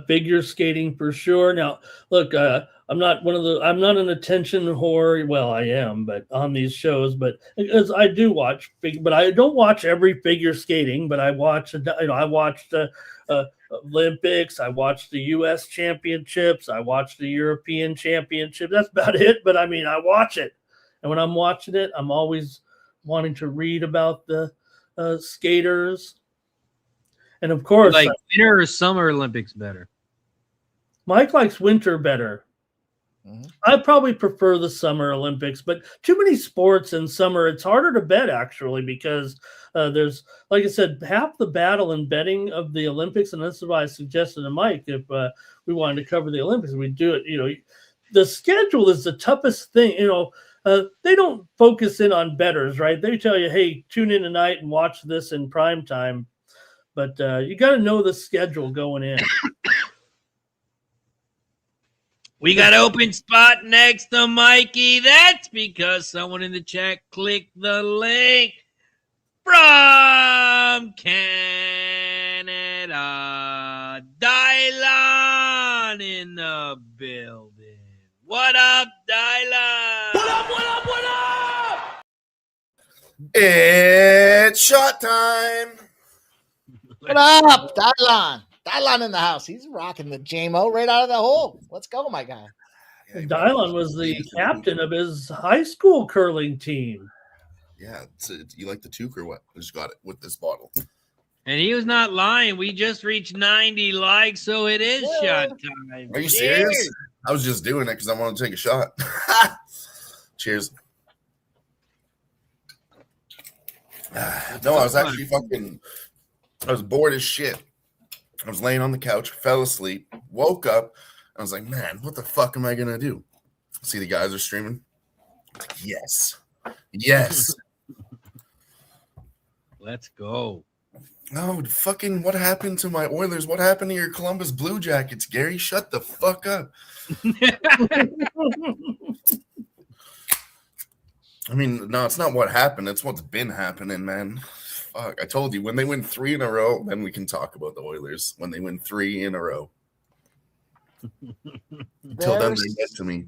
figure skating for sure. Now, look, I'm not an attention whore. Well, I am, but on these shows, but as I do watch, but I don't watch every figure skating, but I watch, I watched Olympics. I watched the U.S. championships. I watched the European championship. That's about it. But I mean, I watch it. And when I'm watching it, I'm always wanting to read about the skaters. And of course, like winter or summer Olympics better? Mike likes winter better. Mm-hmm. I probably prefer the summer Olympics, but too many sports in summer. It's harder to bet actually because there's, like I said, half the battle in betting of the Olympics, and this is why I suggested to Mike if we wanted to cover the Olympics, we'd do it. The schedule is the toughest thing. They don't focus in on bettors, right? They tell you, hey, tune in tonight and watch this in prime time. But you got to know the schedule going in. We got open spot next to Mikey. That's because someone in the chat clicked the link from Canada. Dylan in the building. What up, Dylan? What up, what up, what up? It's shot time. What up, Dylan? Dylan in the house. He's rocking the JMO right out of the hole. Let's go, my guy. Yeah, Dylan was the captain of his high school curling team. Yeah, you like the toque or what? I just got it with this bottle. And he was not lying. We just reached 90 likes, so it is shot time. Are you serious? I was just doing it because I wanted to take a shot. Cheers. No, I was actually I was bored as shit. I was laying on the couch, fell asleep, woke up. I was like, man, what the fuck am I going to do? See the guys are streaming? Like, yes. Yes. Let's go. No, fucking what happened to my Oilers? What happened to your Columbus Blue Jackets, Gary? Shut the fuck up. I mean, no, it's not what happened. It's what's been happening, man. Fuck, I told you, when they win 3 in a row, then we can talk about the Oilers. When they win 3 in a row. Until then, they get to me.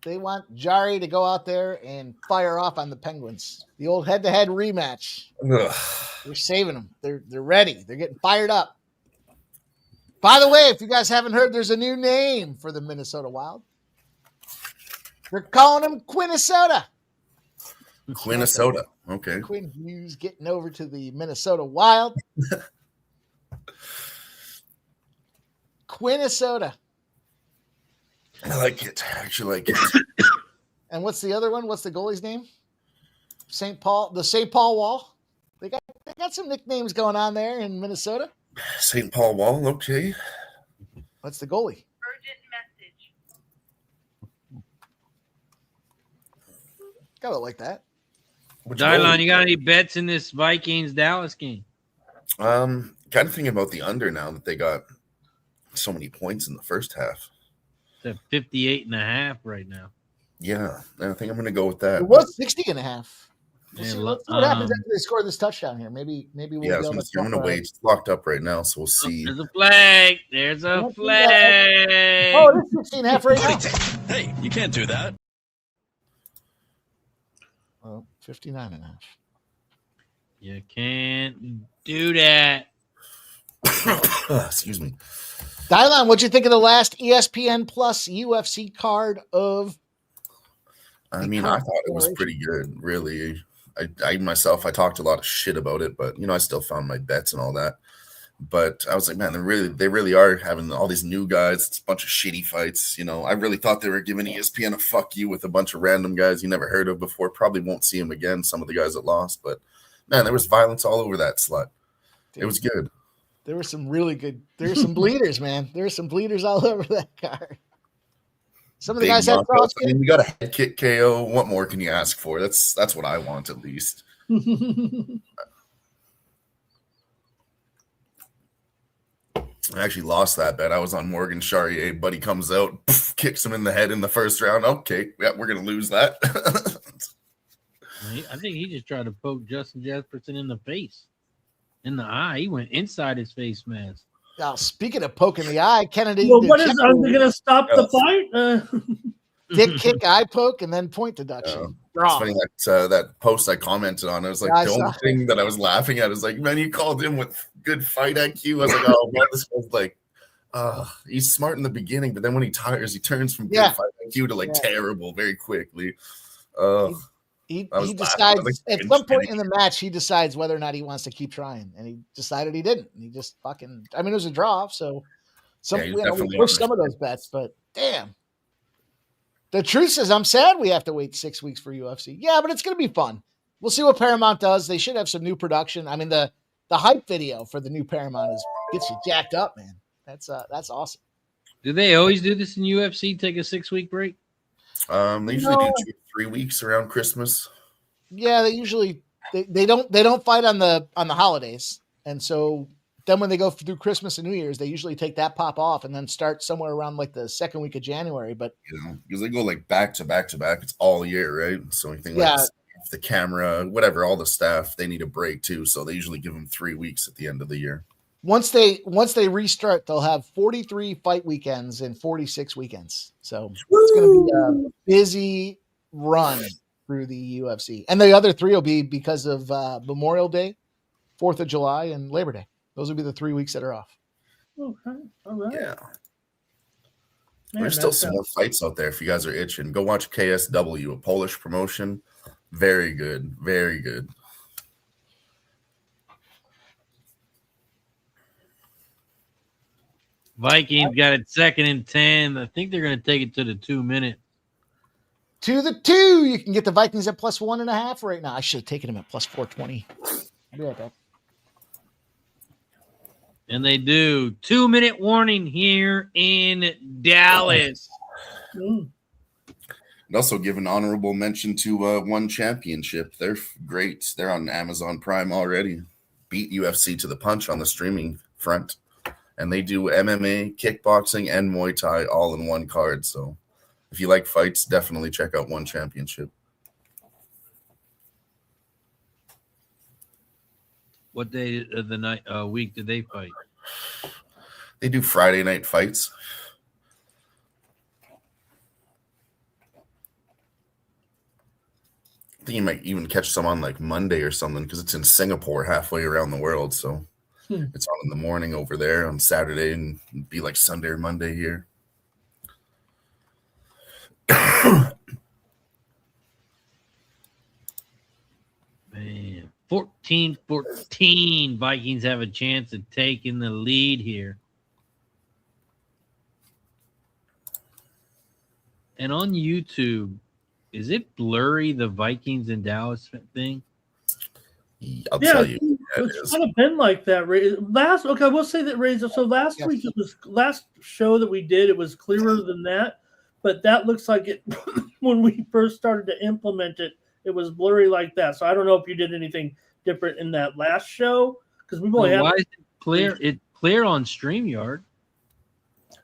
They want Jari to go out there and fire off on the Penguins. The old head-to-head rematch. Ugh. They're saving them. They're ready. They're getting fired up. By the way, if you guys haven't heard, there's a new name for the Minnesota Wild. They're calling them Quinnesota. Quinnesota. Okay. Quinn Hughes getting over to the Minnesota Wild. Quinnesota. I like it. I actually like it. And what's the other one? What's the goalie's name? St. Paul. The St. Paul Wall. They got some nicknames going on there in Minnesota. St. Paul Wall. Okay. What's the goalie? Urgent message. Gotta like that. Dylan, you got any bets in this Vikings Dallas game? Kind of thinking about the under now that they got so many points in the first half. It's at 58.5 right now. Yeah, I think I'm going to go with that. It was 60.5. We'll Yeah, see what happens after they score this touchdown here. Maybe we'll Yeah, be able I'm to going to wait. It's locked up right now, so we'll see. There's a flag. There's a flag. Oh, it is 16.5 right now. Hey, you can't do that. Well, 59.5. You can't do that. Excuse me. Dylan, what'd you think of the last ESPN Plus UFC card of? I mean, I thought it was pretty good, really. I myself, I talked a lot of shit about it, but I still found my bets and all that. But I was like, man, they really are having all these new guys. It's a bunch of shitty fights. I really thought they were giving ESPN a fuck you with a bunch of random guys you never heard of before. Probably won't see them again. Some of the guys that lost, but man, there was violence all over that slut. It was good. There were some really good. There were some bleeders, man. There were some bleeders all over that card. Some of the guys had thoughts. I mean, we got a head kick KO. What more can you ask for? That's what I want at least. I actually lost that bet. I was on Morgan Charrier. Buddy comes out, poof, kicks him in the head in the first round. Okay, yeah, we're gonna lose that. I think he just tried to poke Justin Jefferson in the face, in the eye. He went inside his face mask. Now, speaking of poking the eye, Kennedy. Well, are they going to stop the fight? Dick kick, eye poke, and then point deduction. It's funny that post I commented on. It was like the only thing that I was laughing at is like, man, you called him with good fight IQ. I was like, oh man, this guy's like, he's smart in the beginning, but then when he tires, he turns from good fight IQ to terrible very quickly. He decides at some point in the match, he decides whether or not he wants to keep trying, and he decided he didn't. He just fucking. I mean, it was a draw, so we pushed some of those bets, but damn. The truth is, I'm sad we have to wait 6 weeks for UFC. Yeah, but it's going to be fun. We'll see what Paramount does. They should have some new production. I mean, the hype video for the new Paramount gets you jacked up, man. That's awesome. Do they always do this in UFC? Take a 6-week break? They usually do 2 or 3 weeks around Christmas. Yeah, they usually they don't fight on the holidays, and so then when they go through Christmas and New Year's, they usually take that pop off and then start somewhere around like the second week of January. But because they go like back to back to back. It's all year, right? So anything Yeah. like the camera, whatever, all the staff, they need a break too. So they usually give them 3 weeks at the end of the year. once they restart, they'll have 43 fight weekends and 46 weekends. So it's going to be a busy run through the UFC. And the other 3 will be because of Memorial Day, 4th of July, and Labor Day. Those will be the 3 weeks that are off. Okay. All right. Yeah. Man, There's still some more fights out there if you guys are itching. Go watch KSW, a Polish promotion. Very good. Very good. Vikings got it 2nd and 10. I think they're going to take it to the 2-minute. To the 2. You can get the Vikings at plus 1.5 right now. I should have taken them at plus 420. I'll be right back. And they do. 2-minute warning here in Dallas. And also give an honorable mention to One Championship. They're great. They're on Amazon Prime already. Beat UFC to the punch on the streaming front. And they do MMA, kickboxing, and Muay Thai all in one card. So if you like fights, definitely check out One Championship. What day of the week did they fight? They do Friday night fights. I think you might even catch some on like Monday or something because it's in Singapore halfway around the world. So it's on in the morning over there on Saturday and be like Sunday or Monday here. Man, 14-14. Vikings have a chance of taking the lead here. And on YouTube, is it blurry, the Vikings and Dallas thing? I'll tell you. It's kind of been like that. I will say that, Razor. So last week, last show that we did, it was clearer than that. But that looks like it when we first started to implement it, it was blurry like that. So I don't know if you did anything different in that last show because we've only why is it clear? It's clear on StreamYard.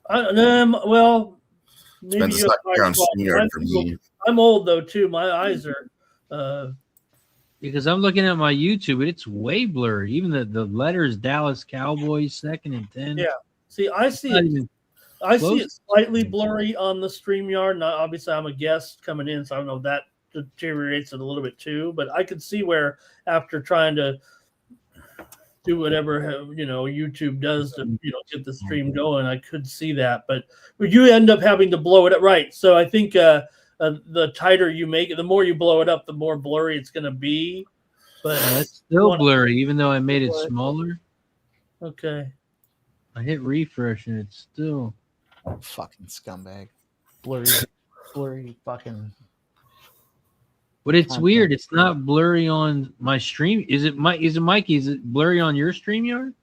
Well, maybe it's not clear on StreamYard for me. I'm old though too. My eyes are. Because I'm looking at my YouTube and it's way blurry. Even the letters Dallas Cowboys 2nd and 10. Yeah. See, I see it slightly blurry on the StreamYard. Now, obviously, I'm a guest coming in, so I don't know if that deteriorates it a little bit too. But I could see where after trying to do whatever YouTube does to get the stream going, I could see that. But you end up having to blow it up, right? So I think the tighter you make it, the more you blow it up, the more blurry it's going to be. But it's still blurry, even though I made it smaller. Okay. I hit refresh and it's still fucking scumbag. Blurry fucking. But it's weird. It's not blurry on my stream. Is it Mikey? Is it blurry on your StreamYard?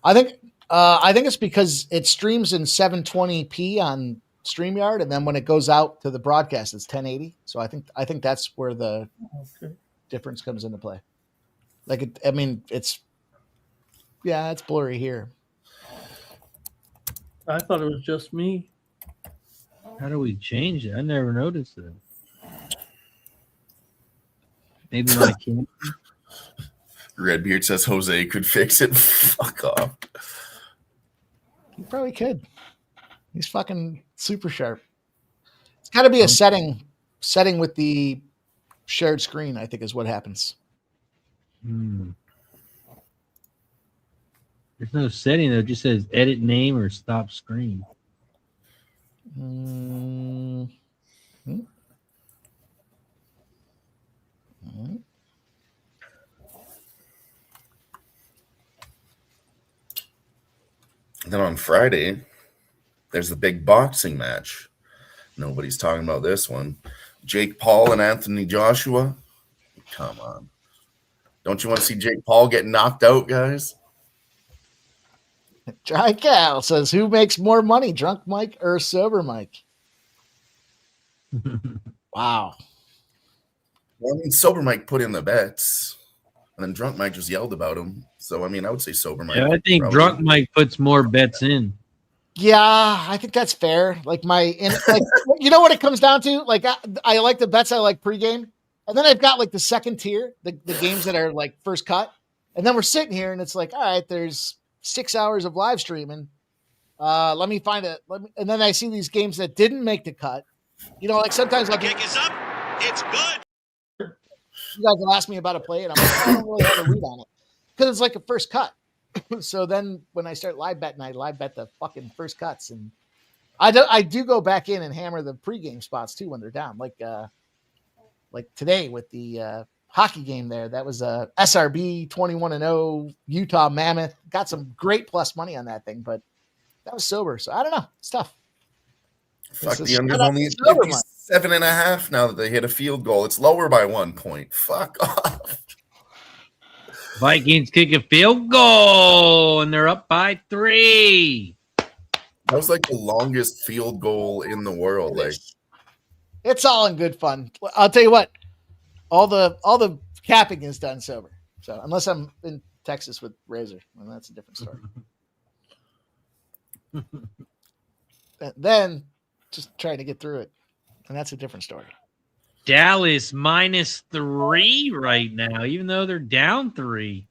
I think it's because it streams in 720p on StreamYard, and then when it goes out to the broadcast, it's 1080. So I think that's where the difference comes into play. Like it's blurry here. I thought it was just me. How do we change it? I never noticed it. Maybe my camera. Redbeard says Jose could fix it. Fuck off. He probably could. He's fucking super sharp. It's got to be a setting with the shared screen, I think is what happens. There's no setting though. It just says edit name or stop screen. Then on Friday, there's the big boxing match. Nobody's talking about this one. Jake Paul and Anthony Joshua. Come on. Don't you want to see Jake Paul get knocked out, guys? Dry Cal says, who makes more money, drunk Mike or sober Mike? Wow. Well, I mean, sober Mike put in the bets. And then drunk Mike just yelled about him. So I mean, I would say sober Mike. Yeah, I think probably. drunk Mike puts more bets in. Yeah, I think that's fair. Like you know what it comes down to? Like I like the bets I like pregame, and then I've got like the second tier, the games that are like first cut, and then we're sitting here and it's like, all right, there's 6 hours of live streaming. Let me find it. And then I see these games that didn't make the cut. You know, like sometimes I'll Kick is up. It's good. you guys will ask me about a play, and I'm like, I don't really have a read on it because it's like a first cut. So then when I start live betting, I live bet the fucking first cuts, and I do go back in and hammer the pregame spots too when they're down. Like today with the hockey game there, that was a SRB 21-0 Utah Mammoth. Got some great plus money on that thing, but that was sober, so I don't know. It's tough. Fuck, the under's only at 57.5 now that they hit a field goal. It's lower by 1 point. Fuck off. Vikings kick a field goal, and they're up by 3. That was like the longest field goal in the world. Like, it's all in good fun. I'll tell you what, all the capping is done sober. So unless I'm in Texas with Razor, well, that's a different story. Then just trying to get through it, and that's a different story. Dallas -3 right now, even though they're down 3.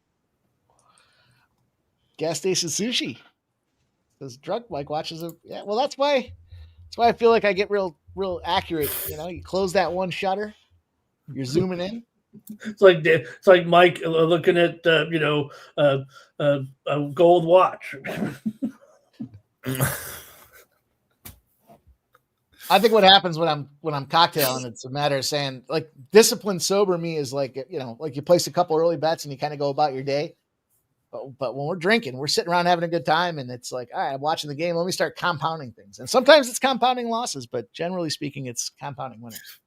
Gas station sushi. Because drunk Mike watches it. Yeah, well, that's why I feel like I get real accurate. You know, you close that one shutter, you're zooming in. It's like Mike looking at a gold watch. I think what happens when I'm cocktailing, it's a matter of saying, like, disciplined sober me is like, you know, like you place a couple early bets and you kind of go about your day. But when we're drinking, we're sitting around having a good time, and it's like, all right, I'm watching the game. Let me start compounding things. And sometimes it's compounding losses, but generally speaking, it's compounding winners.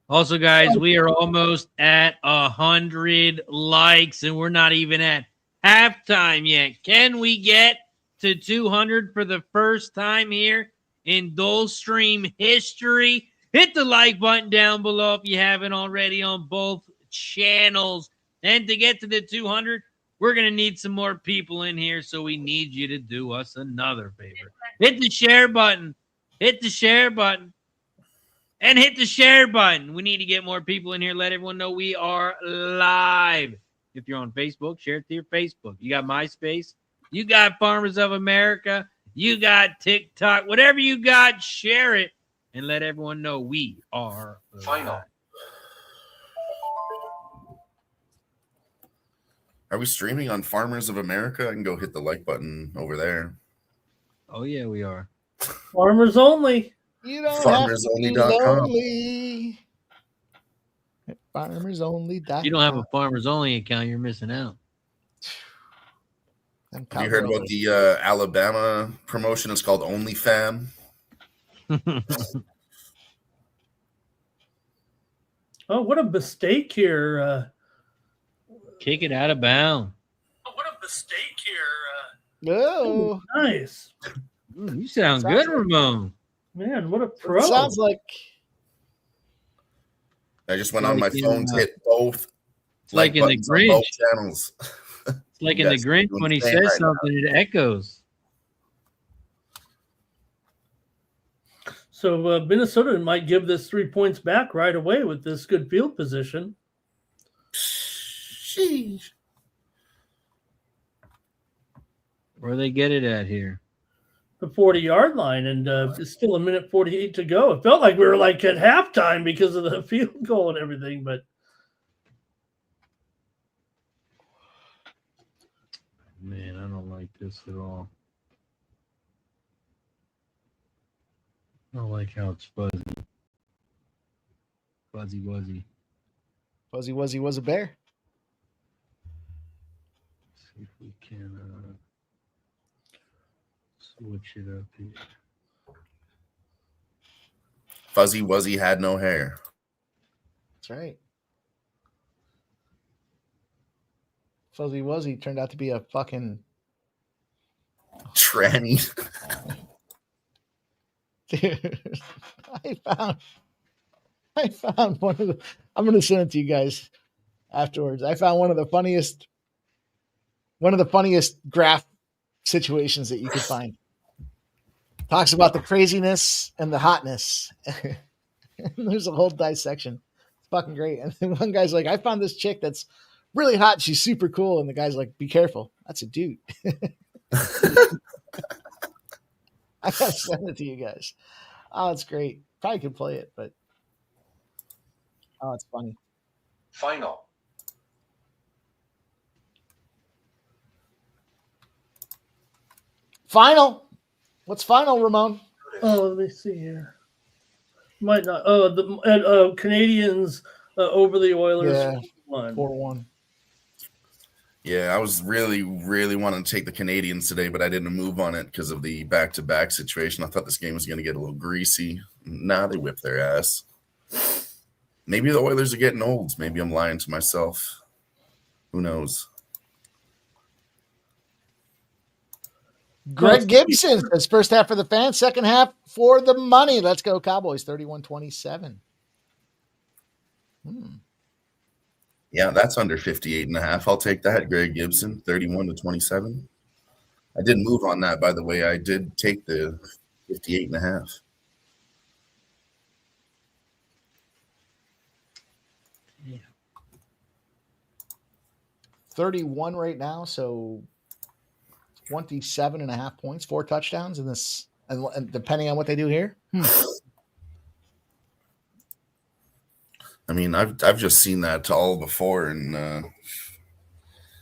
Also, guys, we are almost at 100 likes, and we're not even at halftime yet. Can we get to 200 for the first time here in Dole Stream history? Hit the like button down below if you haven't already on both channels. And to get to the 200, we're going to need some more people in here, so we need you to do us another favor. Hit the share button. Hit the share button. And hit the share button. We need to get more people in here. Let everyone know we are live. If you're on Facebook, share it to your Facebook. You got MySpace. You got Farmers of America. You got TikTok. Whatever you got, share it. And let everyone know we are live. are we streaming on Farmers of America? I can go hit the like button over there. Oh, yeah, we are. Farmers only. You don't FarmersOnly.com. FarmersOnly.com. You don't have a Farmers Only account, you're missing out. Have you heard about the Alabama promotion? It's called OnlyFam. Oh, what a mistake here. Kick it out of bounds. Oh, what a mistake here. Oh, nice. You sound good, like, Ramon. Man, what a pro. It sounds like. I just went on my phone to hit both. It's like in the Grinch. Both channels. It's like in the Grinch when he says something, it echoes. So Minnesota might give this 3 points back right away with this good field position. Sheesh. Where they get it at here? The 40-yard line, and it's still a minute 48 to go. It felt like we were like at halftime because of the field goal and everything, but man, I don't like this at all. I don't like how it's fuzzy. Fuzzy wuzzy. Fuzzy Wuzzy was a bear. Let's see if we can switch it up here. Fuzzy Wuzzy had no hair. That's right. Fuzzy Wuzzy turned out to be a fucking tranny. Dude, I found one of the. I'm gonna send it to you guys. afterwards. I found one of the funniest graph situations that you could find. Talks about the craziness and the hotness. There's a whole dissection. It's fucking great. And then one guy's like, I found this chick that's really hot. She's super cool. And the guy's like, be careful. That's a dude. I gotta send it to you guys. Oh, it's great. Probably could play it, but oh, it's funny. Final. What's final, Ramon? Oh, let me see here. Might not. Oh, the Canadians over the Oilers. Yeah, 4-1. 4-1. Yeah, I was really, really wanting to take the Canadians today, but I didn't move on it because of the back-to-back situation. I thought this game was going to get a little greasy. Nah, they whipped their ass. Maybe the Oilers are getting old. Maybe I'm lying to myself. Who knows? Greg Gibson says first half for the fans, second half for the money. Let's go Cowboys, 31-27. Yeah, that's under 58.5. I'll take that, Greg Gibson, 31-27. I did move on that, by the way. I did take the 58.5. Yeah. 31 right now, so 27.5 points, 4 touchdowns in this, and depending on what they do here. I mean, I've just seen that all before, and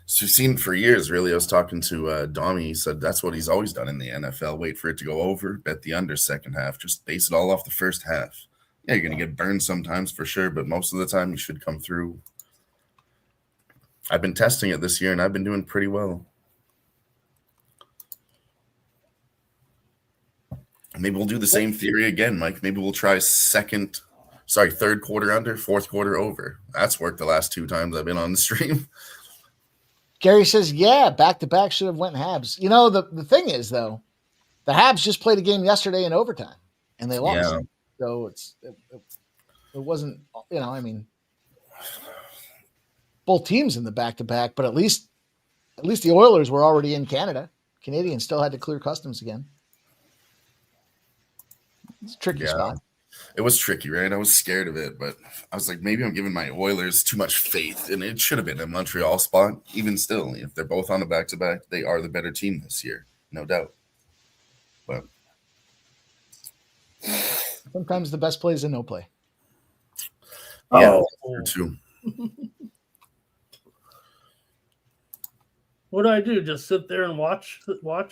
so seen it for years. Really, I was talking to Domi. He said that's what he's always done in the NFL. Wait for it to go over, bet the under second half. Just base it all off the first half. Yeah, you're gonna get burned sometimes for sure, but most of the time you should come through. I've been testing it this year, and I've been doing pretty well. Maybe we'll do the same theory again, Mike. Maybe we'll try third quarter under, fourth quarter over. That's worked the last 2 times I've been on the stream. Gary says, yeah, back-to-back should have went Habs. You know, the thing is, though, the Habs just played a game yesterday in overtime, and they lost. Yeah. So it wasn't, you know, I mean, both teams in the back-to-back, but at least the Oilers were already in Canada. Canadians still had to clear customs again. It's a tricky spot. It was tricky, right? I was scared of it, but I was like, maybe I'm giving my Oilers too much faith, and it should have been a Montreal spot. Even still, if they're both on a back-to-back, they are the better team this year, no doubt. But sometimes the best play is a no play. Yeah, too. What do I do? Just sit there and watch?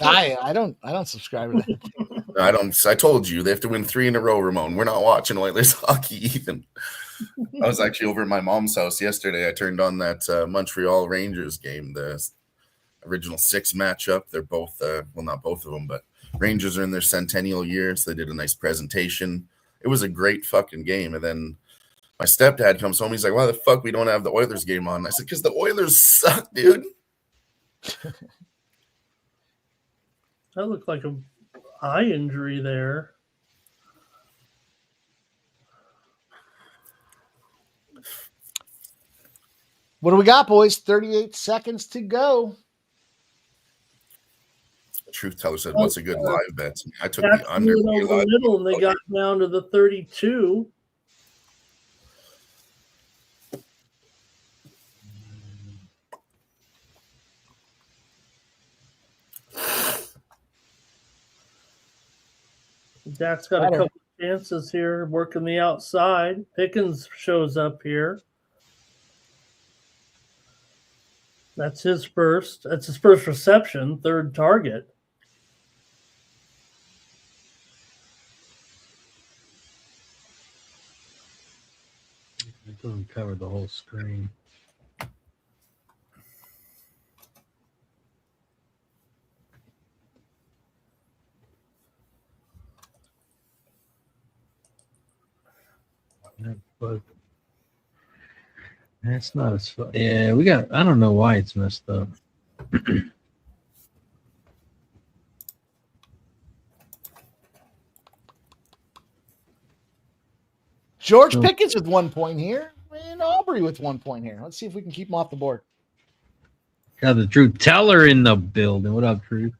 I don't subscribe to that. I told you they have to win 3 in a row, Ramon. We're not watching Oilers hockey even. I was actually over at my mom's house yesterday. I turned on that Montreal Rangers game, the original 6 matchup. They're both, well, not both of them, but Rangers are in their centennial year, so they did a nice presentation. It was a great fucking game. And then my stepdad comes home. He's like, why the fuck we don't have the Oilers game on? I said, because the Oilers suck, dude. That looked like an eye injury there. What do we got, boys? 38 seconds to go. Truth Teller said, what's a good live bet? I took the under. Over the middle, and they got down to the 32. Dak's got a couple of chances here, working the outside. Pickens shows up here. That's his first. That's his first reception, third target. It doesn't cover the whole screen. But that's not as fun. Yeah, we got. I don't know why it's messed up. George Pickens with 1 point here. And Aubrey with 1 point here. Let's see if we can keep him off the board. Got the Truth Teller in the building. What up, Truth?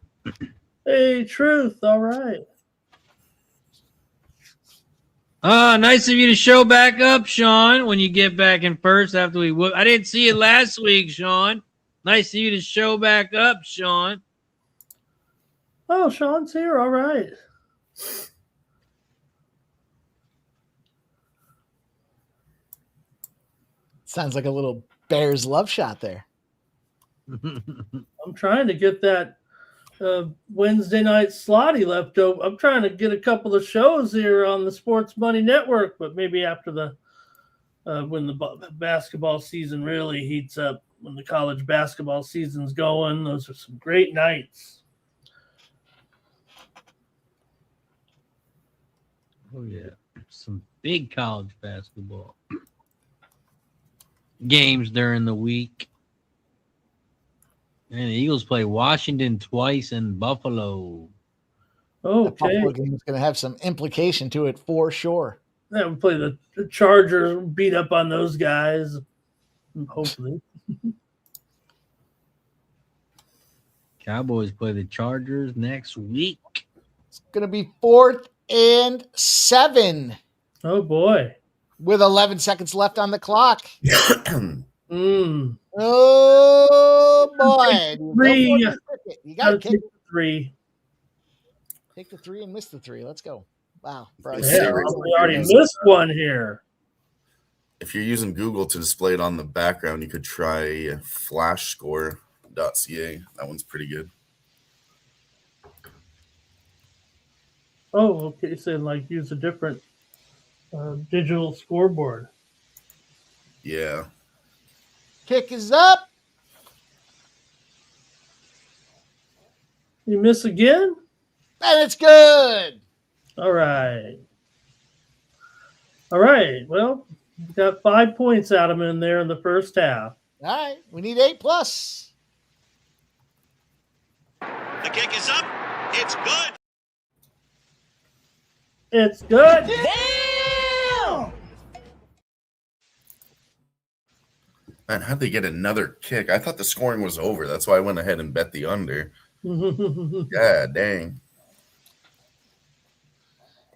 Hey, Truth. All right. Nice of you to show back up, Sean, when you get back in first after we whoop. I didn't see it last week, Sean. Nice of you to show back up, Sean. Oh, Sean's here. All right. Sounds like a little Bears love shot there. I'm trying to get that Wednesday night slot he left over. I'm trying to get a couple of shows here on the Sports Money Network, but maybe after the when the basketball season really heats up, when the college basketball season's going. Those are some great nights. Oh, yeah. Some big college basketball games during the week. And the Eagles play Washington twice and Buffalo. Oh, that Buffalo game is going to have some implication to it for sure. Yeah, we play the Chargers, beat up on those guys, hopefully. Cowboys play the Chargers next week. It's going to be 4th and 7. Oh, boy. With 11 seconds left on the clock. Mm. Oh, boy. Three. You got to take the 3. Take the 3 and miss the 3. Let's go. Wow. Yeah, we already missed one here. If you're using Google to display it on the background, you could try flashscore.ca. That one's pretty good. Oh, okay. So, like, use a different digital scoreboard. Yeah. Kick is up. You miss again? And it's good. All right. All right. Well, we got 5 points out of him in there in the first half. All right. We need 8+. The kick is up. It's good. It's good. Damn! Man, how'd they get another kick? I thought the scoring was over. That's why I went ahead and bet the under. Yeah, dang.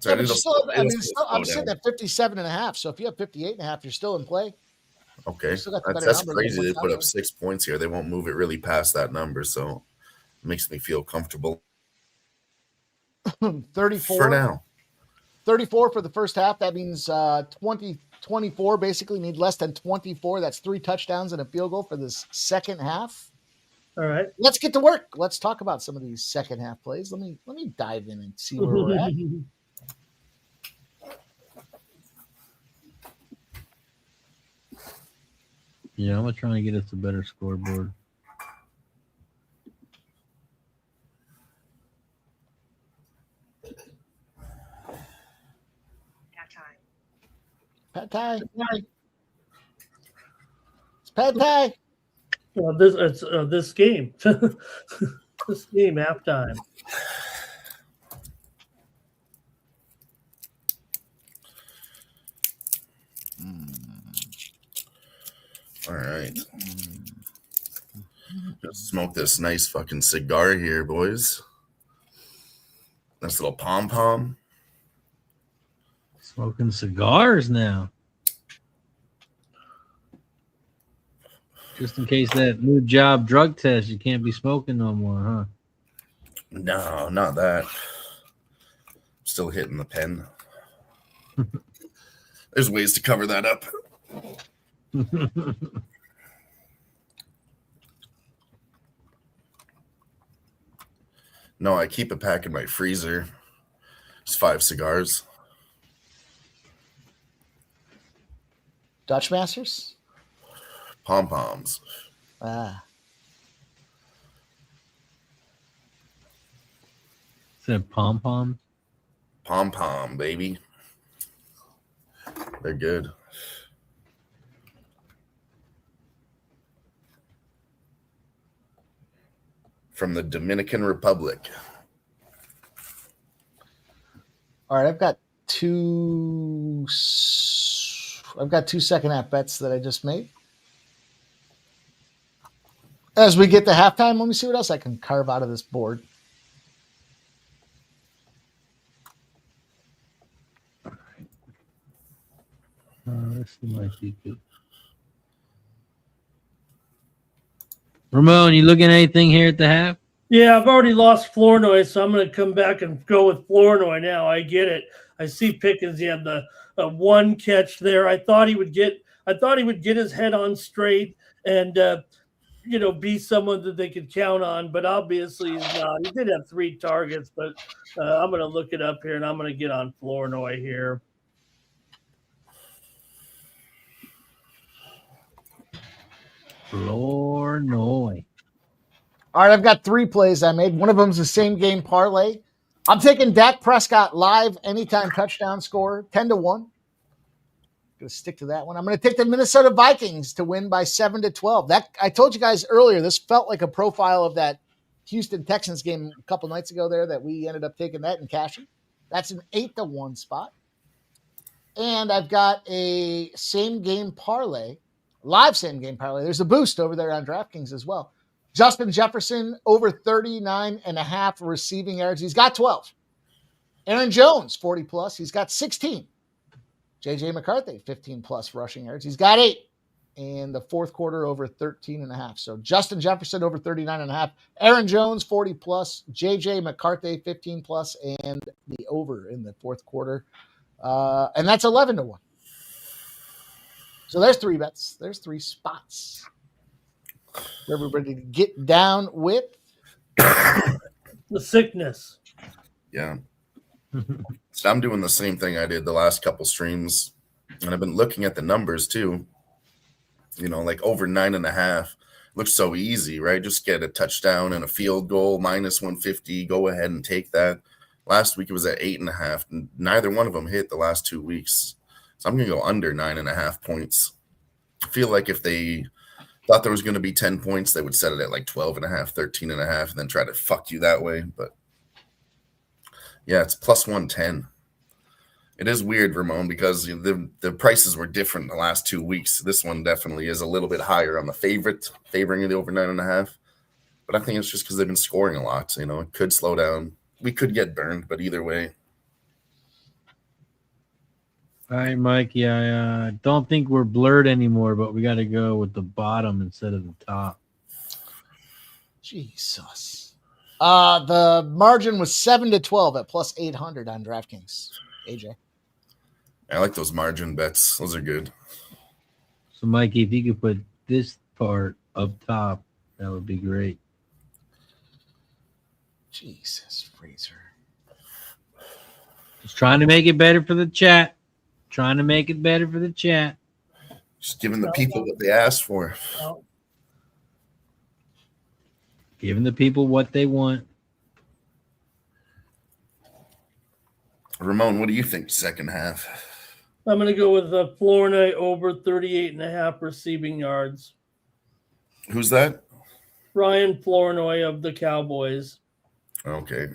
So yeah, I'm sitting at 57.5. So if you have 58.5, you're still in play. Okay. That's crazy. They put up 6 points here. They won't move it really past that number. So it makes me feel comfortable. 34 for now. 34 for the first half. That means 24 basically need less than 24. That's 3 touchdowns and a field goal for this second half. All right. Let's get to work. Let's talk about some of these second half plays. Let me dive in and see where we're at. Yeah, I'm trying to get us a better scoreboard. Pad Thai. It's Pad Thai. This game. This game halftime. All right. Just smoke this nice fucking cigar here, boys. Nice little pom-pom. Smoking cigars now. Just in case that new job drug test, you can't be smoking no more, huh? No, not that. Still hitting the pen. There's ways to cover that up. No, I keep a pack in my freezer. It's 5 cigars. Dutch Masters? Pom-poms. Ah. Said pom-pom? Pom-pom, baby. They're good. From the Dominican Republic. All right, I've got 2. I've got 2 second half bets that I just made. As we get to halftime, let me see what else I can carve out of this board. This might be good. Ramon, you looking at anything here at the half? Yeah, I've already lost Flournoy, so I'm going to come back and go with Flournoy now. I get it. I see Pickens. He had the one catch there. I thought he would get his head on straight and be someone that they could count on, but obviously he's not. He did have 3 targets, but I'm going to look it up here and I'm going to get on Flournoy here. Flournoy. All right, I've got 3 plays I made. One of them is the same game parlay. I'm taking Dak Prescott live anytime touchdown score, 10-1. Going to stick to that one. I'm going to take the Minnesota Vikings to win by 7-12. That I told you guys earlier, this felt like a profile of that Houston Texans game a couple nights ago there that we ended up taking that and cashing. That's an 8-1 spot. And I've got a same game parlay, live same game parlay. There's a boost over there on DraftKings as well. Justin Jefferson over 39.5 receiving yards. He's got 12. Aaron Jones, 40 plus. He's got 16. JJ McCarthy, 15 plus rushing yards. He's got 8 in the fourth quarter over 13.5. So Justin Jefferson over 39.5. Aaron Jones, 40 plus. JJ McCarthy, 15 plus, and the over in the fourth quarter. And that's 11-1. So there's 3 bets. There's 3 spots for everybody to get down with the sickness. Yeah. So I'm doing the same thing I did the last couple streams, and I've been looking at the numbers too. Like over 9.5 looks so easy, right? Just get a touchdown and a field goal, minus 150. Go ahead and take that. Last week it was at 8.5, and neither one of them hit the last 2 weeks. So I'm going to go under 9.5 points. I feel like if they thought there was going to be 10 points, they would set it at like 12.5, 13.5, and then try to fuck you that way. But yeah, it's plus 110. It is weird, Ramon, because the prices were different the last 2 weeks. This one definitely is a little bit higher on the favoring the over 9.5. But I think it's just because they've been scoring a lot. It could slow down. We could get burned, but either way. All right, Mikey, I don't think we're blurred anymore, but we got to go with the bottom instead of the top. Jesus. The margin was 7-12 at plus 800 on DraftKings. AJ. I like those margin bets. Those are good. So, Mikey, if you could put this part up top, that would be great. Jesus, Fraser. Just trying to make it better for the chat. Trying to make it better for the chat. Just giving the people what they asked for. Giving the people what they want. Ramon, what do you think second half? I'm going to go with Flournoy over 38.5 receiving yards. Who's that? Ryan Flournoy of the Cowboys. Okay.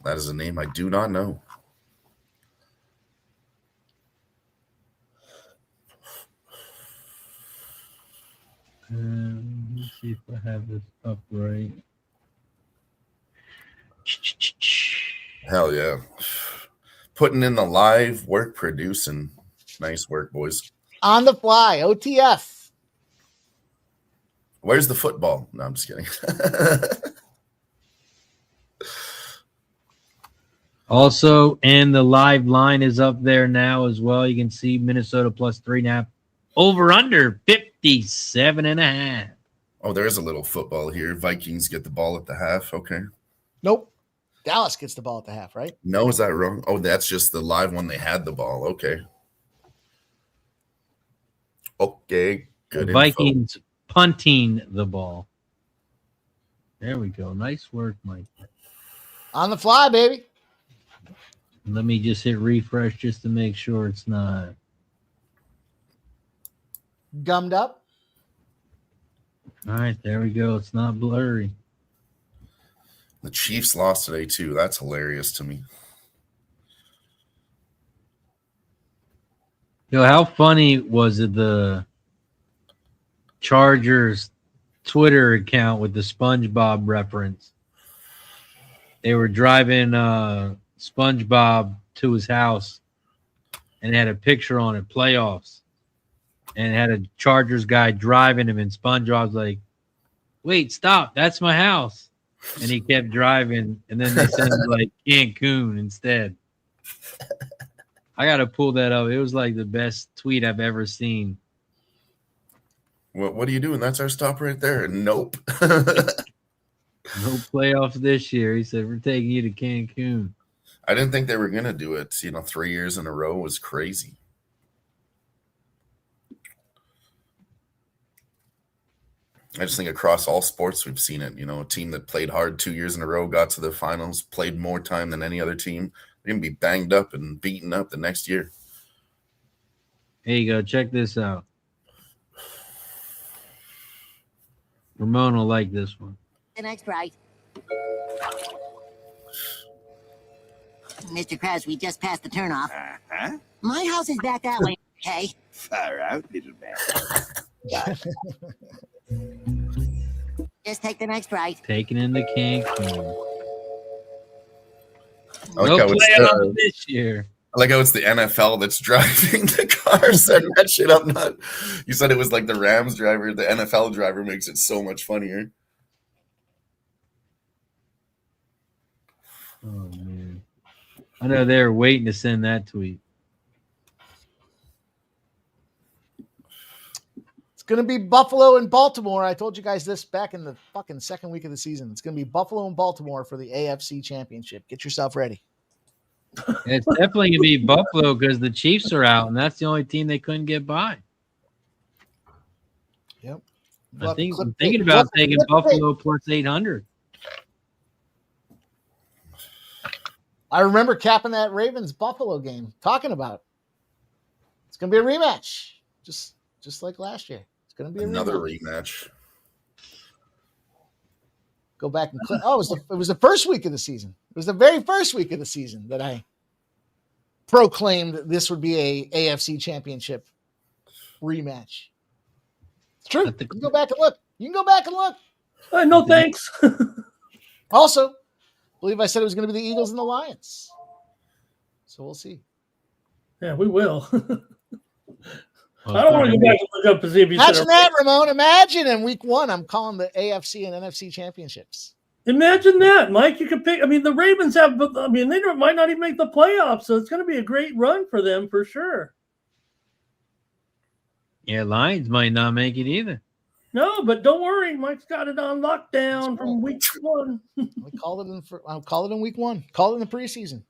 That is a name I do not know. Let's see if I have this up right. Hell yeah. Putting in the live work producing. Nice work, boys. On the fly, OTF. Where's the football? No, I'm just kidding. Also, and the live line is up there now as well. You can see Minnesota plus 3.5. Over under 57.5. Oh, there is a little football here. Vikings get the ball at the half. Okay. Nope. Dallas gets the ball at the half, right? No, is that wrong? Oh, that's just the live one. They had the ball. Okay. Okay. Good. The Vikings info. Punting the ball. There we go. Nice work, Mike. On the fly, baby. Let me just hit refresh just to make sure it's not gummed up. All right, there we go. It's not blurry. The Chiefs lost today, too. That's hilarious to me. Yo, how funny was it the Chargers Twitter account with the SpongeBob reference? They were driving SpongeBob to his house and had a picture on it, playoffs. And it had a Chargers guy driving him, and SpongeBob's like, wait, stop, that's my house. And he kept driving, and then they sent him like Cancun instead. I got to pull that up. It was like the best tweet I've ever seen. What are you doing? That's our stop right there. Nope. No playoffs this year. He said, we're taking you to Cancun. I didn't think they were going to do it. 3 years in a row was crazy. I just think across all sports we've seen it. A team that played hard 2 years in a row, got to the finals, played more time than any other team. They're going to be banged up and beaten up the next year. Here you go. Check this out. Ramon will like this one. The next right. Mr. Krause, we just passed the turnoff. Uh-huh. My house is back that way, okay? Far out, little man. Just take the next right. Taking into Cancun. I like No how it's playoffs this year. I like how it's the NFL that's driving the car. Setting that shit up. You said it was like the Rams driver. The NFL driver makes it so much funnier. Oh, man. I know they were waiting to send that tweet. It's going to be Buffalo and Baltimore. I told you guys this back in the fucking second week of the season. It's going to be Buffalo and Baltimore for the AFC Championship. Get yourself ready. It's definitely going to be Buffalo because the Chiefs are out, and that's the only team they couldn't get by. Yep. I'm thinking about taking Buffalo plus 800. I remember capping that Ravens-Buffalo game, talking about it. It's going to be a rematch, just like last year. It's going to be another rematch. Go back and click. Oh, it was the first week of the season. It was the very first week of the season that I proclaimed that this would be a AFC Championship rematch. It's true. You can go back and look. No, thanks. Also, I believe I said it was going to be the Eagles and the Lions. So we'll see. Yeah, we will. I don't want to go back and look up to see if you Imagine that, Ramon. Imagine in week 1, I'm calling the AFC and NFC championships. Imagine that, Mike. You could pick. I mean, the Ravens have. I mean, they might not even make the playoffs, so it's going to be a great run for them for sure. Yeah, Lions might not make it either. No, but don't worry, Mike's got it on lockdown from week 1. I'll call it in week 1. Call it in the preseason.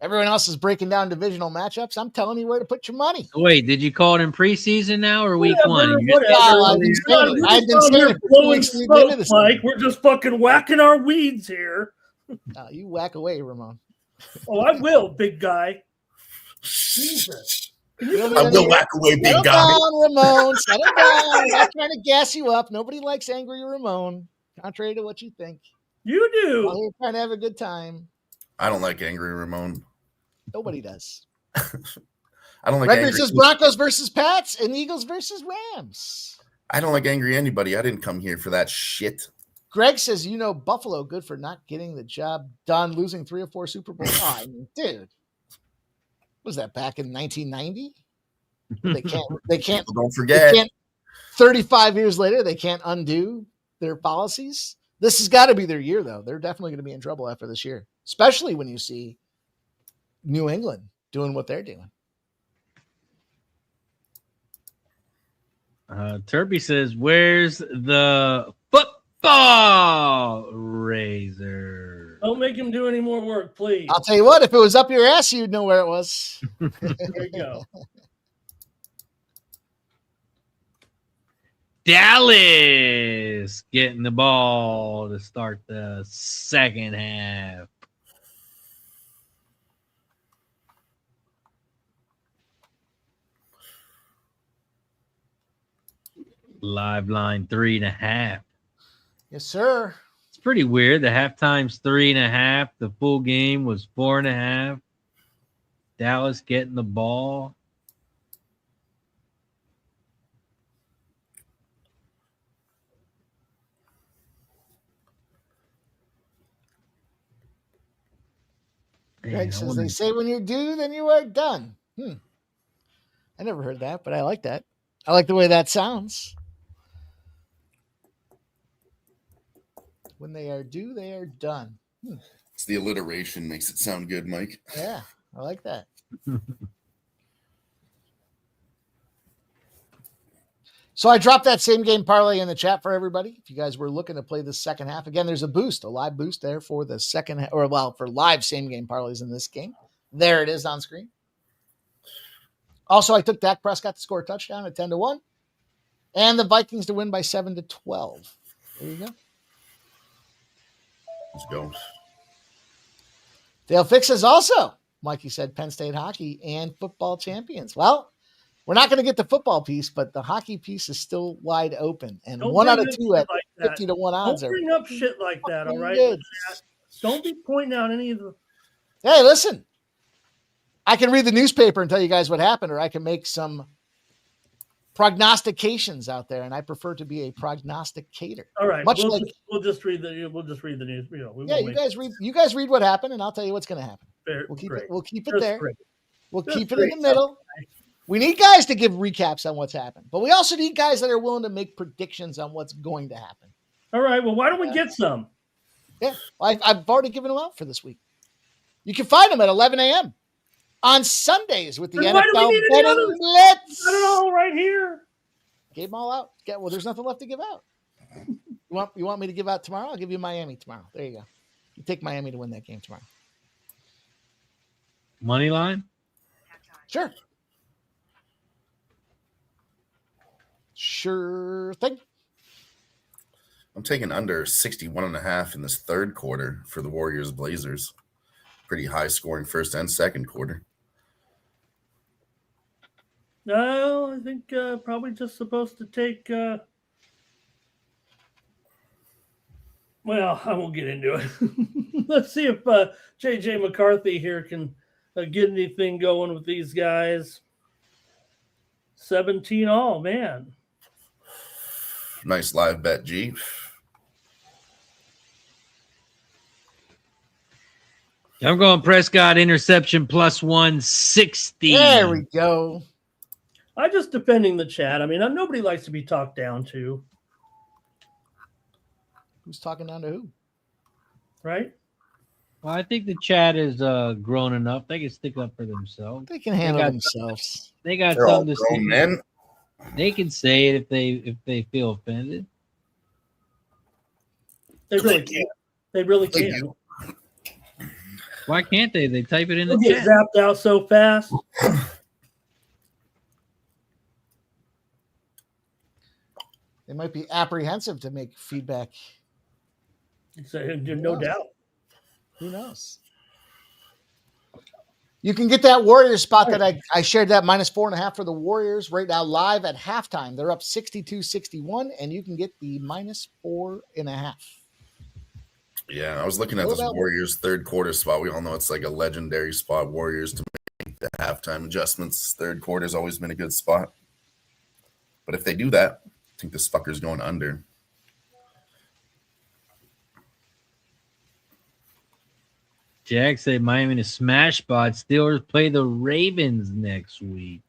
Everyone else is breaking down divisional matchups. I'm telling you where to put your money. Wait, did you call it in preseason now or week 1? I've been saying it for 2 weeks. Mike, we're just fucking whacking our weeds here. You whack away, Ramon. Oh, I will, big guy. Jesus. I will whack away, big guy. Down, Ramon. Settle down. I'm not trying to gas you up. Nobody likes angry Ramon, contrary to what you think. You do. While you're trying to have a good time. I don't like angry Ramon. Nobody does. I don't like Record angry. says Broncos versus Pats and Eagles versus Rams. I don't like angry anybody. I didn't come here for that shit. Greg says, Buffalo good for not getting the job done, losing 3 or 4 Super Bowls. Oh, I mean, dude, was that back in 1990? They can't. Don't forget. 35 years later, they can't undo their policies. This has got to be their year, though. They're definitely going to be in trouble after this year, especially when you see New England doing what they're doing. Turpy says, where's the football razor? Don't make him do any more work, please. I'll tell you what, if it was up your ass, you'd know where it was. There you go. Dallas getting the ball to start the second half. Live line 3.5. Yes, sir. It's pretty weird. The halftime's 3.5. The full game was 4.5. Dallas getting the ball. Greg says they say when you're due, then you are done. I never heard that, but I like that. I like the way that sounds. When they are due, they are done. It's the alliteration makes it sound good, Mike. Yeah, I like that. So I dropped that same game parlay in the chat for everybody. If you guys were looking to play the second half, again, there's a live boost there for the second, for live same game parlays in this game. There it is on screen. Also, I took Dak Prescott to score a touchdown at 10-1, and the Vikings to win by 7-12. There you go. Let's go. Dale Fix is also, Mikey said, Penn State hockey and football champions. Well, we're not going to get the football piece, but the hockey piece is still wide open. And Don't 1 out of bring 2 at like 50-1 odds. Don't bring up shit like that, all right? Good. Don't be pointing out any of the. Hey, listen. I can read the newspaper and tell you guys what happened, or I can make some prognostications out there, and I prefer to be a prognosticator. All right, Much we'll like just read the news. You know, you guys read what happened, and I'll tell you what's going to happen. We'll keep it there. Great. We'll keep it in the middle. We need guys to give recaps on what's happened, but we also need guys that are willing to make predictions on what's going to happen. All right. Well, why don't we get some? Yeah, I've already given them out for this week. You can find them at 11 a.m. on Sundays with the NFL Betting Blitz. I don't know, right here. Gave them all out. Well, there's nothing left to give out. You want me to give out tomorrow? I'll give you Miami tomorrow. There you go. You take Miami to win that game tomorrow. Money line? Sure. Sure thing. I'm taking under 61.5 in this third quarter for the Warriors Blazers. Pretty high scoring first and second quarter. No, I think probably just supposed to take. Well, I won't get into it. Let's see if JJ McCarthy here can get anything going with these guys. 17 all, man. Nice live bet, G. I'm going Prescott interception plus 160. There we go. I'm just defending the chat. I mean, nobody likes to be talked down to. Who's talking down to who? Right? Well, I think the chat is grown enough. They can stick up for themselves. They can handle themselves. They got They're something to say. Men. They can say it if they feel offended. They really can. They really can. Why can't they? They type it in the They get chat. zapped out so fast. They might be apprehensive to make feedback. No doubt. Who knows? You can get that Warriors spot that I shared, that -4.5 for the Warriors right now live at halftime. They're up 62-61, and you can get the -4.5. Yeah, I was looking at this Warriors third quarter spot. We all know it's like a legendary spot, Warriors to make the halftime adjustments. Third quarter's always been a good spot. But if they do that, I think this fucker's going under. Jack said Miami in a smash spot. Steelers play the Ravens next week.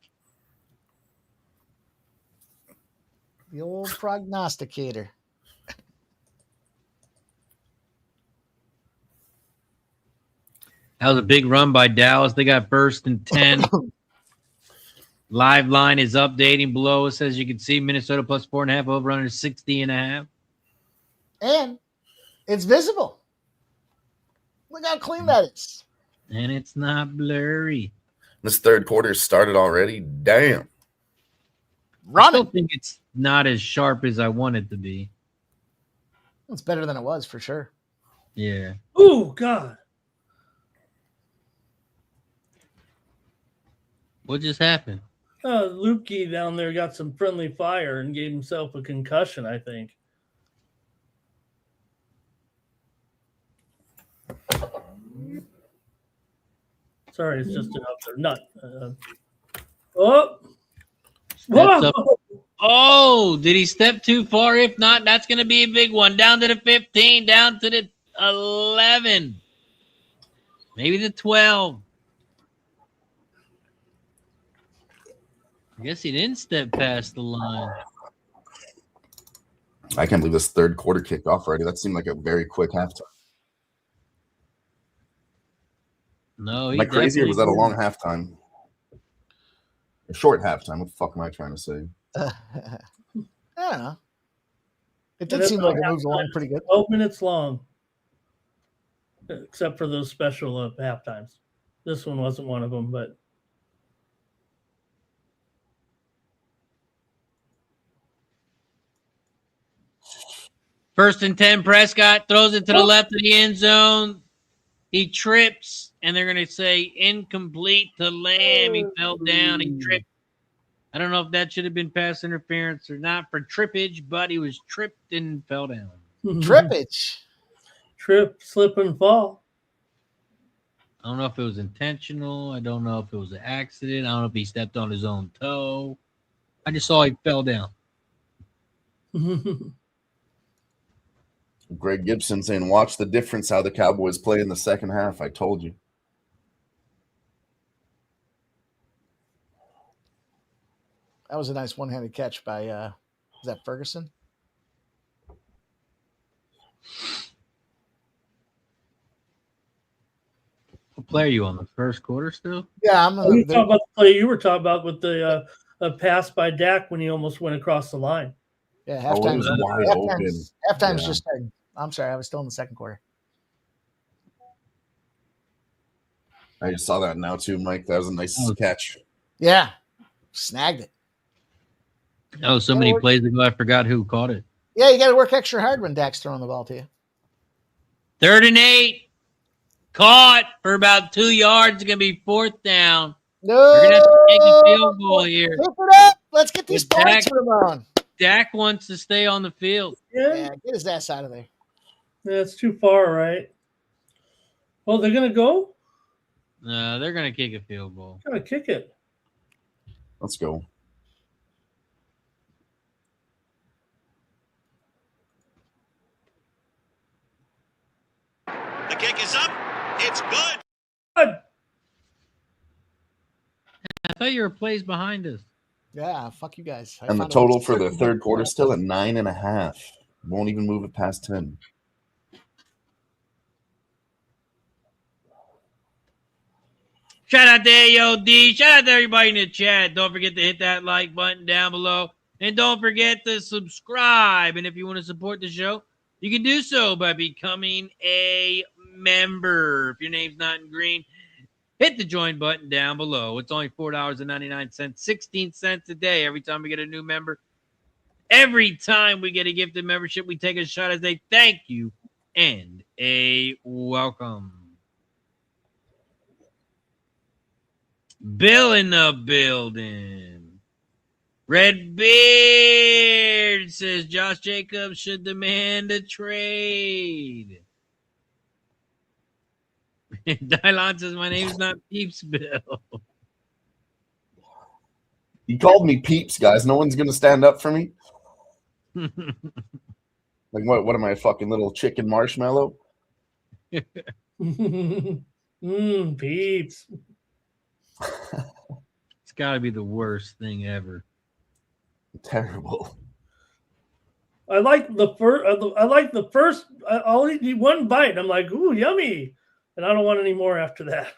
The old prognosticator. That was a big run by Dallas. They got first and 10. Live line is updating below us. As you can see, Minnesota plus 4.5, over under 60.5. And it's visible. Look how clean that is. And it's not blurry. This third quarter started already. Damn. I still think it's not as sharp as I want it to be. It's better than it was for sure. Yeah. Oh, God. What just happened? Lukey down there got some friendly fire and gave himself a concussion, I think. Sorry, it's just an up there. Nut. Oh. Steps up. Oh, did he step too far? If not, that's going to be a big one. Down to the 15, down to the 11, maybe the 12. I guess he didn't step past the line. I can't believe this third quarter kicked off already. That seemed like a very quick halftime. No, Am I crazy or was that a long halftime? A short halftime. What the fuck am I trying to say? I don't know. It did seem like it moved along pretty good. 12 minutes long, except for those special half times. This one wasn't one of them, but. First and 10, Prescott throws it to the left of the end zone. He trips, and they're going to say incomplete to Lamb. He fell down. He tripped. I don't know if that should have been pass interference or not for trippage, but he was tripped and fell down. Trippage? Trip, slip, and fall. I don't know if it was intentional. I don't know if it was an accident. I don't know if he stepped on his own toe. I just saw he fell down. Greg Gibson saying, watch the difference how the Cowboys play in the second half. I told you. That was a nice one-handed catch by, is that Ferguson? What play are you on, the first quarter still? Yeah, I'm you talking about the play you were talking about with the pass by Dak when he almost went across the line. Yeah, halftime's yeah. just started. I'm sorry, I was still in the second quarter. I just saw that now too, Mike. That was a nice catch. Yeah, snagged it. Oh, so many plays ago, I forgot who caught it. Yeah, you got to work extra hard when Dak's throwing the ball to you. 3rd and 8. Caught for about 2 yards. It's going to be 4th down. No. We're going to have to take a field goal here. Keep it up. Let's get these points, Ramon. Dak wants to stay on the field. Yeah, get his ass out of there. Yeah, it's too far, right? Well, they're going to go? No, they're going to kick a field goal. Going to kick it. Let's go. The kick is up. It's good. I thought you were plays behind us. Yeah, fuck you guys. And the total for the third quarter still at 9.5. Won't even move it past 10. Shout out to AOD. Shout out to everybody in the chat. Don't forget to hit that like button down below. And don't forget to subscribe. And if you want to support the show, you can do so by becoming a member. If your name's not in green, hit the join button down below. It's only $4.99, 16 cents a day every time we get a new member. Every time we get a gifted membership, we take a shot as a thank you and a welcome. Bill in the building. Red Beard says Josh Jacobs should demand a trade. Dylon says my name's not Peeps Bill. He called me Peeps, guys. No one's gonna stand up for me. Like what am I, a fucking little chicken marshmallow? Peeps. It's got to be the worst thing ever. Terrible. I like the first. I'll eat one bite. I'm like, ooh, yummy, and I don't want any more after that.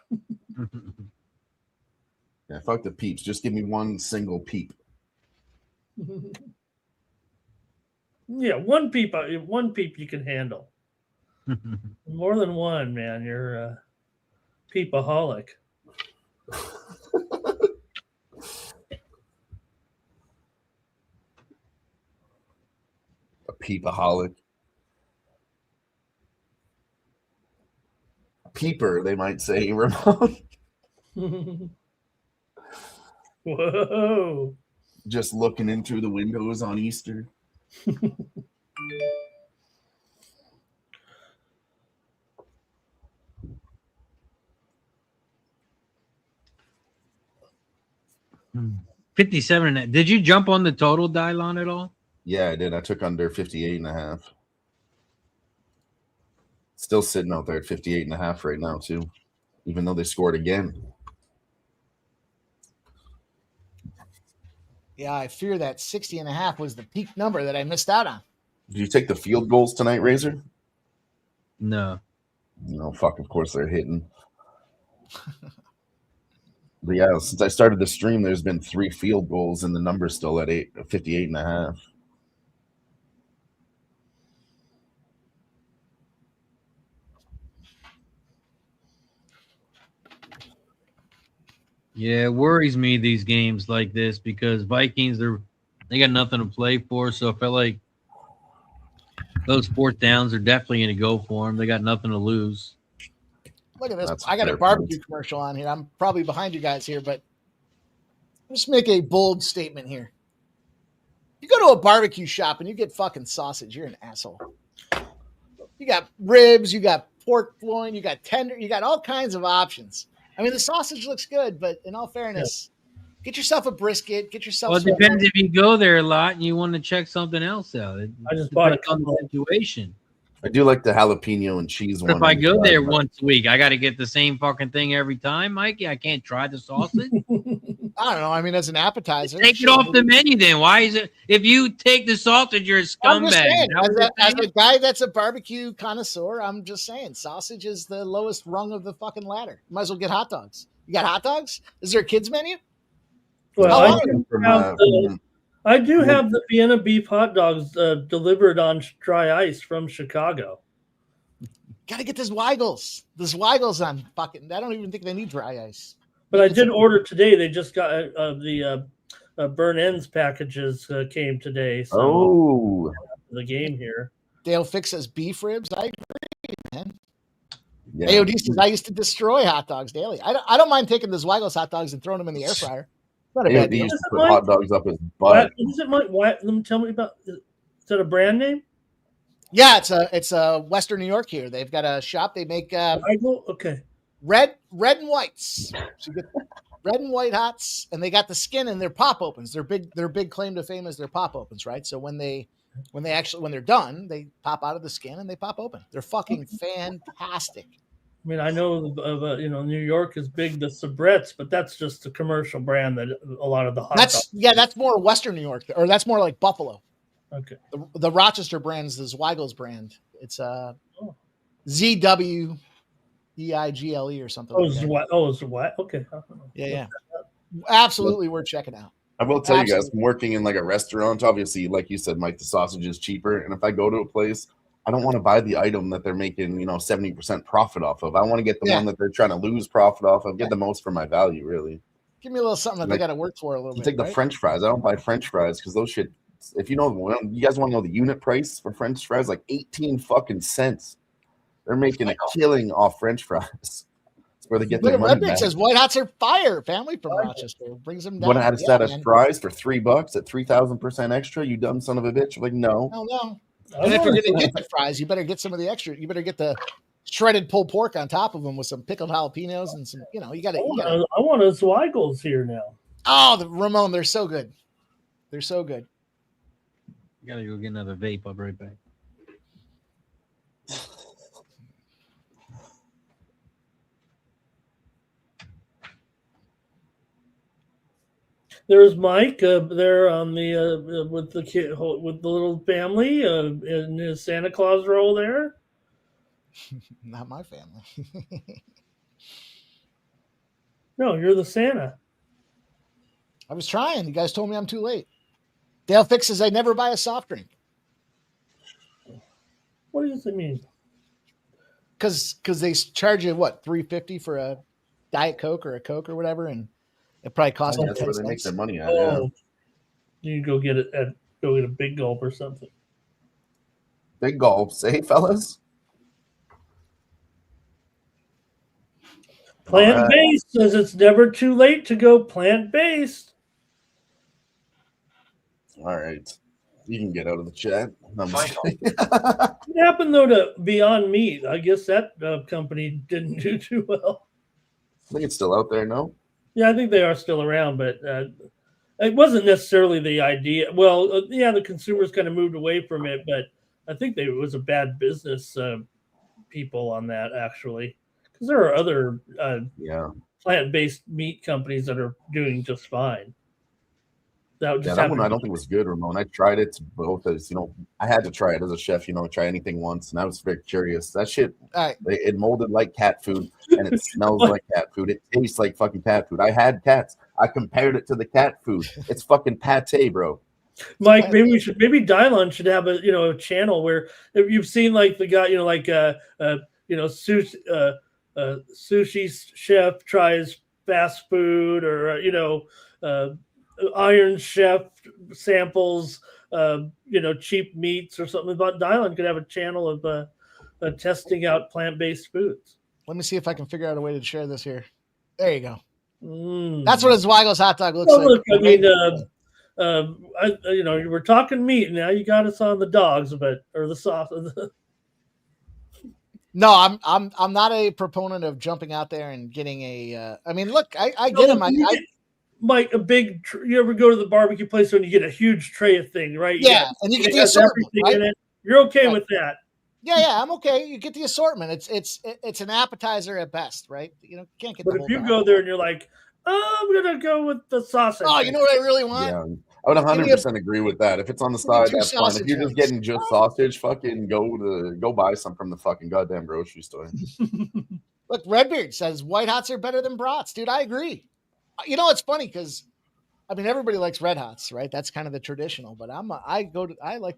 Yeah, fuck the Peeps. Just give me one single peep. Yeah, one peep you can handle. More than one, man. You're a peepaholic. A peepaholic. Peeper, they might say, Ramon. Whoa. Just looking in through the windows on Easter. 57. Did you jump on the total, Dylon, at all? Yeah, I did. I took under 58.5. Still sitting out there at 58.5 right now, too, even though they scored again. Yeah, I fear that 60.5 was the peak number that I missed out on. Did you take the field goals tonight, Razor? No. No, fuck, of course they're hitting. But yeah, since I started the stream, there's been 3 field goals, and the number's still at 58.5. Yeah, it worries me these games like this because Vikings they got nothing to play for. So I feel like those 4th downs are definitely going to go for them. They got nothing to lose. Look at this. I got a barbecue commercial on here. I'm probably behind you guys here, but just make a bold statement here. You go to a barbecue shop and you get fucking sausage, you're an asshole. You got ribs, you got pork loin, you got tender, you got all kinds of options. I mean, the sausage looks good, but in all fairness, get yourself a brisket, get yourself. Well, it depends if you go there a lot and you want to check something else out. I just bought a couple situation. I do like the jalapeno and cheese one. If I go there once a week, I got to get the same fucking thing every time, Mikey. I can't try the sausage. I don't know. I mean, as an appetizer, take it off the menu. Then why is it? If you take the sausage, you're a scumbag. Saying, as a guy that's a barbecue connoisseur, I'm just saying, sausage is the lowest rung of the fucking ladder. You might as well get hot dogs. You got hot dogs? Is there a kids menu? Well, I do have the Vienna beef hot dogs delivered on dry ice from Chicago. Got to get this Weigels. This Weigels on fucking. I don't even think they need dry ice. But I did order today. They just got the burn ends packages came today. So the game here. Dale Fix says beef ribs. I agree, man. Yeah. AOD says I used to destroy hot dogs daily. I don't mind taking those Weigels hot dogs and throwing them in the air fryer. Not a bad deal. Used to put hot dogs up his butt. Is it Mike? Let me tell me about. Is that a brand name? Yeah, it's a Western New York here. They've got a shop. They make okay. Red and whites. So you get red and white hots, and they got the skin and their pop opens. Their big claim to fame is their pop opens, right? So when they're done, they pop out of the skin and they pop open. They're fucking fantastic. I mean, I know New York is big, the Sabrettes, but that's just a commercial brand that a lot of the hot dogs. That's more Western New York, or that's more like Buffalo. Okay. The Rochester brand is the Zweigel's brand. It's ZWEIGLE or something. It's what? Okay. Yeah. Absolutely worth checking out. I will tell you guys, I'm working in like a restaurant. Obviously, like you said, Mike, the sausage is cheaper. And if I go to a place, I don't want to buy the item that they're making, 70% profit off of. I want to get the one that they're trying to lose profit off of. Get the most for my value, really. Give me a little something that they got to work for a little bit. Take the French fries. I don't buy French fries because those shit. If you guys want to know the unit price for French fries, like 18 fucking cents. They're making a killing off French fries. That's where they get their money back. Says White Hots are fire. Family from Rochester brings them down. When I had a set of fries for $3 at 3,000% extra, you dumb son of a bitch. I'm like, no. No. And if you're going to get the fries, you better get some of the extra. You better get the shredded pulled pork on top of them with some pickled jalapenos and some. You got to. I want those Weigels here now. Oh, the Ramon, they're so good. They're so good. You got to go get another vape. I'll be right back. There's Mike there on the with the kid with the little family in his Santa Claus role there. Not my family. No, you're the Santa. I was trying. You guys told me I'm too late. Dale fixes. I never buy a soft drink. What does it mean? Because they charge you what $3.50 for a Diet Coke or a Coke or whatever, and it probably costs them. That's where they make their money at. You go get a big gulp or something. Big gulps, eh, fellas? Plant-based says it's never too late to go plant-based. All right. You can get out of the chat. What happened, though, to Beyond Meat? I guess that company didn't do too well. I think it's still out there, no? Yeah, I think they are still around, but it wasn't necessarily the idea. Well, the consumers kind of moved away from it, but I think it was a bad business people on that actually, because there are other plant-based meat companies that are doing just fine. That one I don't think was good, Ramon. I tried it both as I had to try it as a chef. Try anything once, and I was very curious. That shit, it molded like cat food, and it smells like cat food. It tastes like fucking cat food. I had cats. I compared it to the cat food. It's fucking pate, bro. Mike, maybe Dylon should have a channel where if you've seen like the guy, sushi chef tries fast food, or Iron Chef samples, cheap meats or something. But Dylon could have a channel of testing out plant-based foods. Let me see if I can figure out a way to share this here. There you go. That's what a Zweigel's hot dog looks like. Look, I mean, you were talking meat, and now you got us on the dogs, or the sauce. No, I'm not a proponent of jumping out there and getting a. I mean, look, I get them. Mike, you ever go to the barbecue place when you get a huge tray of things, right? Yeah, and you get the assortment, right? In it. You're okay with that? Yeah, I'm okay. You get the assortment. It's an appetizer at best, right? You can't get. But if you go there and you're like, I'm gonna go with the sausage. Oh, you know what I really want? Yeah, I would 100% agree with that. If it's on the side, that's fine. If you're just getting just sausage, fucking go buy some from the fucking goddamn grocery store. Look, Redbeard says white hots are better than brats, dude. I agree. It's funny because, I mean, everybody likes red hots, right? That's kind of the traditional. But I like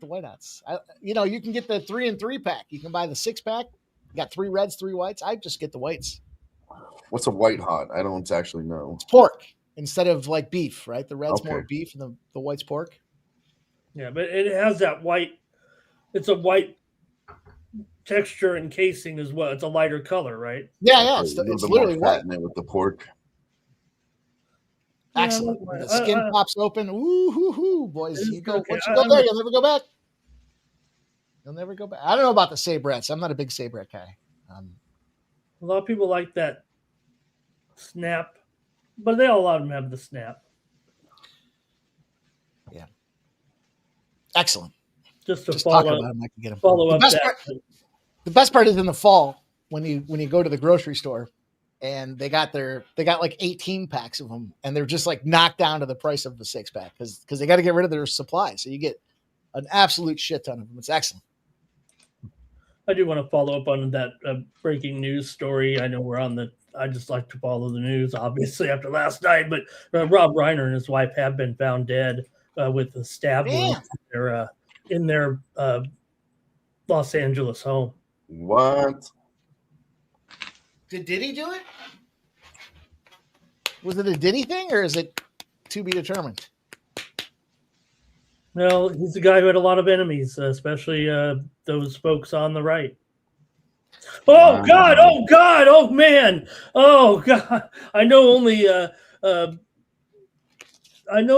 the white hots. You can get the 3 and 3 pack. You can buy the 6 pack. You got 3 reds, 3 whites. I just get the whites. What's a white hot? I don't actually know. It's pork instead of like beef, right? The red's more beef and the white's pork. Yeah, but it has that white. It's a white texture and casing as well. It's a lighter color, right? Yeah. It's literally white with the pork. Excellent. The skin pops open. Ooh, boys. Once you go there, you'll never go back. You'll never go back. I don't know about the sabrettes. I'm not a big sabret guy. A lot of people like that snap, but a lot of them have the snap. Yeah. Excellent. Just follow up that. The best part is in the fall when you go to the grocery store. And they got like 18 packs of them, and they're just like knocked down to the price of the 6 pack because they got to get rid of their supply. So you get an absolute shit ton of them. It's excellent. I do want to follow up on that breaking news story. I know I just like to follow the news, obviously, after last night. But Rob Reiner and his wife have been found dead with a stab wound in their Los Angeles home. What? Did Diddy do it? Was it a Diddy thing, or is it to be determined? Well, he's a guy who had a lot of enemies, especially those folks on the right. Oh, wow. God! Oh, God! Oh, man! Oh, God! I know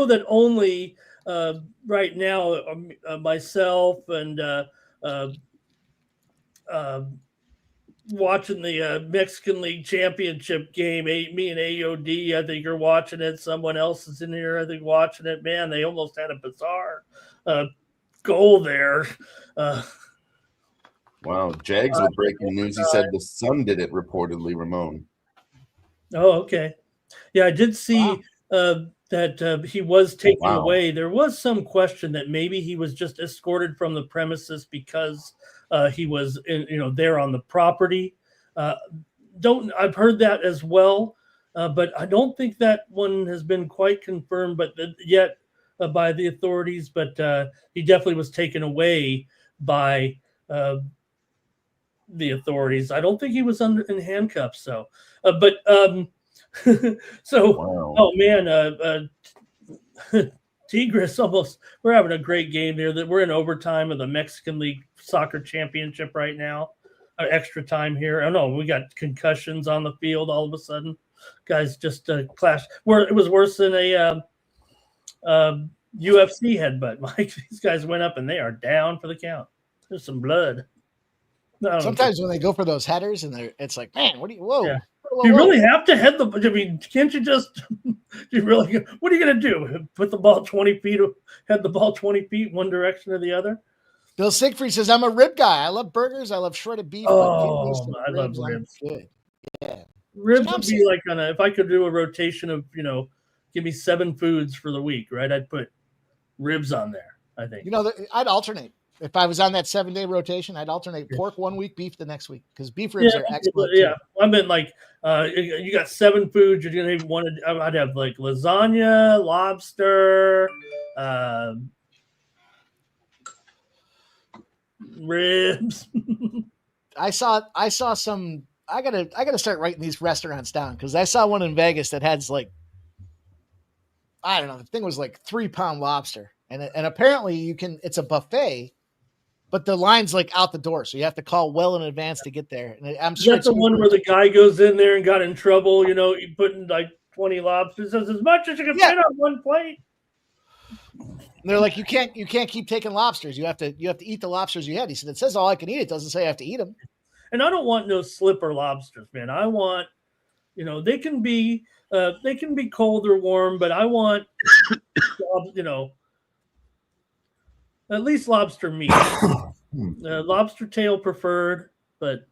that only right now myself and watching the Mexican League Championship game. Me and AOD, I think, are watching it. Someone else is in here, I think, watching it. Man, they almost had a bizarre goal there. Wow, Jags with breaking news. He said the Sun did it, reportedly, Ramon. Oh, okay. Yeah, I did see that he was taken away. There was some question that maybe he was just escorted from the premises because he was there on the property. I've heard that as well, but I don't think that one has been quite confirmed yet by the authorities. But he definitely was taken away by the authorities. I don't think he was in handcuffs, so. Oh man, Tigres almost. We're having a great game here. That we're in overtime of the Mexican League Soccer Championship right now. Extra time here. Oh no, we got concussions on the field all of a sudden. Guys just clashed. It was worse than a UFC headbutt, Mike. These guys went up and they are down for the count. There's some blood. Sometimes when they go for those headers and it's like, man, whoa. Yeah. Do you really have to head the? I mean, can't you just? You really? What are you going to do? Put the ball 20 feet? Head the ball 20 feet one direction or the other? Bill Siegfried says, "I'm a rib guy. I love burgers. I love shredded beef. Oh, I love ribs. Good. Yeah, ribs would be like if I could do a rotation of give me 7 foods for the week, right? I'd put ribs on there. I think I'd alternate. If I was on that 7-day rotation, I'd alternate pork one week, beef the next week, because beef ribs are excellent. Yeah, I meant like you got 7 foods. You're gonna have one. I'd have like lasagna, lobster, ribs. I saw some. I gotta start writing these restaurants down, because I saw one in Vegas that has like, I don't know, the thing was like 3-pound lobster, and apparently you can. It's a buffet. But the line's like out the door, so you have to call well in advance to get there. And I'm sure that's the one where the guy goes in there and got in trouble. He put in like 20 lobsters, says as much as you can fit on one plate. And they're like, you can't keep taking lobsters. You have to eat the lobsters you had. He said, it says all I can eat. It doesn't say I have to eat them. And I don't want no slipper lobsters, man. I want, they can be cold or warm, but I want, at least lobster meat. Lobster tail preferred, but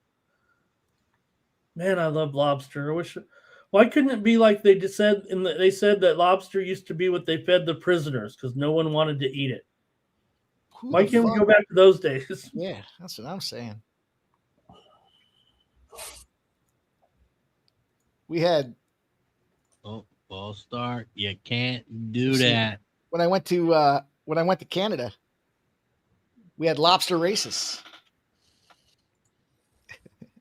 man, I love lobster. I wish. Why couldn't it be like they just said? They said that lobster used to be what they fed the prisoners because no one wanted to eat it. Why can't we go back to those days? Yeah, that's what I'm saying. We had. Oh, false start. You can't do that. When I went to Canada, we had lobster races.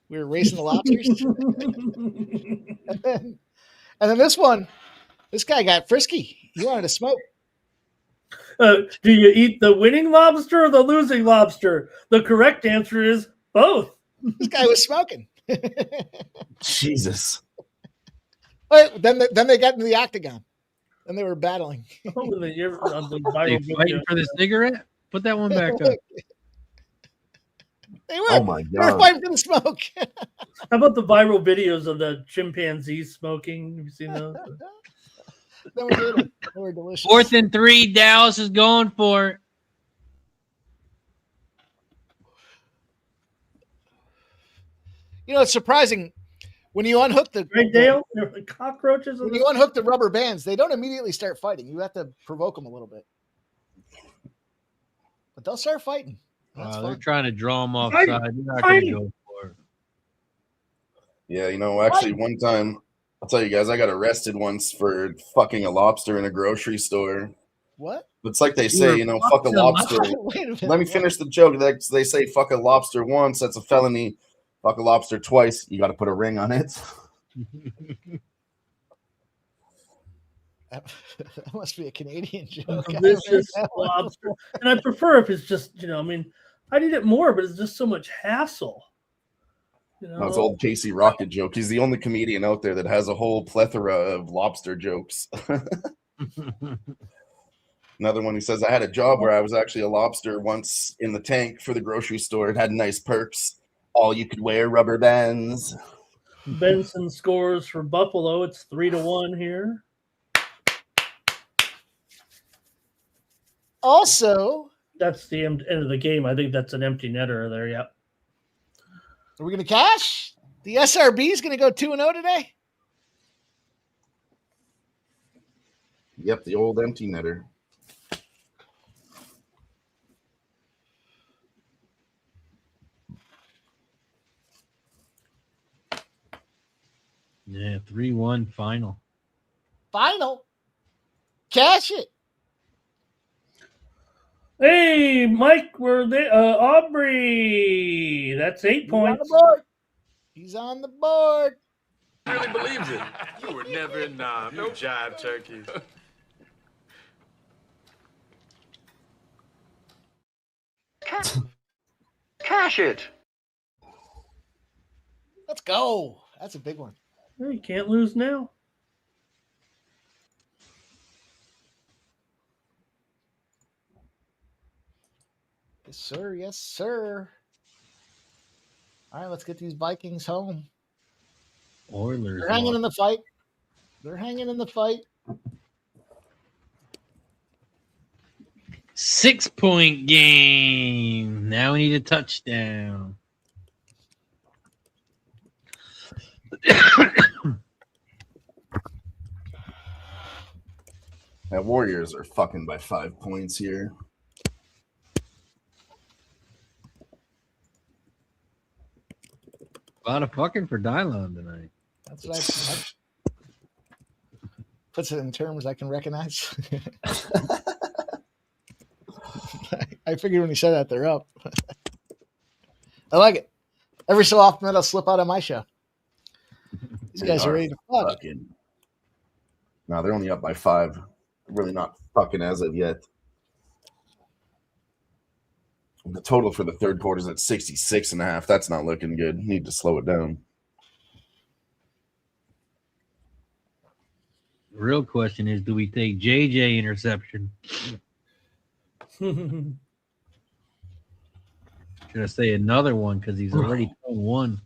We were racing the lobsters. and then this guy got frisky. He wanted to smoke. Do you eat the winning lobster or the losing lobster? The correct answer is both. This guy was smoking. Jesus. Then they got into the octagon. Then they were battling. They fighting for the cigarette? Put that one back up. They were. Oh my God. They were fighting for the smoke. How about the viral videos of the chimpanzees smoking? Have you seen those? They were delicious. 4th and 3. Dallas is going for it. It's surprising when you unhook the cockroaches. When you unhook the rubber bands, they don't immediately start fighting. You have to provoke them a little bit. But they'll start fighting. They're trying to draw them offside. They're not going to go for it. Yeah, actually, one time, I'll tell you guys, I got arrested once for fucking a lobster in a grocery store. What? It's like they say, fuck a lobster. Let me finish the joke. They say fuck a lobster once, that's a felony. Fuck a lobster twice, you got to put a ring on it. That must be a Canadian joke. Delicious lobster. And I prefer if it's just, I'd eat it more, but it's just so much hassle. It's old Casey Rocket joke. He's the only comedian out there that has a whole plethora of lobster jokes. Another one, he says, I had a job where I was actually a lobster once in the tank for the grocery store. It had nice perks. All you could wear rubber bands. Benson scores for Buffalo. It's 3-1 here. Also, that's the end of the game. I think that's an empty netter there. Yep. Are we going to cash? The SRB is going to go 2-0 today? Yep, the old empty netter. Yeah, 3-1 final. Final. Cash it. Hey, Mike, we're there. Aubrey, that's 8 points. He's on the board. I really believed it. You were never in no jive turkey. Cash it. Let's go. That's a big one. Well, you can't lose now. Yes, sir. Yes, sir. All right, let's get these Vikings home. Oilers. They're hanging in the fight. They're hanging in the fight. 6-point game. Now we need a touchdown. That Warriors are fucking by 5 points here. A lot of fucking for Dylon tonight. That's what I puts it in terms I can recognize. I figured when he said that they're up. I like it. Every so often that'll slip out of my show. These guys are ready to fuck. No, they're only up by 5. Really not fucking as of yet. The total for the third quarter is at 66.5. That's not looking good. Need to slow it down. The real question is, do we take JJ interception? Should I say another one because he's already thrown one?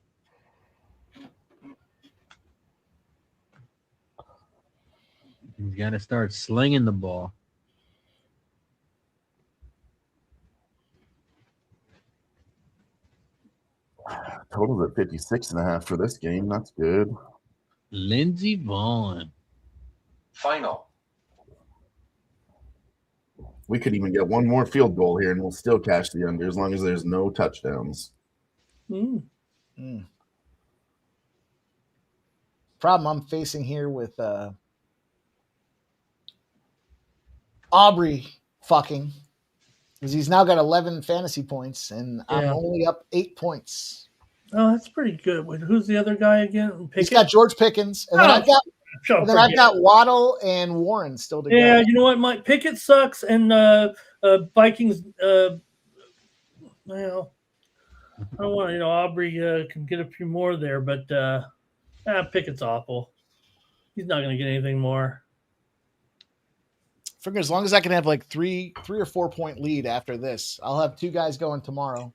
He's got to start slinging the ball. Total's at 56.5 for this game. That's good. Lindsey Vaughn. Final. We could even get one more field goal here, and we'll still cash the under as long as there's no touchdowns. Problem I'm facing here with Aubrey fucking is he's now got 11 fantasy points, and I'm only up 8 points. Oh, that's pretty good. Wait, who's the other guy again? He's got George Pickens, and then I've got Waddle and Warren still to go. Yeah, you know what? Mike Pickett sucks, and Vikings. Well, I don't want Aubrey can get a few more there, but Pickett's awful. He's not going to get anything more. Figure as long as I can have like three or 4 point lead after this, I'll have 2 guys going tomorrow,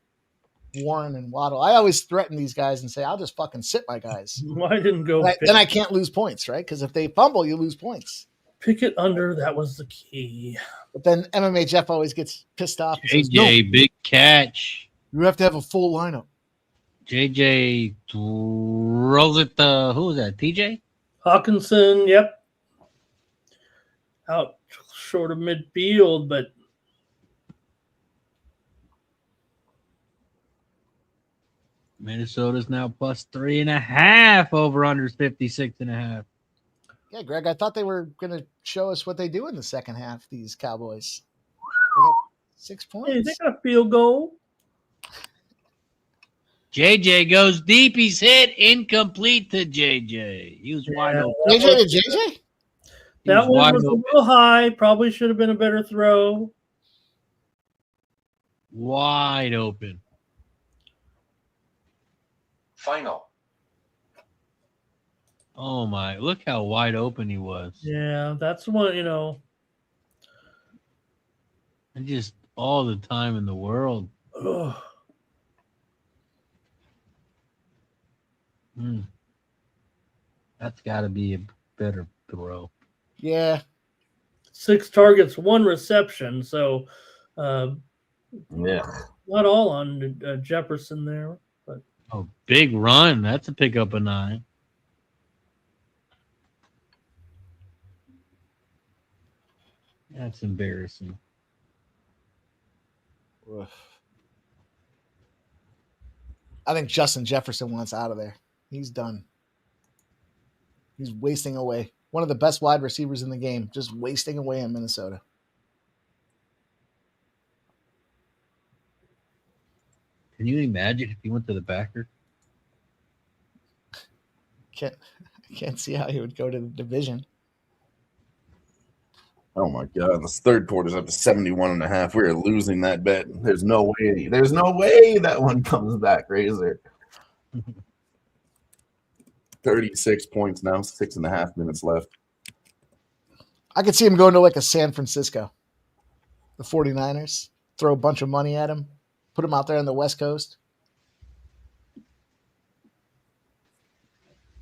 Warren and Waddle. I always threaten these guys and say, I'll just fucking sit my guys. Why didn't go? Then I can't lose points, right? Because if they fumble, you lose points. Pickett under, that was the key. But then MMA Jeff always gets pissed off. And JJ, says, no, big catch. You have to have a full lineup. JJ throws it to, who was that, TJ? Hawkinson, yep. Out short of midfield, but Minnesota's now plus 3.5 over under 56.5. Yeah, Greg, I thought they were going to show us what they do in the second half, these Cowboys. They got 6 points. Hey, they got a field goal. JJ goes deep. He's hit. Incomplete to JJ. He was wide open. JJ to JJ? That one was a little high. Probably should have been a better throw. Wide open. Final. Oh, my. Look how wide open he was. Yeah, that's one, And just all the time in the world. Ugh. That's got to be a better throw. Yeah. 6 targets, 1 reception. So, yeah, not all on Jefferson there. But big run. That's a pick up a 9. That's embarrassing. I think Justin Jefferson wants out of there. He's done. He's wasting away. One of the best wide receivers in the game, just wasting away in Minnesota. Can you imagine if he went to the backer? Can't see how he would go to the division. Oh my God! This third quarter's up to 71.5. We're losing that bet. There's no way. There's no way that one comes back, Razor. 36 points now. 6.5 minutes left. I could see him going to like a San Francisco, the 49ers, throw a bunch of money at him, put him out there on the West Coast.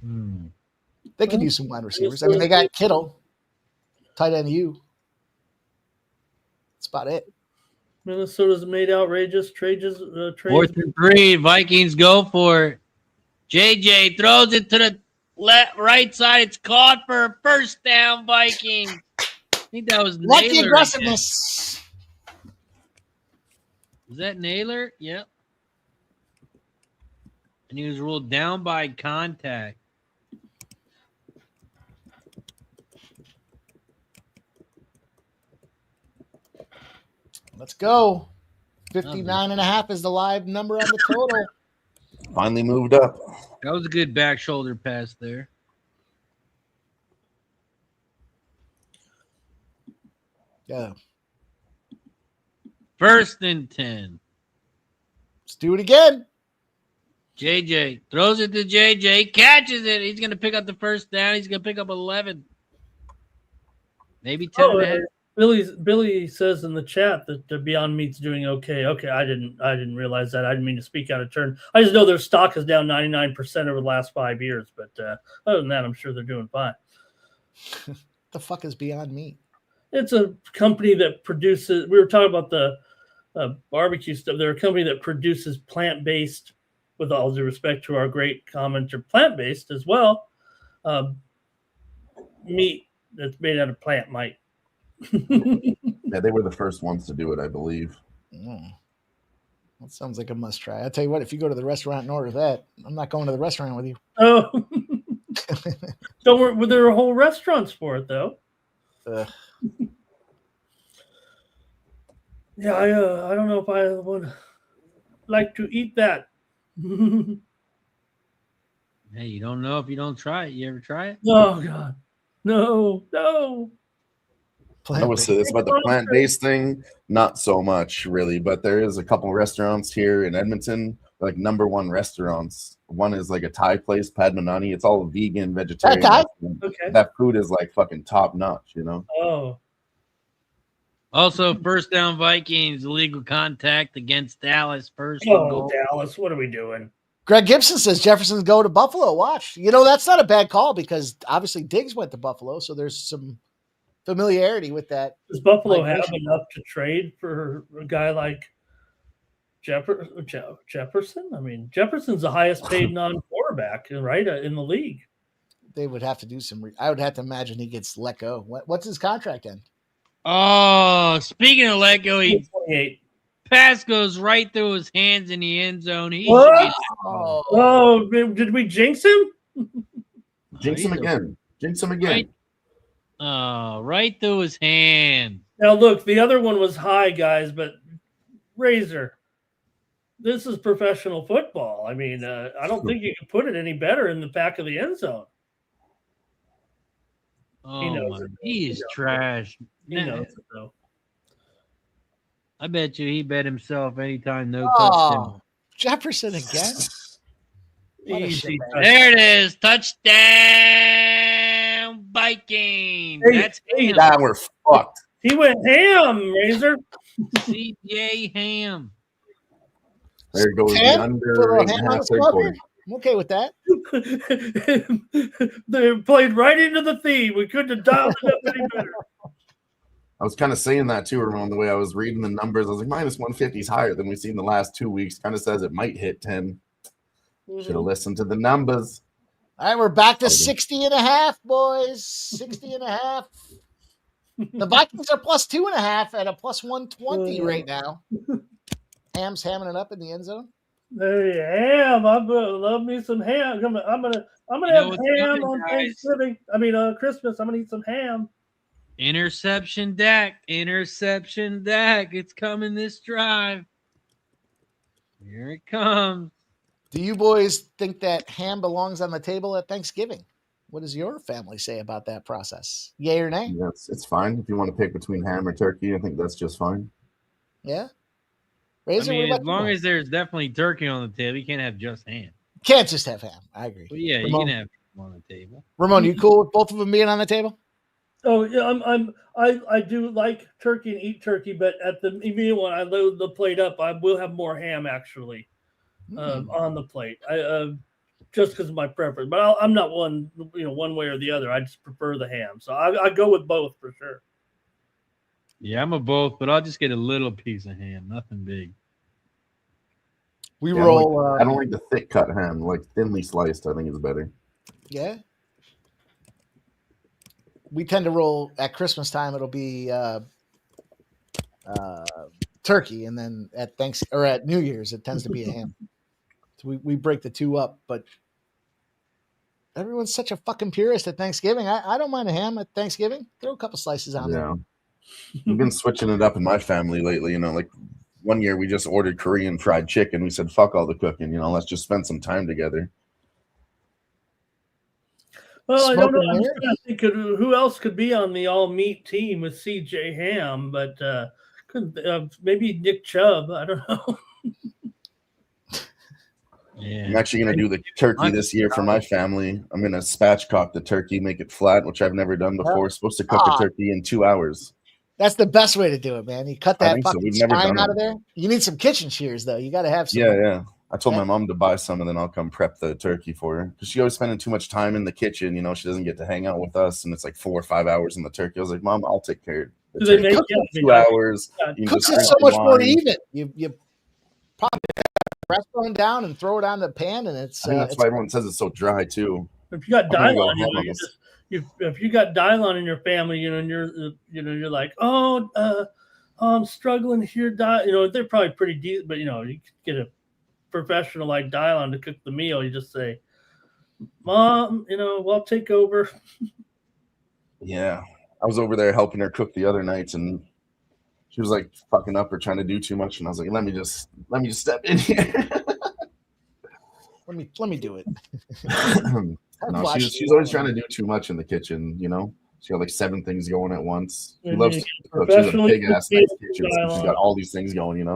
They could use some wide receivers. I mean, they got Kittle, tight end U. That's about it. Minnesota's made outrageous trades. 4th and 3. Vikings go for it. JJ throws it to the right side. It's caught for a first down, Vikings. I think that was Lucky Naylor. aggressiveness. Was that Naylor? Yep. And he was ruled down by contact. Let's go. 59.5 is the live number on the total. Finally moved up. That was a good back shoulder pass there. Yeah. 1st and 10. Let's do it again. JJ throws it to JJ, catches it. He's going to pick up the first down. He's going to pick up 11. Maybe 10 and a half. Billy says in the chat that the Beyond Meat's doing okay. Okay, I didn't realize that. I didn't mean to speak out of turn. I just know their stock is down 99% over the last 5 years. But other than that, I'm sure they're doing fine. The fuck is Beyond Meat? It's a company that produces. We were talking about the barbecue stuff. They're a company that produces plant-based, with all due respect to our great commenter, plant-based as well, meat that's made out of plant might. Yeah, they were the first ones to do it, I believe. That sounds like a must try. I'll tell you what, if you go to the restaurant and order that, I'm not going to the restaurant with you. Oh, don't worry. Well, there are whole restaurants for it, though. Yeah, I don't know if I would like to eat that. Hey, you don't know if you don't try it. You ever try it? Oh, God. No. I would say this about the plant-based thing, not so much really, but there is a couple restaurants here in Edmonton, like number one restaurants. One is like a Thai place, Padmanani. It's all vegan, vegetarian. Okay. That food is like fucking top notch, you know? Oh. Also, first down Vikings, illegal contact against Dallas. First goal. Dallas, what are we doing? Greg Gibson says Jefferson's go to Buffalo. Watch. You know, that's not a bad call because obviously Diggs went to Buffalo, so there's some familiarity with that. Does Buffalo have enough to trade for a guy like Jefferson? I mean, Jefferson's the highest paid non-quarterback, right, in the league. They would have to do some. I would have to imagine he gets let go. What's his contract end? Oh, speaking of let go, pass goes right through his hands in the end zone. Did we jinx him? Jinx him again. Right through his hand. Now, look, the other one was high, guys, but Razor, this is professional football. I mean, I don't think you can put it any better in the back of the end zone. Oh, he is trash. He knows it, though. I bet you he bet himself anytime no touchdown. Jefferson again. Easy. There it is. Touchdown, Vikings. That's him. We're fucked. He went ham, Razor. CJ Ham. There goes the under 8.5 third quarter. I'm okay with that. They played right into the theme. We couldn't have dialed it up any better. I was kind of saying that too, Ramon, the way I was reading the numbers. I was like, minus 150 is higher than we've seen the last 2 weeks. Kind of says it might hit 10. Should have listened to the numbers. All right, we're back to 60.5, boys. 60.5. The Vikings are plus 2.5 at a plus 120 right now. Ham's hamming it up in the end zone. Hey, ham! I love me some ham. I'm gonna have ham on Thanksgiving. I mean, Christmas. I'm gonna eat some ham. Interception Dak. It's coming this drive. Here it comes. Do you boys think that ham belongs on the table at Thanksgiving? What does your family say about that process? Yay or nay? Yes, it's fine. If you want to pick between ham or turkey, I think that's just fine. Yeah. Razor, as long as there's definitely turkey on the table, you can't have just ham. Can't just have ham. I agree. Well, yeah, Ramon, you can have ham on the table. Ramon, you cool with both of them being on the table? Oh yeah, I do like turkey and eat turkey, but at the meal when I load the plate up, I will have more ham actually on the plate. just because of my preference. But I'm not one way or the other. I just prefer the ham. So I go with both for sure. Yeah, I'm a both, but I'll just get a little piece of ham, nothing big. We roll. I don't like the thick cut ham, like thinly sliced. I think is better. Yeah. We tend to roll at Christmas time. It'll be turkey, and then at at New Year's it tends to be a ham. So we break the two up, but everyone's such a fucking purist at Thanksgiving. I don't mind a ham at Thanksgiving. Throw a couple slices on there. We've been switching it up in my family lately. Like one year we just ordered Korean fried chicken. We said, fuck all the cooking, let's just spend some time together. Well, I don't know. I'm trying to think who else could be on the all meat team with CJ Ham, but maybe Nick Chubb. I don't know. Yeah. I'm actually going to do the turkey this year for my family. I'm going to spatchcock the turkey, make it flat, which I've never done before. Supposed to cook the turkey in 2 hours. That's the best way to do it, man. You cut that fucking spine out of it. there. You need some kitchen shears, though. You got to have some. Yeah. I told my mom to buy some, and then I'll come prep the turkey for her. Because she always spending too much time in the kitchen. She doesn't get to hang out with us, and it's like 4 or 5 hours in the turkey. I was like, Mom, I'll take care of it. It takes 2 hours. Cooks it so much more even. You pop the breastbone down and throw it on the pan, and it's. I think that's why everyone says it's so dry too. If you got Dylon, if you got Dylon in your family, and you're like, I'm struggling here. They're probably pretty deep, but you get a professional like Dylon to cook the meal. You just say, Mom, I'll take over. Yeah, I was over there helping her cook the other nights, and she was like fucking up or trying to do too much, and I was like, let me just step in here. let me do it. No, she's always trying to do too much in the kitchen. She got like 7 things going at once. She loves to cook. She's a big ass nice kitchen. So she's got all these things going.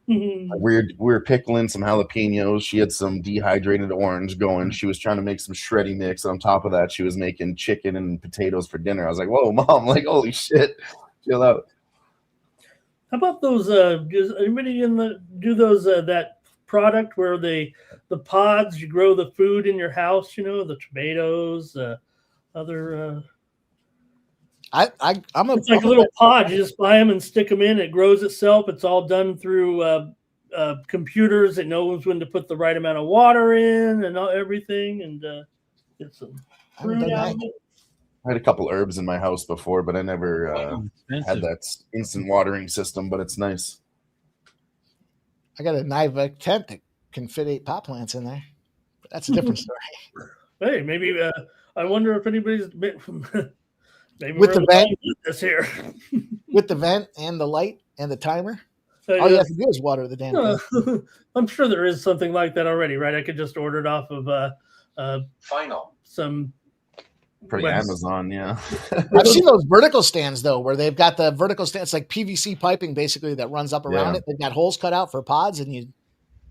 We were pickling some jalapenos. She had some dehydrated orange going. She was trying to make some shreddy mix, and on top of that, she was making chicken and potatoes for dinner. I was like, "Whoa, Mom! Like, holy shit, chill out." How about those? Does anybody do those that product where the pods you grow the food in your house? The tomatoes, other. It's like a little pod. You just buy them and stick them in. It grows itself. It's all done through computers. It knows when to put the right amount of water in and everything, and get some fruit out of it. I had a couple herbs in my house before, but I never had that instant watering system. But it's nice. I got a Niva tent that can fit 8 pot plants in there. But that's a different story. Hey, maybe I wonder if anybody's maybe with the vent this here. With the vent and the light and the timer. All you have to do is water the damn thing. I'm sure there is something like that already, right? I could just order it off of some pretty Amazon, yeah. I've seen those vertical stands though, where they've got the vertical stands like PVC piping basically that runs up around it. They've got holes cut out for pods, and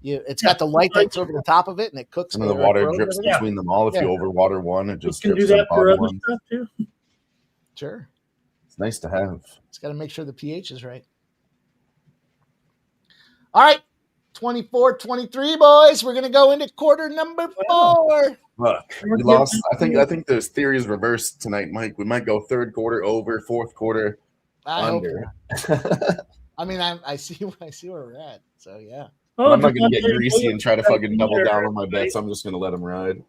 it's got the light that's over the top of it, and it cooks. And the water drips between them all. If you overwater one, it just you can do that for other stuff too. Sure, it's nice to have. It's got to make sure the pH is right. All right, 24-23, boys. We're gonna go into quarter number 4. Look, we lost. I think there's theories reversed tonight, Mike. We might go third quarter over, fourth quarter under. I mean, I see where we're at. So yeah. I'm not gonna get greasy and try to fucking double down on my bets. I'm just gonna let them ride.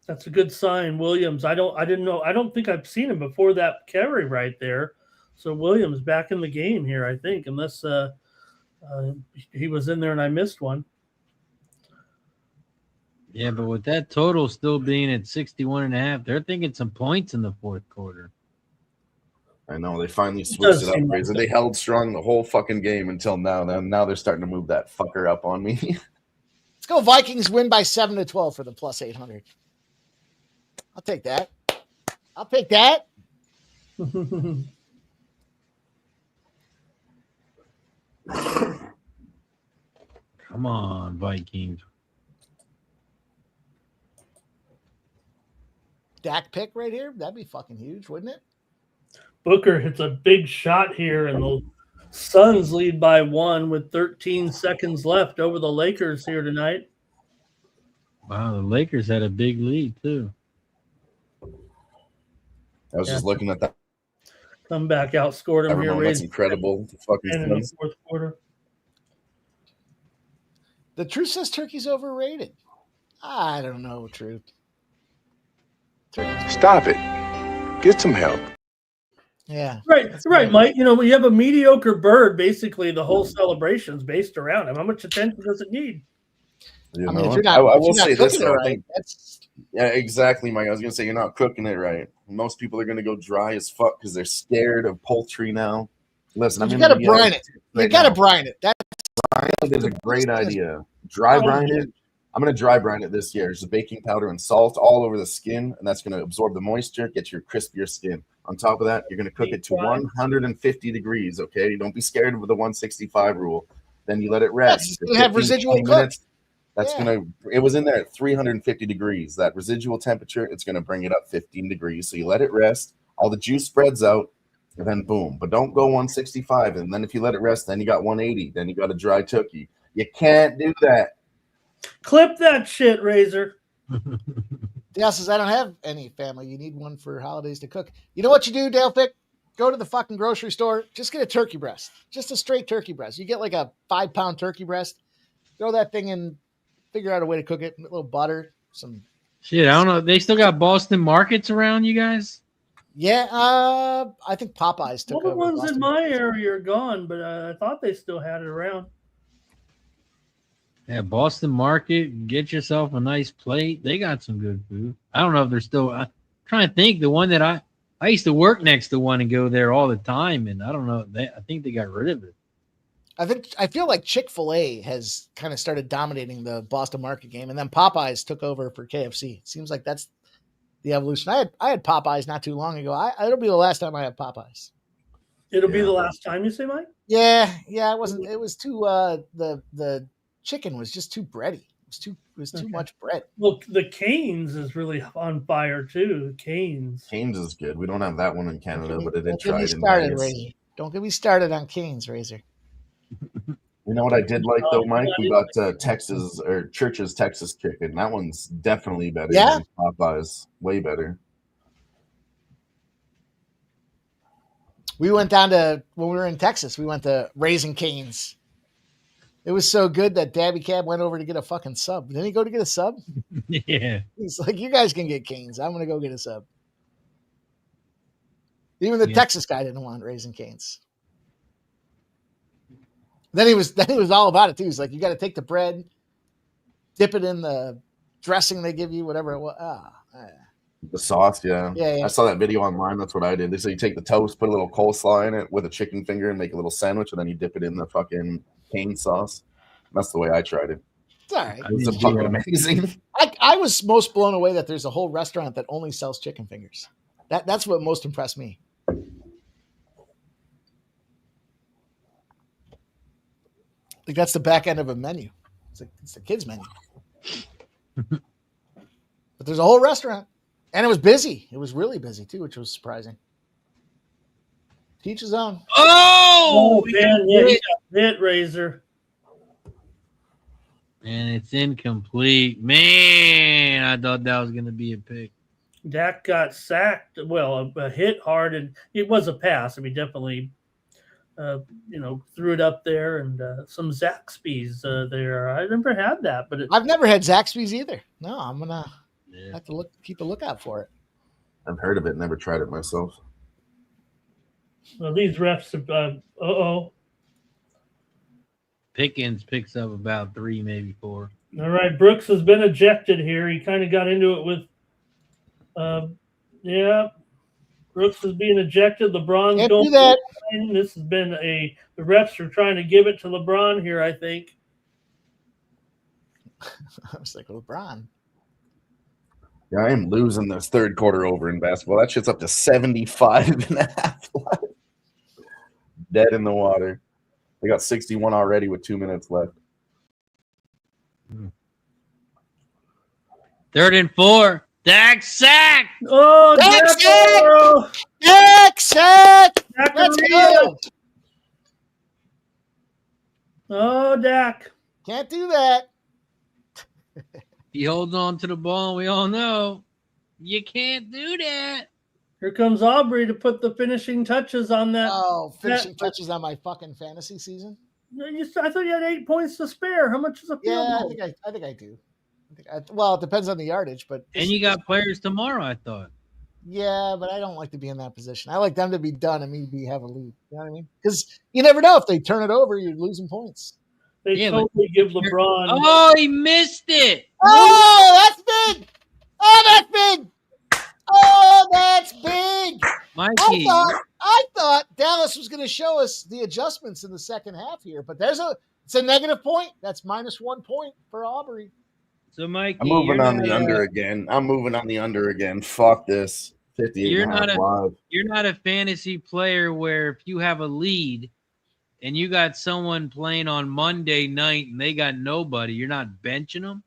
That's a good sign, Williams. I don't think I've seen him before that carry right there. So Williams back in the game here, I think, unless he was in there and I missed one. Yeah, but with that total still being at 61.5, they're thinking some points in the fourth quarter. I know they finally switched it up. Like they held strong the whole fucking game until now. Now they're starting to move that fucker up on me. Let's go Vikings win by 7-12 for the plus 800. I'll take that. I'll take that. Come on, Vikings. Dak pick right here. That'd be fucking huge, wouldn't it? Booker hits a big shot here, and the Suns lead by 1 with 13 seconds left over the Lakers here tonight. Wow, the Lakers had a big lead too. I was just looking at that. Come back, outscored him here. Ramon, that's incredible. The fucking in the Suns. fourth quarter. The truth says turkey's overrated. I don't know, truth. Stop it. Get some help. Yeah. Right, right, Mike. You know, when you have a mediocre bird, basically the whole celebration's based around him. How much attention does it need? You I mean, know, if you're not, I if will you're say not this cooking it though. I right, think, that's yeah, exactly, Mike. I was gonna say you're not cooking it right. Most people are gonna go dry as fuck because they're scared of poultry now. Listen, you got to brine it. You got to brine it. That's Brine is a great idea. Dry brine it. I'm gonna dry brine it this year. Just baking powder and salt all over the skin, and that's gonna absorb the moisture, get your crispier skin. On top of that, you're gonna cook it to 150 degrees. Okay, don't be scared of the 165 rule. Then you let it rest. you have 15, residual 20 cook. minutes. That's Yeah. it was in there at 350 degrees. That residual temperature, it's gonna bring it up 15 degrees. So you let it rest, all the juice spreads out, and then boom. But don't go 165. And then if you let it rest, then you got 180. Then you got a dry turkey. You can't do that. Clip that shit, Razor. Dale says, I don't have any family. You need one for holidays to cook. You know what you do, Dale Fick? Go to the fucking grocery store. Just get a turkey breast. Just a straight turkey breast. You get like a 5-pound turkey breast. Throw that thing in. Figure out a way to cook it. A little butter. Some shit. I don't know. They still got Boston markets around, you guys? Yeah, I think Popeyes took All the over. ones Boston in my area are gone, but I thought they still had it around. Yeah, Boston Market. Get yourself a nice plate. They got some good food. I don't know if they're still. I'm trying to think. The one that I used to work next to one and go there all the time, and I don't know. I think they got rid of it. I feel like Chick-fil-A has kind of started dominating the Boston Market game, and then Popeyes took over for KFC. It seems like that's the evolution. I had Popeyes not too long ago. It'll be the last time I have Popeyes. It'll be the last time, you say, Mike? Yeah. It wasn't. It was too. The chicken was just too bready. It was too much bread. Well, the Canes is really on fire too. Canes is good. We don't have that one in Canada, but it did Don't get try me it in started, Vegas. Razor. Don't get me started on Canes, Razor. You know what I did like though, Mike? We got Texas or Church's Texas chicken. That one's definitely better than Popeyes. Way better. We went down to when we were in Texas. We went to Raising Cane's. It was so good that Dabby Cab went over to get a fucking sub. Didn't he go to get a sub? Yeah. He's like, you guys can get Cane's. I'm gonna go get a sub. Even the Texas guy didn't want Raising Cane's. Then he was all about it too. He's like, you got to take the bread, dip it in the dressing they give you, whatever it was. The sauce, yeah. Yeah. I saw that video online. That's what I did. They say you take the toast, put a little coleslaw in it with a chicken finger, and make a little sandwich, and then you dip it in the fucking cane sauce. That's the way I tried it. It's all right. It was fucking amazing. I was most blown away that there's a whole restaurant that only sells chicken fingers. That's what most impressed me. Like that's the back end of a menu. It's a kids menu. But there's a whole restaurant. And it was busy. It was really busy too, which was surprising. Teach his own. Oh man, yeah, he got hit, Razor. And it's incomplete. Man, I thought that was going to be a pick. Dak got sacked. Well, hit hard, and it was a pass. I mean, definitely, threw it up there, and some Zaxby's there. I never had that, but I've never had Zaxby's either. No, I'm gonna have to keep a lookout for it. I've heard of it, never tried it myself. Well, these refs have. Pickens picks up about 3, maybe 4. All right, Brooks has been ejected here. He kind of got into it with. Brooks is being ejected. LeBron's Can't going. do that. This has been the refs are trying to give it to LeBron here, I think. I was like, LeBron. Yeah, I am losing this third quarter over in basketball. That shit's up to 75.5 left. Dead in the water. They got 61 already with 2 minutes left. 3rd and 4. Dak sack. Oh, Dak sack. Let's go. Oh, Dak. Can't do that. He holds on to the ball, and we all know you can't do that. Here comes Aubrey to put the finishing touches on that. Oh, finishing touches on my fucking fantasy season. I thought you had 8 points to spare. How much is a field goal? I think I do. Well, it depends on the yardage, but and you got players tomorrow, I thought. Yeah, but I don't like to be in that position. I like them to be done and me have a lead. You know what I mean? Because you never know, if they turn it over, you're losing points. They totally give LeBron. Oh, he missed it. Oh, that's big. Oh, that's big. Oh, that's big. Mikey. I thought Dallas was going to show us the adjustments in the second half here, but it's a negative point. That's -1 point for Aubrey. So, Mikey, I'm moving on the under again. Fuck this. 58 you're not a fantasy player where if you have a lead and you got someone playing on Monday night and they got nobody, you're not benching them?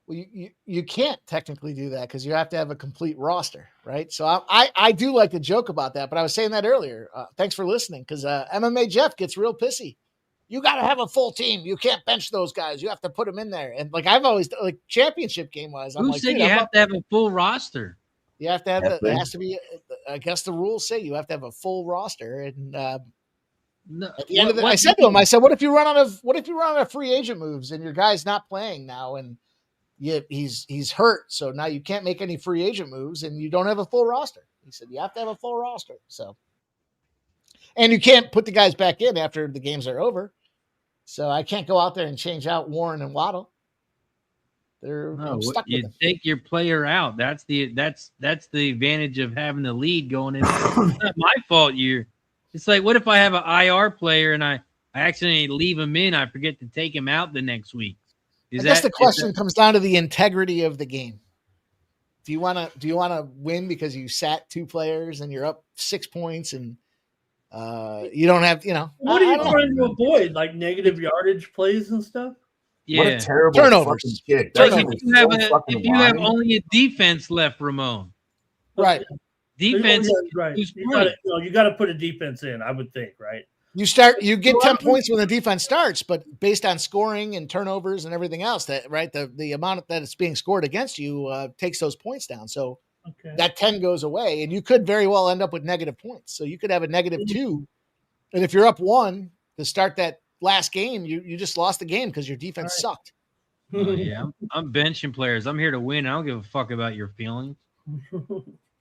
Well, you can't technically do that because you have to have a complete roster, right? So I do like to joke about that, but I was saying that earlier. Thanks for listening, because MMA Jeff gets real pissy. You got to have a full team. You can't bench those guys. You have to put them in there. And like I've always like championship game wise, I'm Who like, said you have to have a full roster? You have to have it has to be. I guess the rules say you have to have a full roster. And at the end of I said to him, I said, what if you run on a free agent moves and your guy's not playing now and he's hurt, so now you can't make any free agent moves and you don't have a full roster. He said you have to have a full roster. So, and you can't put the guys back in after the games are over. So I can't go out there and change out Warren and Waddle. I'm stuck with them. Take your player out. That's the advantage of having the lead going in. It's not my fault. It's like, what if I have an IR player and I accidentally leave him in? I forget to take him out the next week. I guess the question comes down to the integrity of the game. Do you want to win because you sat 2 players and you're up 6 points and you don't have, What are you trying to avoid? Like negative yardage plays and stuff? Yeah. What a terrible turnovers. Kick. If you have only a defense left, Ramon. Right. Defense. Right. You got to put a defense in, I would think, right? You get 10 points when the defense starts, but based on scoring and turnovers and everything else, the amount that it's being scored against you takes those points down. So that 10 goes away, and you could very well end up with negative points. So you could have a -2, and if you're up 1 to start that last game, you just lost the game because your defense sucked. Yeah, I'm benching players. I'm here to win. I don't give a fuck about your feelings.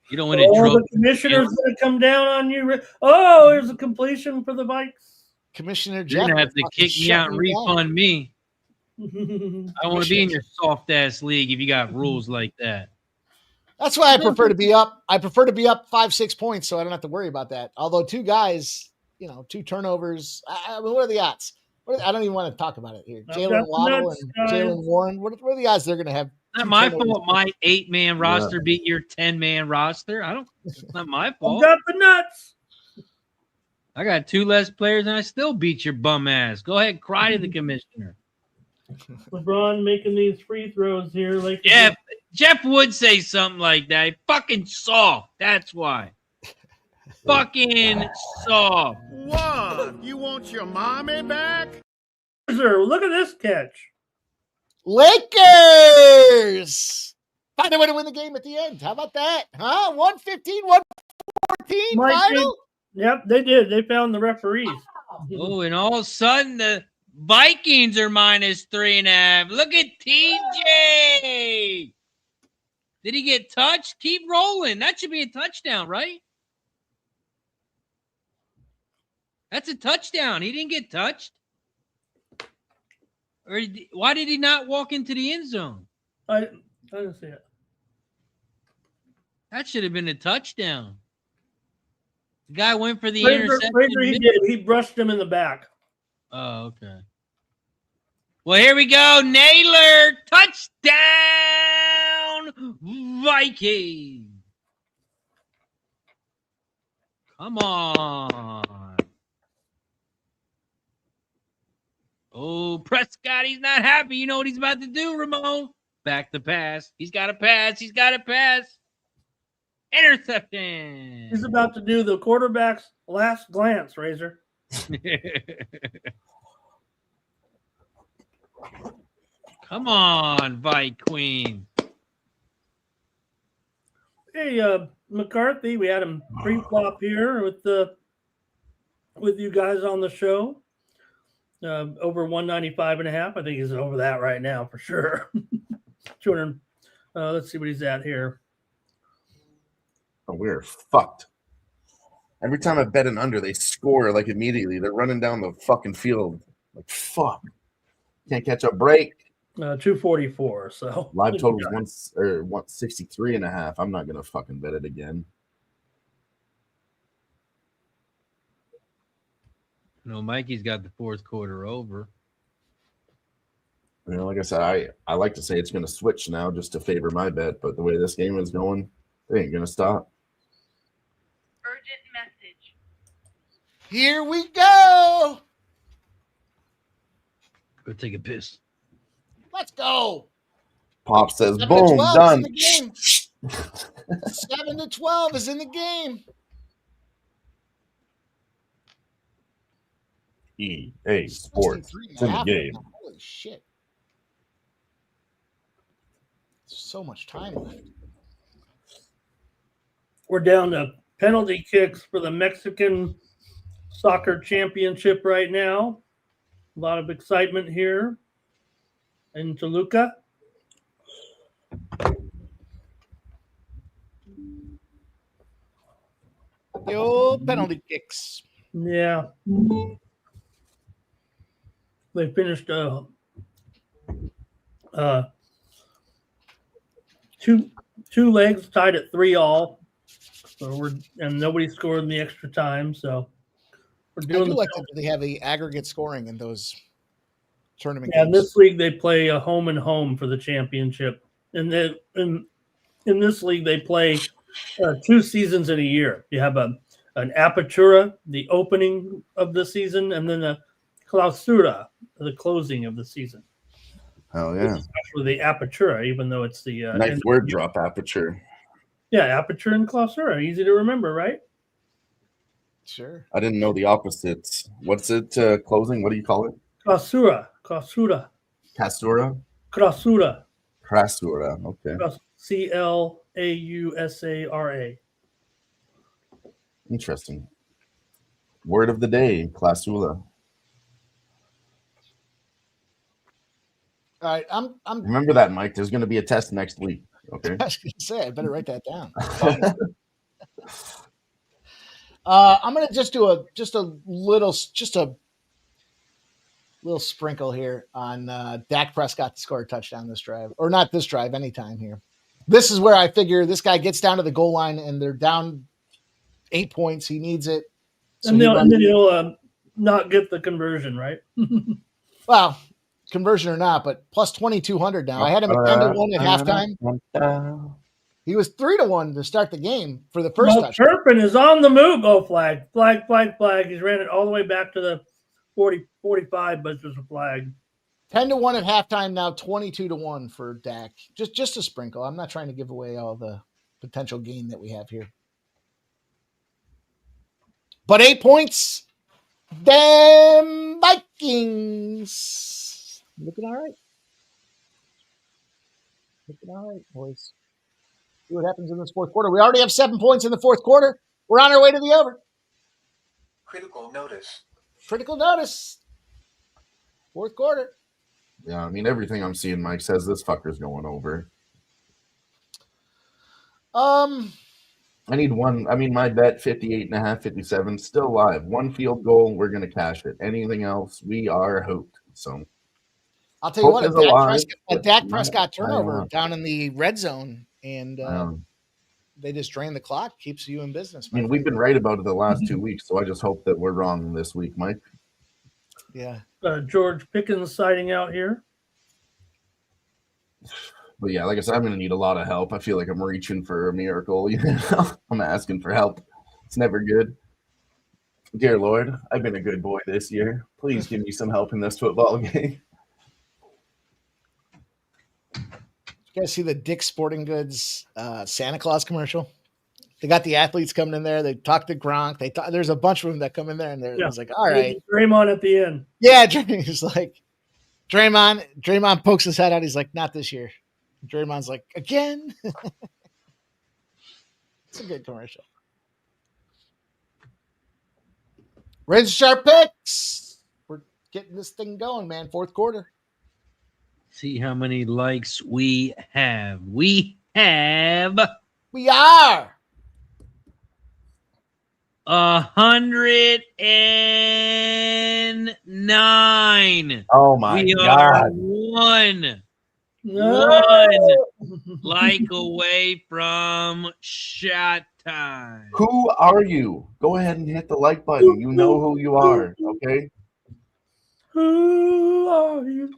You don't win a trophy. The commissioner's going to come down on you. Oh, here's a completion for the Vikes. Commissioner Jeff. You're going to have to kick me out and refund me. I want to be in your soft-ass league if you got rules like that. That's why I prefer to be up. I prefer to be up 5-6 points so I don't have to worry about that. Although 2 guys, 2 turnovers. I mean, what are the odds? I don't even want to talk about it here. Jalen Waddle and Jalen Warren. What are the odds they're going to have? Not my fault. My 8-man roster beat your 10-man roster. It's not my fault. Got the nuts. I got 2 less players and I still beat your bum ass. Go ahead, cry to the commissioner. LeBron making these free throws here, like Jeff would say something like that. He fucking soft. That's why. Fucking soft. What? You want your mommy back? Look at this catch. Lakers find a way to win the game at the end. How about that? Huh? 115, 114 final? Yep, they did. They found the referees. Oh, and all of a sudden the Vikings are -3.5. Look at TJ. Did he get touched? Keep rolling. That should be a touchdown, right? That's a touchdown. He didn't get touched. Or why did he not walk into the end zone? I didn't see it. That should have been a touchdown. The guy went for the interception. He did. He brushed him in the back. Oh, okay. Well, here we go. Naylor, touchdown, Vikings. Come on. Oh, Prescott, he's not happy. You know what he's about to do, Ramon? Back to pass. He's got a pass. He's got a pass. Interception. He's about to do the quarterback's last glance, Razor. Come on, Vike Queen. Hey, McCarthy, we had him pre-flop here with you guys on the show. Over 195.5. I think he's over that right now for sure. 200. Let's see what he's at here. Oh, we're fucked. Every time I bet an under, they score like immediately. They're running down the fucking field. Like, fuck. Can't catch a break. 244. So live total is 163.5. I'm not gonna fucking bet it again. No, Mikey's got the fourth quarter over. You know, like I said, I like to say it's gonna switch now just to favor my bet, but the way this game is going, they ain't gonna stop. Urgent message. Here we go. Go take a piss. Let's go. Pop says, 7 boom, to 12 done. Is in the game. 7 to 12 is in the game. EA Sports. It's in the game. Holy shit. So much time left. we're down to penalty kicks for the Mexican Soccer Championship right now. A lot of excitement here in Toluca. The old penalty kicks. Yeah. They finished two legs tied at 3-3. So nobody scored in the extra time. So we're doing. I do like that they have the aggregate scoring in those tournament games. In this league they play a home and home for the championship. And then in this league they play 2 seasons in a year. You have an apertura, the opening of the season, and then a clausura, the closing of the season. Oh yeah, actually the apertura, even though it's the nice word drop, aperture. Yeah, aperture and clausura, easy to remember, right? Sure. I didn't know the opposites. What's it? Closing? What do you call it? Clausura. Casura. Okay. CLAUSARA. Interesting. Word of the day, clausura. All right, I'm remember that, Mike. There's going to be a test next week. Okay. I was going to say I better write that down. I'm going to just do a little sprinkle here on Dak Prescott to score a touchdown this drive, or not this drive, anytime here. This is where I figure this guy gets down to the goal line and they're down 8 points. He needs it, so and then he'll not get the conversion, right? Well, conversion or not, but plus 2,200 now. I had him at 10-1 at halftime. He was 3-1 to start the game for the first touchdown. Turpin is on the move. Oh, flag. He's ran it all the way back to the 40-45, but there's a flag. 10-1 at halftime now, 22-1 for Dak. Just a sprinkle. I'm not trying to give away all the potential gain that we have here. But 8 points. Damn Vikings. Looking all right. Looking all right, boys. See what happens in this fourth quarter. We already have 7 points in the fourth quarter. We're on our way to the over. Critical notice. Fourth quarter. Yeah, I mean, everything I'm seeing, Mike says this fucker's going over. I need one. I mean, my bet 58.5, 57, still live. One field goal, we're going to cash it. Anything else, we are hooked. So I'll tell you what, a Dak Prescott turnover down in the red zone, and they just drain the clock, keeps you in business. I mean, we've been right about it the last 2 weeks, so I just hope that we're wrong this week, Mike. Yeah. George Pickens siding out here. But yeah, like I said, I'm going to need a lot of help. I feel like I'm reaching for a miracle. You know? I'm asking for help. It's never good. Dear Lord, I've been a good boy this year. Please give me some help in this football game. You guys see the Dick's Sporting Goods Santa Claus commercial? They got the athletes coming in there. They talk to Gronk. There's a bunch of them that come in there, and I was like, all right. Draymond at the end. Yeah, He's like, Draymond pokes his head out. He's like, not this year. Draymond's like, again? It's a good commercial. Ready to start picks. We're getting this thing going, man. Fourth quarter. See how many likes we have. We are 109. Oh my we God. are one like away from shot time. Who are you? Go ahead and hit the like button. You know who you are, okay? Who are you?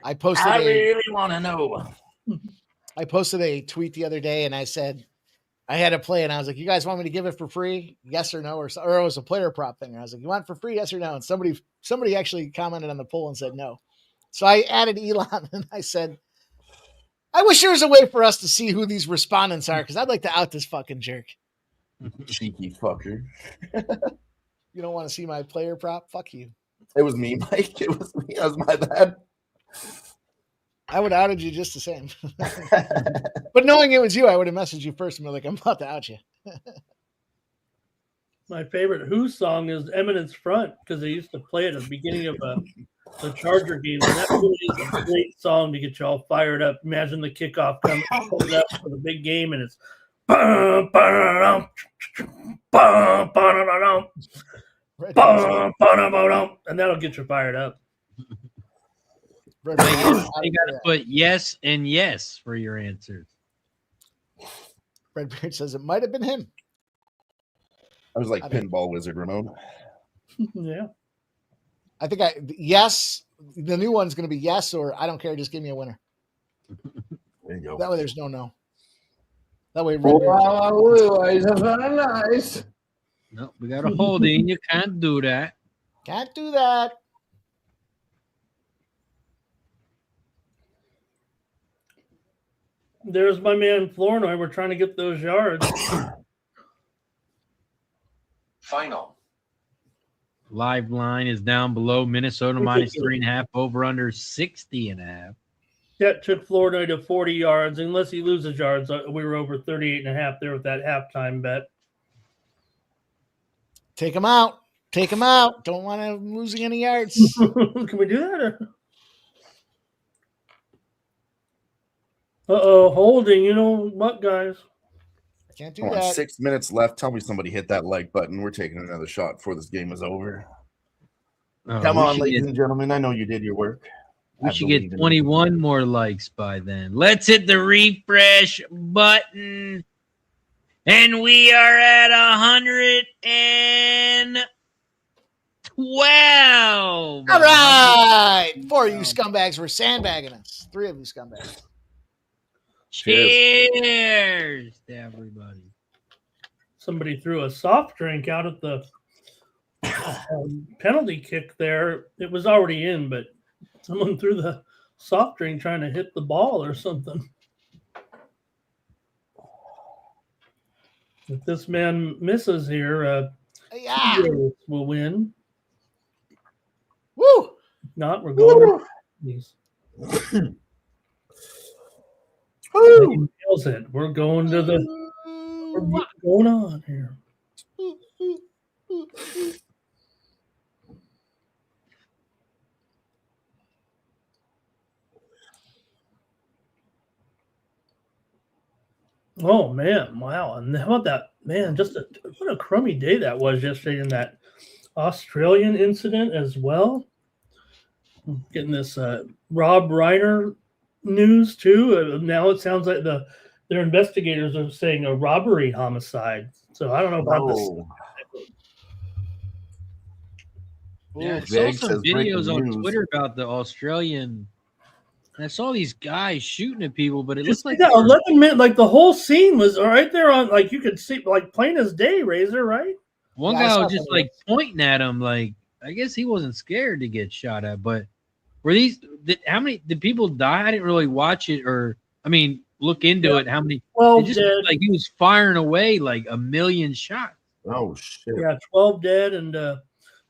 I posted I really want to know. I posted a tweet the other day and I said I had a play and I was like, you guys want me to give it for free? Yes or no? Or it was a player prop thing. And I was like, you want it for free? Yes or no? And somebody actually commented on the poll and said no. So I added Elon and I said, I wish there was a way for us to see who these respondents are because I'd like to out this fucking jerk. Cheeky fucker. You don't want to see my player prop? Fuck you. It was me, Mike. It was me. That was my bad. I would have outed you just the same. But knowing it was you, I would have messaged you first and be like, I'm about to out you. My favorite Who song is Eminence Front because they used to play it at the beginning of the Charger game. And that really is a great song to get you all fired up. Imagine the kickoff comes up for the big game and it's and that'll get you fired up. You got to put yes and yes for your answers. Redbeard says it might have been him. I was like pinball wizard, Ramon. Yeah. I think yes. The new one's going to be yes or I don't care. Just give me a winner. There you go. That way there's no. That way nice. No, we got a holding. You can't do that. Can't do that. There's my man Flournoy. We're trying to get those yards. Final. Live line is down below. Minnesota minus 3.5, over under 60.5. That took Flournoy to 40 yards. Unless he loses yards, we were over 38.5 there with that halftime bet. Take him out. Take him out. Don't want him losing any yards. Can we do that? Holding. You know what, guys? Can't do that. 6 minutes left. Tell me somebody hit that like button. We're taking another shot before this game is over. Come on, ladies and gentlemen. I know you did your work. We should get 21 more likes by then. Let's hit the refresh button. And we are at 112. All right. 4 of you scumbags were sandbagging us. 3 of you scumbags. Cheers to everybody. Somebody threw a soft drink out at the penalty kick there. It was already in, but someone threw the soft drink trying to hit the ball or something. If this man misses here, we'll win. Woo! If not, we're going. Nails it. We're going to the. What's going on here? Oh man! Wow! And how about that man? What a crummy day that was yesterday in that Australian incident as well. Getting this Rob Reiner news too. Now it sounds like their investigators are saying a robbery homicide. So I don't know about this. Yeah, I saw some videos on Twitter about the Australian. And I saw these guys shooting at people, but it looks like 11 minutes. Like the whole scene was right there on. Like you could see, like plain as day. Razor, right? One guy was just like pointing at him. Like I guess he wasn't scared to get shot at, but. Were how many did people die? I didn't really watch it look into it. How many? It just looked like he was firing away like a million shots. Oh shit. Yeah, 12 dead and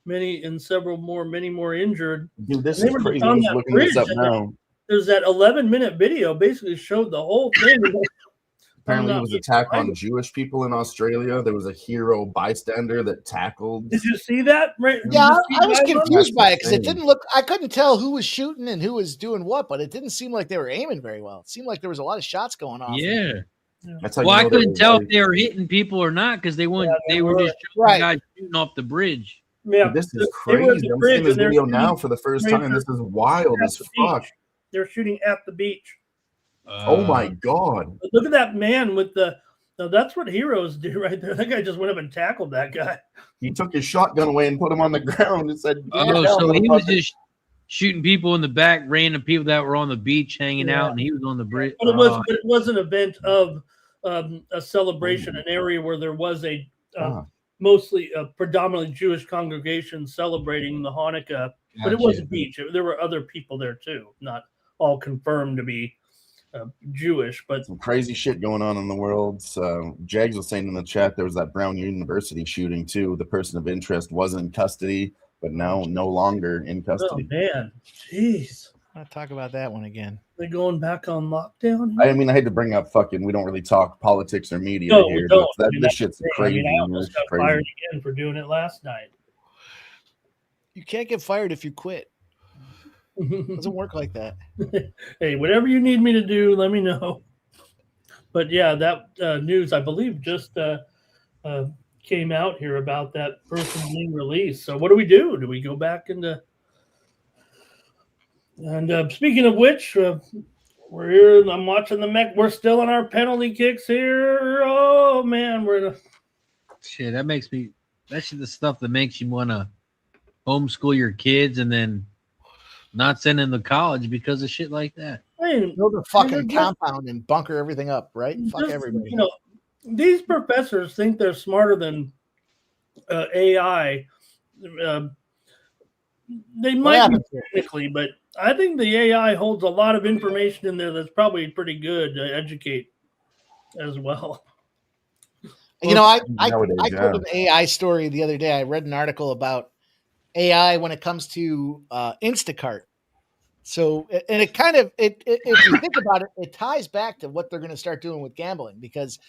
many more injured. Dude, this And they is were crazy. on I'm just that looking this bridge, up now. There's that 11-minute video basically showed the whole thing. Apparently, it was an attack on Jewish people in Australia. There was a hero bystander that tackled. Did you see that? Right? Yeah, I was confused by it because it insane. didn't look. I couldn't tell who was shooting and who was doing what, but it didn't seem like they were aiming very well. It seemed like there was a lot of shots going off. Yeah. That's how Well, you I know couldn't tell like, if they were hitting people or not because they weren't. Yeah, they were just shooting guys shooting off the bridge. Yeah, this is crazy. I'm seeing this video now for the first time. This is wild as fuck. They're shooting at the beach. Oh my god! But look at that man with the. Now that's what heroes do right there. That guy just went up and tackled that guy. He took his shotgun away and put him on the ground and said, "Oh, so he was just shooting people in the back, random people that were on the beach hanging out, and he was on the bridge." But it was an event of a celebration, an area where there was a mostly predominantly Jewish congregation celebrating the Hanukkah. But it was a beach. There were other people there too, not all confirmed to be Jewish, but some crazy shit going on in the world. So Jags was saying in the chat there was that Brown University shooting too. The person of interest was in custody, but now no longer in custody. Oh man, jeez. I'll talk about that one again. They're going back on lockdown. I mean, I hate to bring up fucking. We don't really talk politics or media here, don't. but this shit's crazy. I almost got fired again for doing it last night. You can't get fired if you quit. It doesn't work like that. Hey, whatever you need me to do, let me know. But yeah, that news, I believe, just came out here about that person being released. So what do we do? Do we go back into... And speaking of which, we're here. I'm watching the Mech. We're still in our penalty kicks here. Oh, man. We're in a... Shit, that makes me... That's the stuff that makes you want to homeschool your kids and then not send them to college because of shit like that. Build a fucking compound and bunker everything up, right? Fuck everybody. You know, these professors think they're smarter than AI. They might be technically, but I think the AI holds a lot of information in there that's probably pretty good to educate as well. You know, I told an AI story the other day. I read an article about AI when it comes to Instacart. So, and it kind of, if you think about it, it ties back to what they're going to start doing with gambling because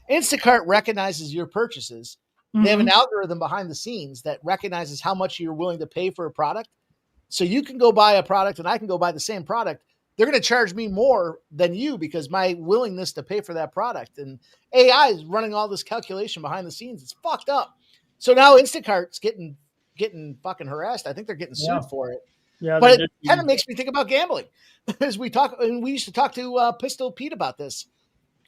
Instacart recognizes your purchases. Mm-hmm. They have an algorithm behind the scenes that recognizes how much you're willing to pay for a product. So you can go buy a product and I can go buy the same product. They're going to charge me more than you because my willingness to pay for that product. And AI is running all this calculation behind the scenes. It's fucked up. So now Instacart's getting fucking harassed. I think they're getting sued for it. Yeah, but it kind of makes me think about gambling. As we used to talk to Pistol Pete about this.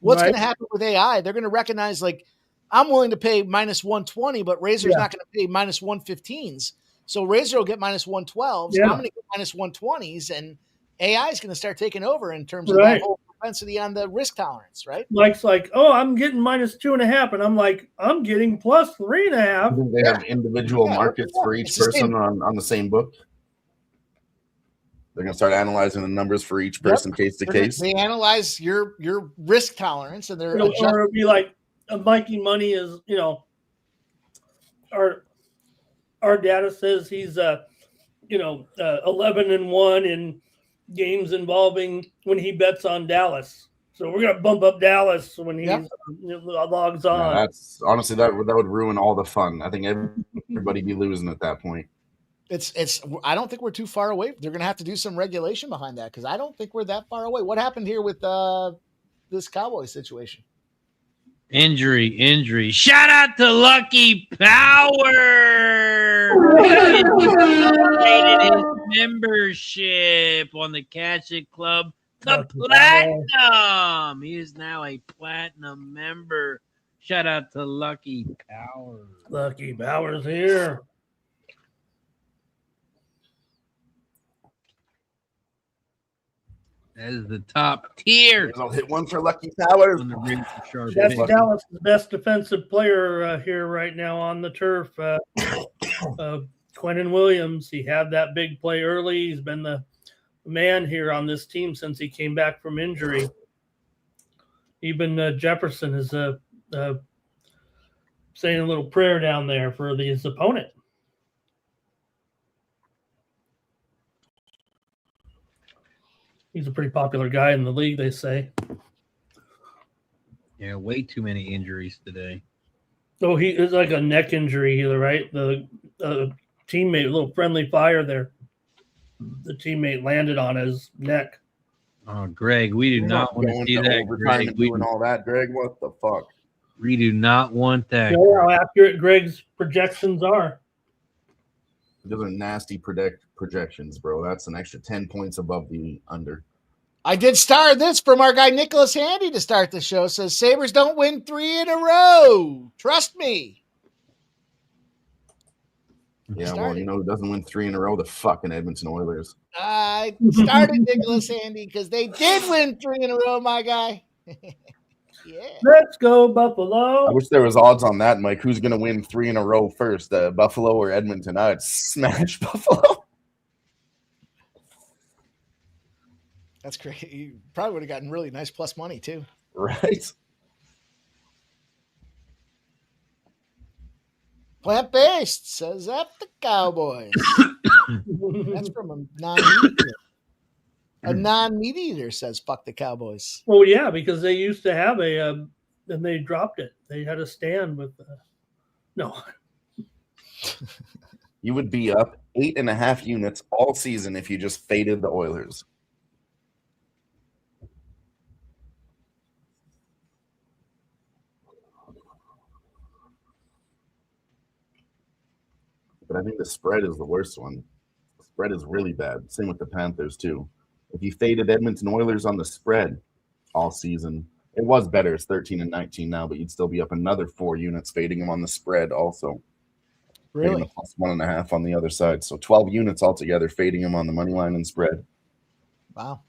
What's going to happen with AI? They're going to recognize, like, I'm willing to pay minus 120, but Razor's not going to pay minus 115s. So Razor will get minus 112s. I'm going to get minus 120s, and AI is going to start taking over in terms of that whole propensity on the risk tolerance, right? Mike's like, oh, I'm getting minus 2.5, and I'm like, I'm getting plus 3.5. They have individual markets for each person on the same book. They're going to start analyzing the numbers for each person case to case. They analyze your risk tolerance, and they're or it'd be like Mikey Money is, you know, our data says he's 11-1 in games involving when he bets on Dallas. So we're gonna bump up Dallas when he logs on. Yeah, that's honestly that would ruin all the fun. I think everybody be losing at that point. It's. I don't think we're too far away. They're gonna have to do some regulation behind that because I don't think we're that far away. What happened here with this Cowboys situation? Injury. Shout out to Lucky Power. He upgraded his membership on the Catch It Club to Platinum. He is now a Platinum member. Shout out to Lucky Power. Lucky Power's here. That is the top tier. I'll hit one for Lucky Power. That's Dallas' best defensive player here right now on the turf. Quentin Williams. He had that big play early. He's been the man here on this team since he came back from injury. Even Jefferson is saying a little prayer down there for his opponent. He's a pretty popular guy in the league, they say. Yeah, way too many injuries today. Oh, he is like a neck injury either, right? The teammate, a little friendly fire there. The teammate landed on his neck. Oh, Greg, we do not want to see that. Overtime and doing all that, Greg. What the fuck? We do not want that. You know how accurate Greg's projections are. Those are nasty projections, bro. That's an extra 10 points above the under. I did star this from our guy Nicholas Handy to start the show. Says Sabres don't win 3 in a row. Trust me. Yeah, well, you know who doesn't win 3 in a row? The fucking Edmonton Oilers. I started Nicholas Handy because they did win 3 in a row, my guy. Yeah. Let's go, Buffalo. I wish there was odds on that, Mike. Who's going to win 3 in a row first, Buffalo or Edmonton? I'd smash Buffalo. That's great. You probably would have gotten really nice plus money, too. Right? Plant-based says F the Cowboys. That's from a non-meat eater. A non-meat eater says fuck the Cowboys. Well, yeah, because they used to have and they dropped it. They had a stand with no. You would be up 8.5 units all season if you just faded the Oilers. But I think the spread is the worst one. The spread is really bad. Same with the Panthers, too. If you faded Edmonton Oilers on the spread all season, it was better. It's 13 and 19 now, but you'd still be up another 4 units fading them on the spread also. Really? Plus 1.5 on the other side. So 12 units altogether fading them on the money line and spread. Wow.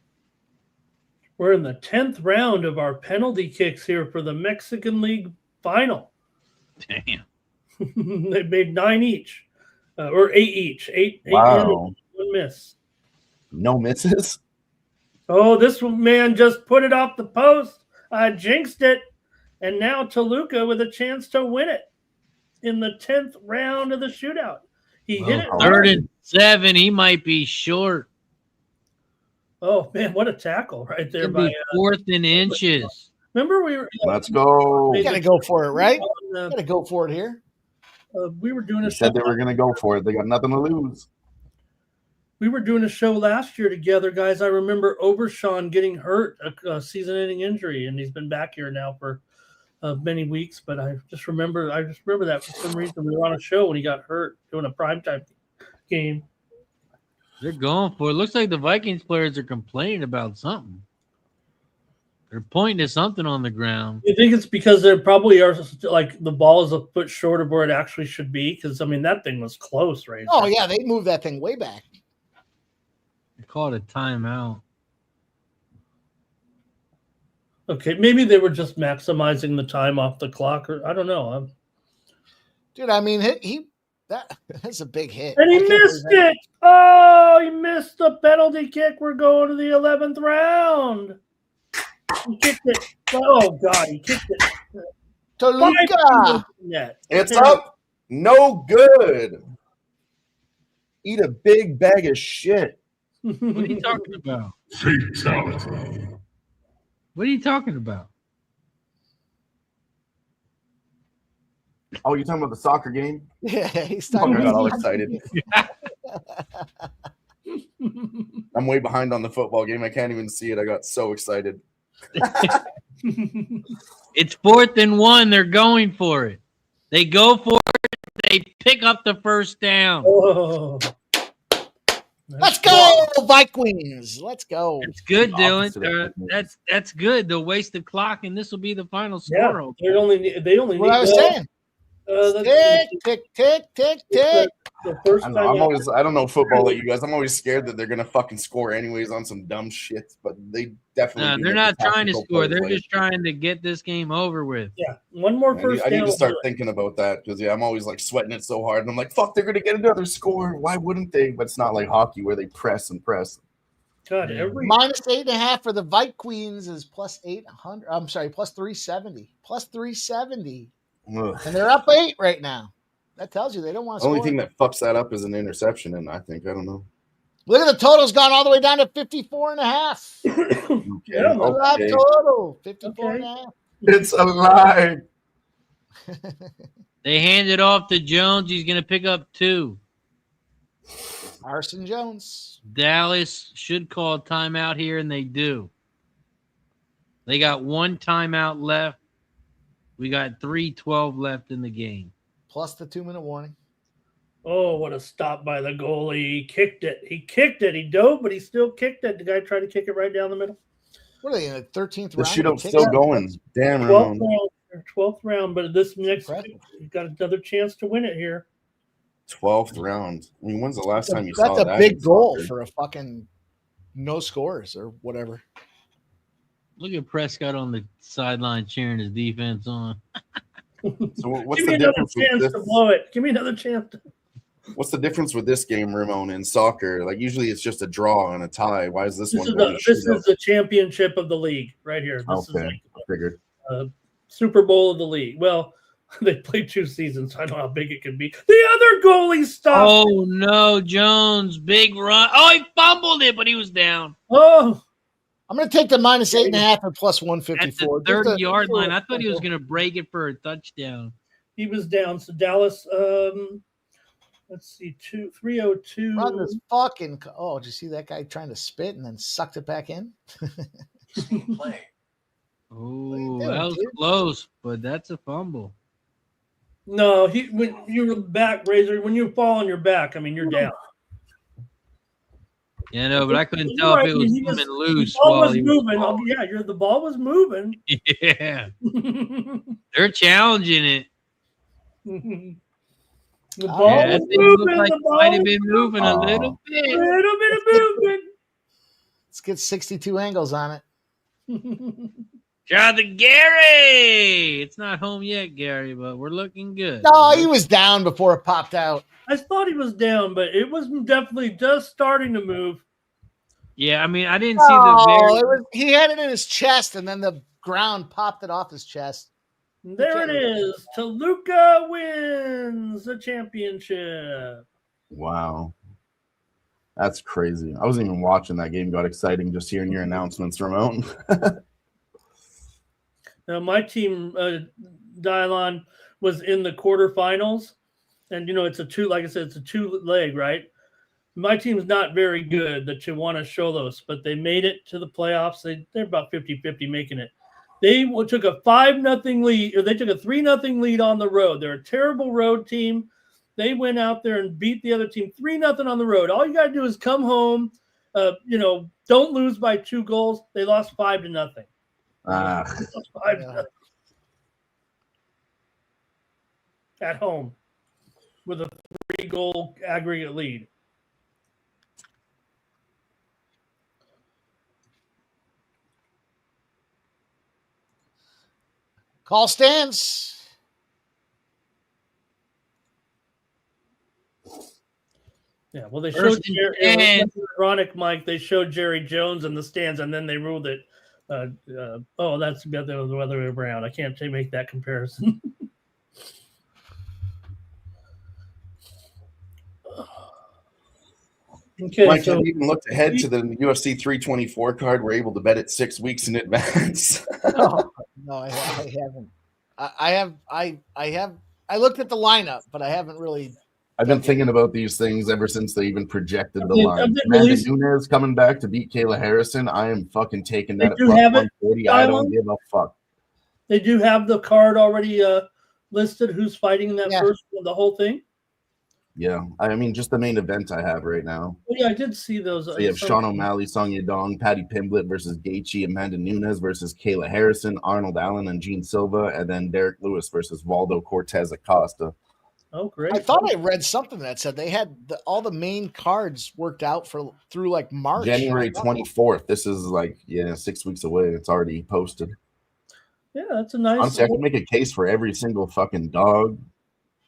We're in the 10th round of our penalty kicks here for the Mexican League final. Damn. They made 9 each. Or 8 each. 8 Wow. 1 miss. No misses? Oh, this man just put it off the post. I jinxed it. And now Toluca with a chance to win it in the 10th round of the shootout. He hit it. 3rd and 7. He might be short. Oh, man, what a tackle right there. By 4th and inches. Remember we were. Let's go. You got to go for it, right? You got to go for it here. We were doing a show. Said they were going to go for it. They got nothing to lose. We were doing a show last year together, guys. I remember Obershawn getting hurt, a season-ending injury, and he's been back here now for many weeks. But I just remember that for some reason we were on a show when he got hurt doing a primetime game. They're going for it. Looks like the Vikings players are complaining about something. They're pointing to something on the ground. You think it's because they probably are like the ball is a foot short of where it actually should be? Because I mean that thing was close, right? Oh yeah, they moved that thing way back. They called it timeout. Okay, maybe they were just maximizing the time off the clock, or I don't know. Dude, I mean, that's a big hit. And he missed it. Oh, he missed the penalty kick. We're going to the 11th round. He kicked it. Oh, God, he kicked it. Toluca. It's up. No good. Eat a big bag of shit. What are you talking about? Fatality. What are you talking about? Oh, you're talking about the soccer game? Yeah, he's talking I about got all excited. I'm way behind on the football game. I can't even see it. I got so excited. It's 4th and 1. They're going for it. They go for it. They pick up the first down. Oh. Let's go, Vikings. Let's go. It's good, Dylan. That's good. They'll waste the clock, and this will be the final score. Yeah, they only what need I was saying. Tick. The first time I don't know football like you guys. I'm always scared that they're gonna fucking score anyways on some dumb shit, but they definitely. No, they're not trying to score. They're just trying to get this game over with. Yeah, one more first. I need to start thinking about that because I'm always like sweating it so hard, and I'm like, fuck, they're gonna get another score. Why wouldn't they? But it's not like hockey where they press and press. God, minus 8.5 for the Vikings is plus 800. I'm sorry, plus 370. Plus 370. Ugh. And they're up 8 right now. That tells you they don't want to The only score. thing that fucks that up is an interception, and I don't know. Look at the total's gone all the way down to 54.5. Yeah, Look at that total, 54 and a half. It's a lie. They hand it off to Jones. He's going to pick up 2. Carson Jones. Dallas should call a timeout here, and they do. They got 1 timeout left. We got 3:12 left in the game. Plus the 2-minute warning. Oh, what a stop by the goalie. He kicked it. He dove, but he still kicked it. The guy tried to kick it right down the middle. What are they in the 13th The round? shootout's still going. Damn, 12th Ramon. round, 12th round, but this next you've got another chance to win it here. 12th round. I mean, when's the last time you saw that? That's a big goal soccer? for a fucking no scores or whatever. Look at Prescott on the sideline cheering his defense on. So what's Give the me another difference with chance this? to blow it. Give me another chance. What's the difference with this game, Ramon, in soccer? Like usually it's just a draw and a tie. Why is this This one? is going to this shootout? is the championship of the league right here. This is Okay, like I figured. Super Bowl of the league. Well, they played 2 seasons. So I don't know how big it could be. The other goalie stopped. Oh, no, Jones. Big run. Oh, he fumbled it, but he was down. Oh, I'm going to take the minus 8.5 and plus At 154. the 30-yard line. I thought he was going to break it for a touchdown. he was down. So Dallas, let's see, 302. Run this fucking. Oh, did you see that guy trying to spit and then sucked it back in? Play. Oh, that was close, but that's a fumble. No, when you're back, Razor, when you fall on your back, I mean, you're down. Yeah, no, but I couldn't tell if it was coming loose. The ball while was he moving. was The ball was moving. Yeah. They're challenging it. The ball Yeah, was it looked moving. like The it ball might have was been moving a little a bit. little bit of movement. Let's get 62 angles on it. Shout out to Gary. It's not home yet, Gary, but we're looking good. No, he was down before it popped out. I thought he was down, but it was definitely just starting to move. Yeah, I mean, I didn't see the he had it in his chest, and then the ground popped it off his chest. There it is. Toluca wins the championship. Wow. That's crazy. I wasn't even watching that game. Got exciting just hearing your announcements, Ramon. Now, my team, Dylon, was in the quarterfinals. And, it's a 2-leg, right? My team's not very good that you want to show those, but they made it to the playoffs. They're about 50-50 making it. They took a 5-0 lead, or they took a 3-0 lead on the road. They're a terrible road team. They went out there and beat the other team 3-0 on the road. All you got to do is come home. Don't lose by 2 goals. They lost 5-0. 5-0 at home with a 3-goal aggregate lead. Call stands. Yeah, well, they showed Jerry, ironic, Mike. They showed Jerry Jones in the stands, and then they ruled it. That's the other way around. I can't make that comparison. Okay, Mike, have you even looked ahead to the UFC 324 card? We're able to bet it 6 weeks in advance. No, I haven't. I looked at the lineup, but I haven't really. I've been thinking about these things ever since they even projected the line. Amanda Nunes coming back to beat Kayla Harrison. I am fucking taking that at plus 140. I don't give a fuck. They do have the card already listed. Who's fighting in that first one, the whole thing? Yeah, I mean, just the main event I have right now. Oh, yeah, I did see those. So you have Sean O'Malley, Song Yadong, Patty Pimblett versus Gaethje, Amanda Nunes versus Kayla Harrison, Arnold Allen and Gene Silva, and then Derek Lewis versus Waldo Cortez Acosta. Oh, great! I thought I read something that said they had all the main cards worked out through like March. January 24th. This is 6 weeks away. It's already posted. Yeah, that's a nice. Honestly, I can make a case for every single fucking dog,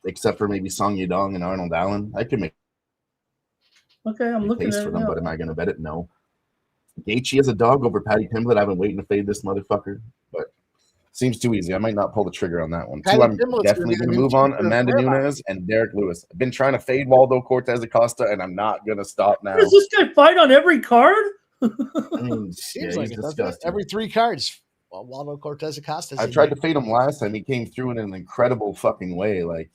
except for maybe Song Yadong and Arnold Allen. I could make I'm looking case at for it them, now. but am I going to bet it? No. Gaethje as a dog over Patty Pimblett. I've been waiting to fade this motherfucker, but Seems too easy. I might not pull the trigger on that one. Patty Two, I'm Kimball's definitely gonna going be to the move new on. teacher of Amanda Fairmont. Nunes and Derek Lewis. I've been trying to fade Waldo Cortez Acosta, and I'm not going to stop now. Does this guy fight on every card? I mean, Seems yeah, like he's it, doesn't it? disgusting. Every 3 cards. Well, Waldo Cortez Acosta. I tried to fade him last time. He came through in an incredible fucking way. Like,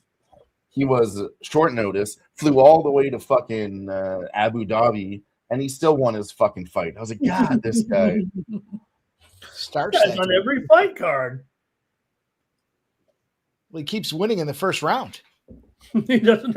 he was short notice, flew all the way to fucking Abu Dhabi, and he still won his fucking fight. I was like, God, this guy. Starts on every fight card. Well, he keeps winning in the first round. He doesn't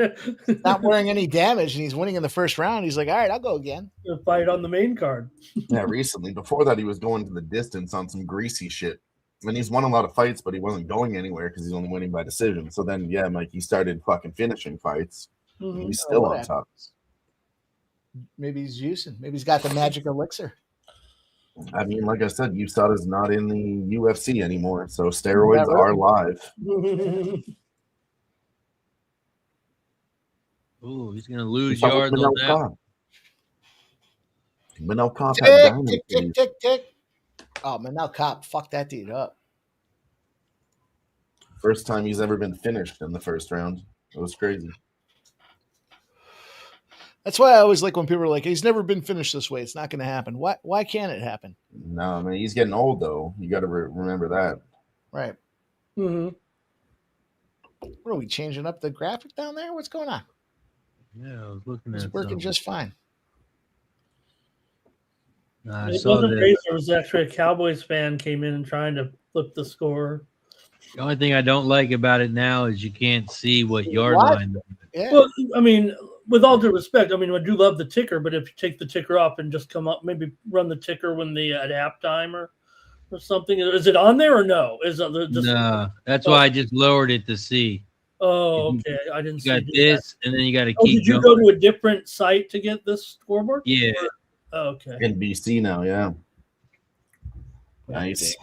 not wearing any damage, and he's winning in the first round. He's like, all right, I'll go again. Fight on the main card. Yeah, recently. Before that, he was going to the distance on some greasy shit. And he's won a lot of fights, but he wasn't going anywhere because he's only winning by decision. So then, yeah, Mike, he started fucking finishing fights. Mm-hmm. He's still on top. Maybe he's using. Maybe he's got the magic elixir. I mean, like I said, USADA's not in the UFC anymore, so steroids are live. Ooh, he's gonna lose yards on that. Manel Kopp tick. Oh, Manel Kopp fucked that dude up. First time he's ever been finished in the first round. It was crazy. That's why I always like when people are like, he's never been finished this way. It's not going to happen. Why can't it happen? No, I mean, he's getting old, though. You got to remember that. Right. Mm-hmm. What are we changing up the graphic down there? What's going on? Yeah, I was looking at it. It's working just fine. It wasn't crazy. There was actually a Cowboys fan came in and trying to flip the score. The only thing I don't like about it now is you can't see what yard line. Yeah. Well, I mean, with all due respect, I mean, I do love the ticker, but if you take the ticker off and just come up, maybe run the ticker when at halftime or something, is it on there or no? Is it just, no? That's why I just lowered it to see. Oh, okay. I didn't see. You got this, and then you got to keep. Did you going. go to a different site to get this scoreboard? Yeah. Okay. In BC now, yeah. Nice.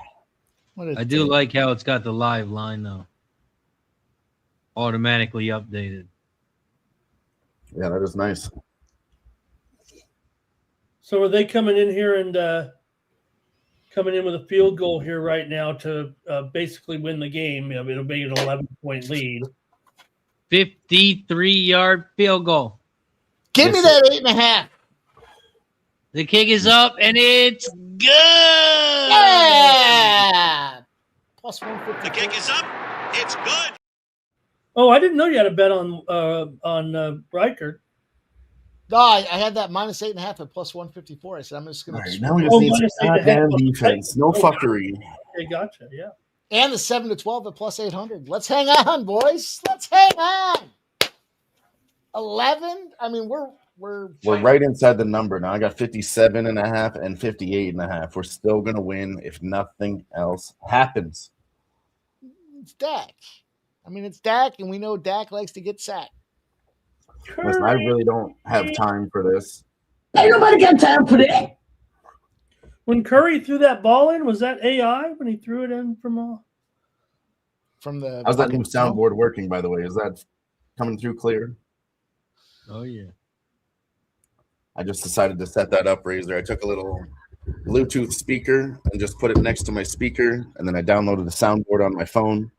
I do like how it's got the live line though. Automatically updated. Yeah, that is nice. So are they coming in here and coming in with a field goal here right now to basically win the game? I mean, it'll be an 11-point lead. 53-yard field goal. Give me that 8.5. The kick is up and it's good. Yeah. Plus 150. The kick is up. It's good. Oh, I didn't know you had a bet on Reichert. No, I had that minus 8.5 at plus 154. I said I'm just going to. Now we just need some goddamn defense. No fuckery. Okay, gotcha. Yeah. And the 7-12 at plus 800. Let's hang on, boys. Let's hang on. 11. I mean, we're right inside the number now. I got 57.5 and 58.5. We're still gonna win if nothing else happens. It's Dak. I mean, it's Dak, and we know Dak likes to get sacked. Listen, I really don't have time for this. Ain't nobody got time for that. When Curry threw that ball in, was that AI when he threw it in from the? How's that new soundboard working, by the way? Is that coming through clear? Oh yeah. I just decided to set that up, Razor. I took a little Bluetooth speaker and just put it next to my speaker, and then I downloaded the soundboard on my phone.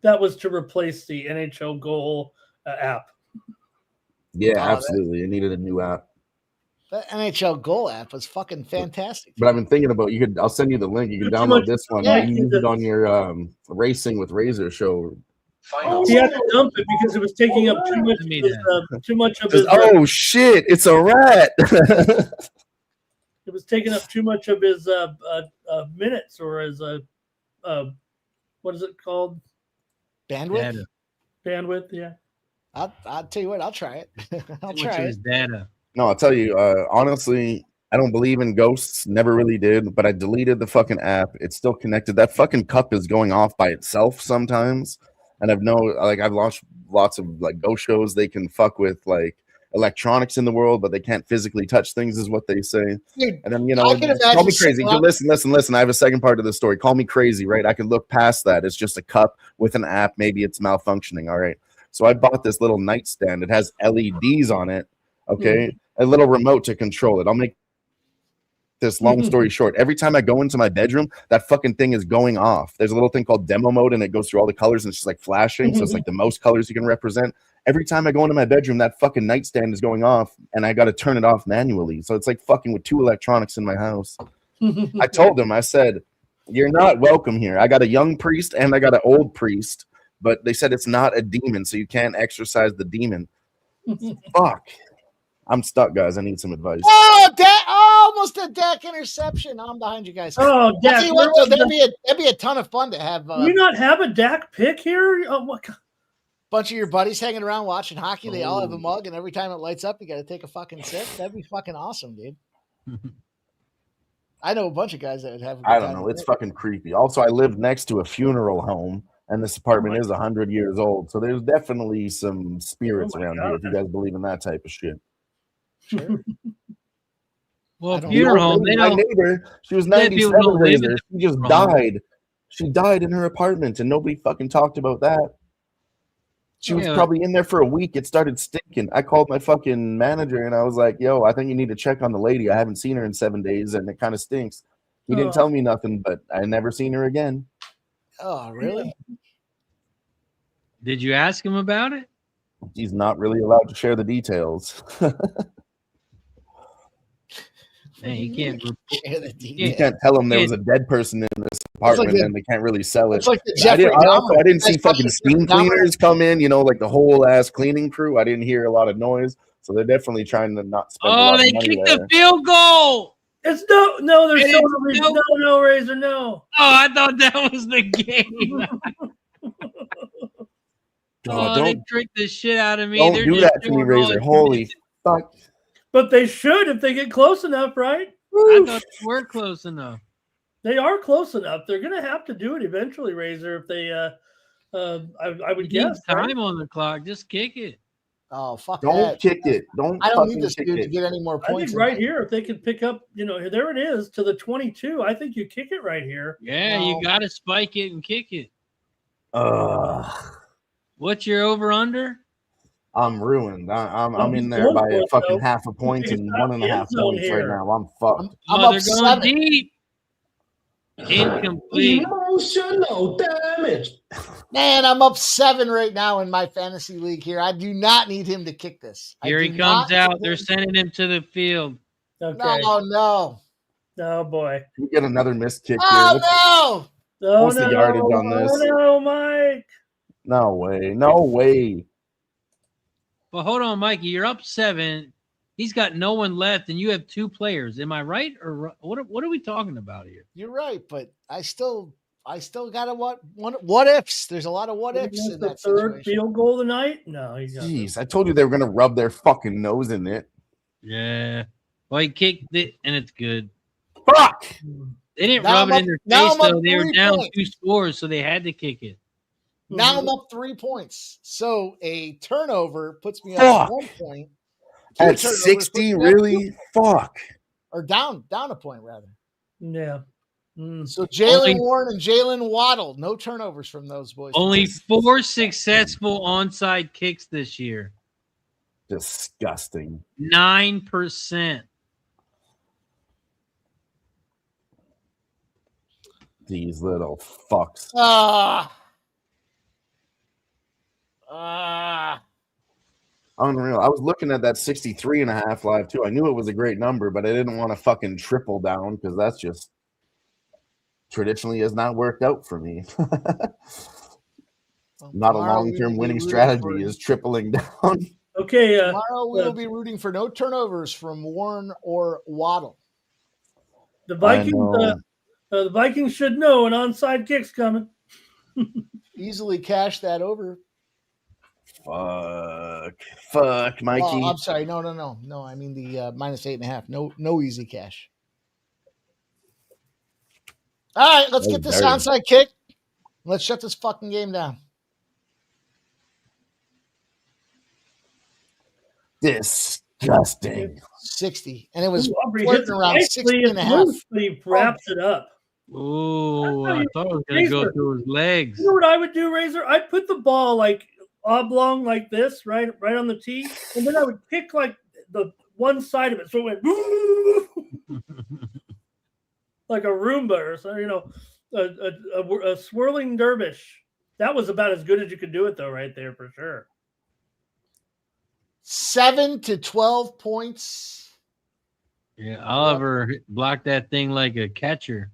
That was to replace the NHL Goal app. Yeah, absolutely. I needed a new app. The NHL Goal app was fucking fantastic. But I've been thinking about I'll send you the link. You can download this one. Yeah, you can use it on your Racing with Razor show. He had to dump it because it was taking up too much of his. Oh shit! It's a rat. It was taking up too much of his minutes or his what is it called? Bandwidth. Bandwidth, yeah. I'll tell you what. I'll try it. I'll try it. His data. No, I'll tell you. Honestly, I don't believe in ghosts. Never really did. But I deleted the fucking app. It's still connected. That fucking cup is going off by itself sometimes. And I've watched lots of like ghost shows. They can fuck with like electronics in the world, but they can't physically touch things, is what they say. Dude, and then call me crazy. Listen. I have a second part of the story. Call me crazy, right? I can look past that. It's just a cup with an app. Maybe it's malfunctioning. All right. So I bought this little nightstand. It has LEDs on it. Okay, a little remote to control it. I'll make this long story short, every time I go into my bedroom, that fucking thing is going off. There's a little thing called demo mode, and it goes through all the colors, and it's just like flashing. So it's like the most colors you can represent. Every time I go into my bedroom, that fucking nightstand is going off, and I got to turn it off manually. So it's like fucking with 2 electronics in my house. I told them, I said, you're not welcome here. I got a young priest and I got an old priest, but they said it's not a demon, so you can't exorcise the demon. Fuck. I'm stuck, guys. I need some advice. Almost a Dak interception. I'm behind you guys. Oh, Dak. I'll tell you what, though, that'd be a ton of fun to have. Do you not have a Dak pick here? Oh, what? Bunch of your buddies hanging around watching hockey. They all have a mug, and every time it lights up, you got to take a fucking sip. That'd be fucking awesome, dude. I know a bunch of guys that would have. I don't know. It's fucking creepy. Also, I live next to a funeral home, and this apartment is 100 years old. So there's definitely some spirits around here if you guys believe in that type of shit. Sure. Well, funeral home. My neighbor, she was 97. Razor. She just died. She died in her apartment, and nobody fucking talked about that. She was probably in there for a week. It started stinking. I called my fucking manager, and I was like, yo, I think you need to check on the lady. I haven't seen her in 7 days, and it kind of stinks. He didn't tell me nothing, but I never seen her again. Oh, really? Did you ask him about it? He's not really allowed to share the details. Man, you can't. You can't tell them there was a dead person in this apartment, and they can't really sell it. It's like the I Jeffrey didn't see fucking steam cleaners come in, like the whole ass cleaning crew. I didn't hear a lot of noise, so they're definitely trying to not spend a lot of money there. Oh, they kicked the field goal. It's there's no Razor, no. Oh, I thought that was the game. They tricked the shit out of me. Don't do that to me, Razor. Holy fuck. But they should if they get close enough, right? I thought they were close enough. They are close enough. They're going to have to do it eventually, Razor, if they I would guess. Time on the clock. Just kick it. Oh, fuck Don't kick it. I don't need this dude to get any more points. I think right here, if they could pick up, there it is to the 22. I think you kick it right here. Yeah, you got to spike it and kick it. What's your over-under? I'm ruined. I'm in there by a fucking half a point and 1.5 points right now. I'm fucked. I'm up 7. Deep. Incomplete. Emotional damage. Man, I'm up 7 right now in my fantasy league here. I do not need him to kick this. Here he comes out. They're sending him to the field. Okay. No. Oh, boy. We get another missed kick here. Oh, no. What's the yardage on this? Oh, no, Mike. No way. No way. Well, hold on, Mikey. You're up 7. He's got no one left, and you have 2 players. Am I right, or what are we talking about here? You're right, but I still got a what ifs. There's a lot of what ifs in that third situation. field goal tonight. No, jeez, I told you they were gonna rub their fucking nose in it. Yeah. Well, he kicked it, and it's good. Fuck. They didn't rub it in their face though. They were down 2 scores, so they had to kick it. Now I'm up 3 points. So a turnover puts me up 1 point. At 60, really? Fuck. Or down a point, rather. Yeah. So Jalen Warren and Jalen Waddle, no turnovers from those boys. Only 4 successful onside kicks this year. Disgusting. 9%. These little fucks. Unreal. I was looking at that 63.5 live too. I knew it was a great number, but I didn't want to fucking triple down because that's just traditionally has not worked out for me. Not a long-term winning strategy is tripling down. Okay. Tomorrow we'll be rooting for no turnovers from Warren or Waddle. The Vikings should know an onside kick's coming. Easily cash that over. Fuck, Mikey. Oh, I'm sorry. No. I mean the minus 8.5. No easy cash. All right, let's get this onside kick. Let's shut this fucking game down. Disgusting. 60, and it was flirting around 60.5. He wraps it up. Oh, I thought it was going to go through his legs. You know what I would do, Razor? I'd put the ball like oblong like this, right on the tee, and then I would pick like the one side of it, so it went. like a Roomba or something, a swirling dervish. That was about as good as you could do it, though, right there for sure. 7 to 12 points. Yeah, Oliver blocked that thing like a catcher.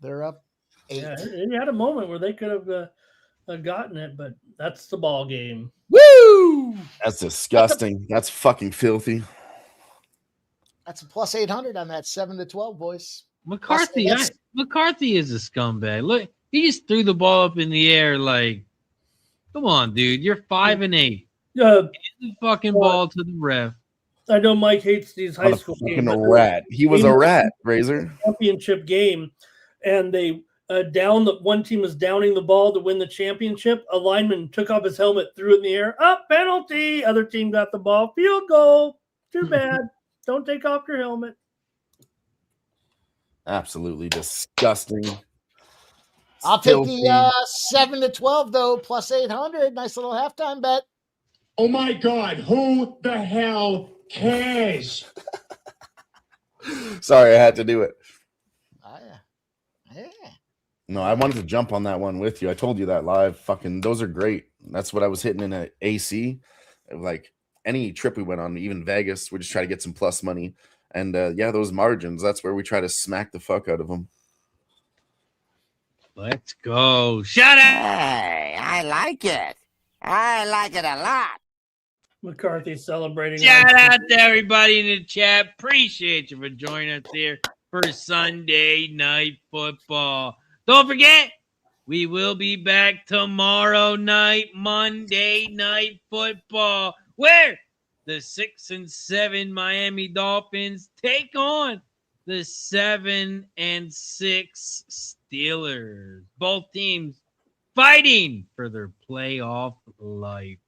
They're up 8. Yeah, he had a moment where they could have gotten it, but that's the ball game. Woo! That's disgusting. That's fucking filthy. That's a plus 800 on that 7 to 12, boys. McCarthy is a scumbag. Look, he just threw the ball up in the air like, come on, dude. You're 5-8. Yeah, the fucking ball to the ref. I know Mike hates these high school games. A rat. He was a rat, Razor. Championship game, and they one team was downing the ball to win the championship. A lineman took off his helmet, threw it in the air. Up, penalty. Other team got the ball. Field goal. Too bad. Don't take off your helmet. Absolutely disgusting. I'll take the 7 to 12 though, plus 800. Nice little halftime bet. Oh my God! Who the hell cares? Sorry, I had to do it. Yeah. No, I wanted to jump on that one with you. I told you that live. Fucking, those are great. That's what I was hitting in an AC. Like any trip we went on, even Vegas, we just try to get some plus money. And those margins, that's where we try to smack the fuck out of them. Let's go. Shout out. Hey, I like it. I like it a lot. McCarthy celebrating. Shout out to everybody in the chat. Appreciate you for joining us here for Sunday Night Football. Don't forget, we will be back tomorrow night, Monday Night Football, where the 6-7 Miami Dolphins take on the 7-6 Steelers. Both teams fighting for their playoff life.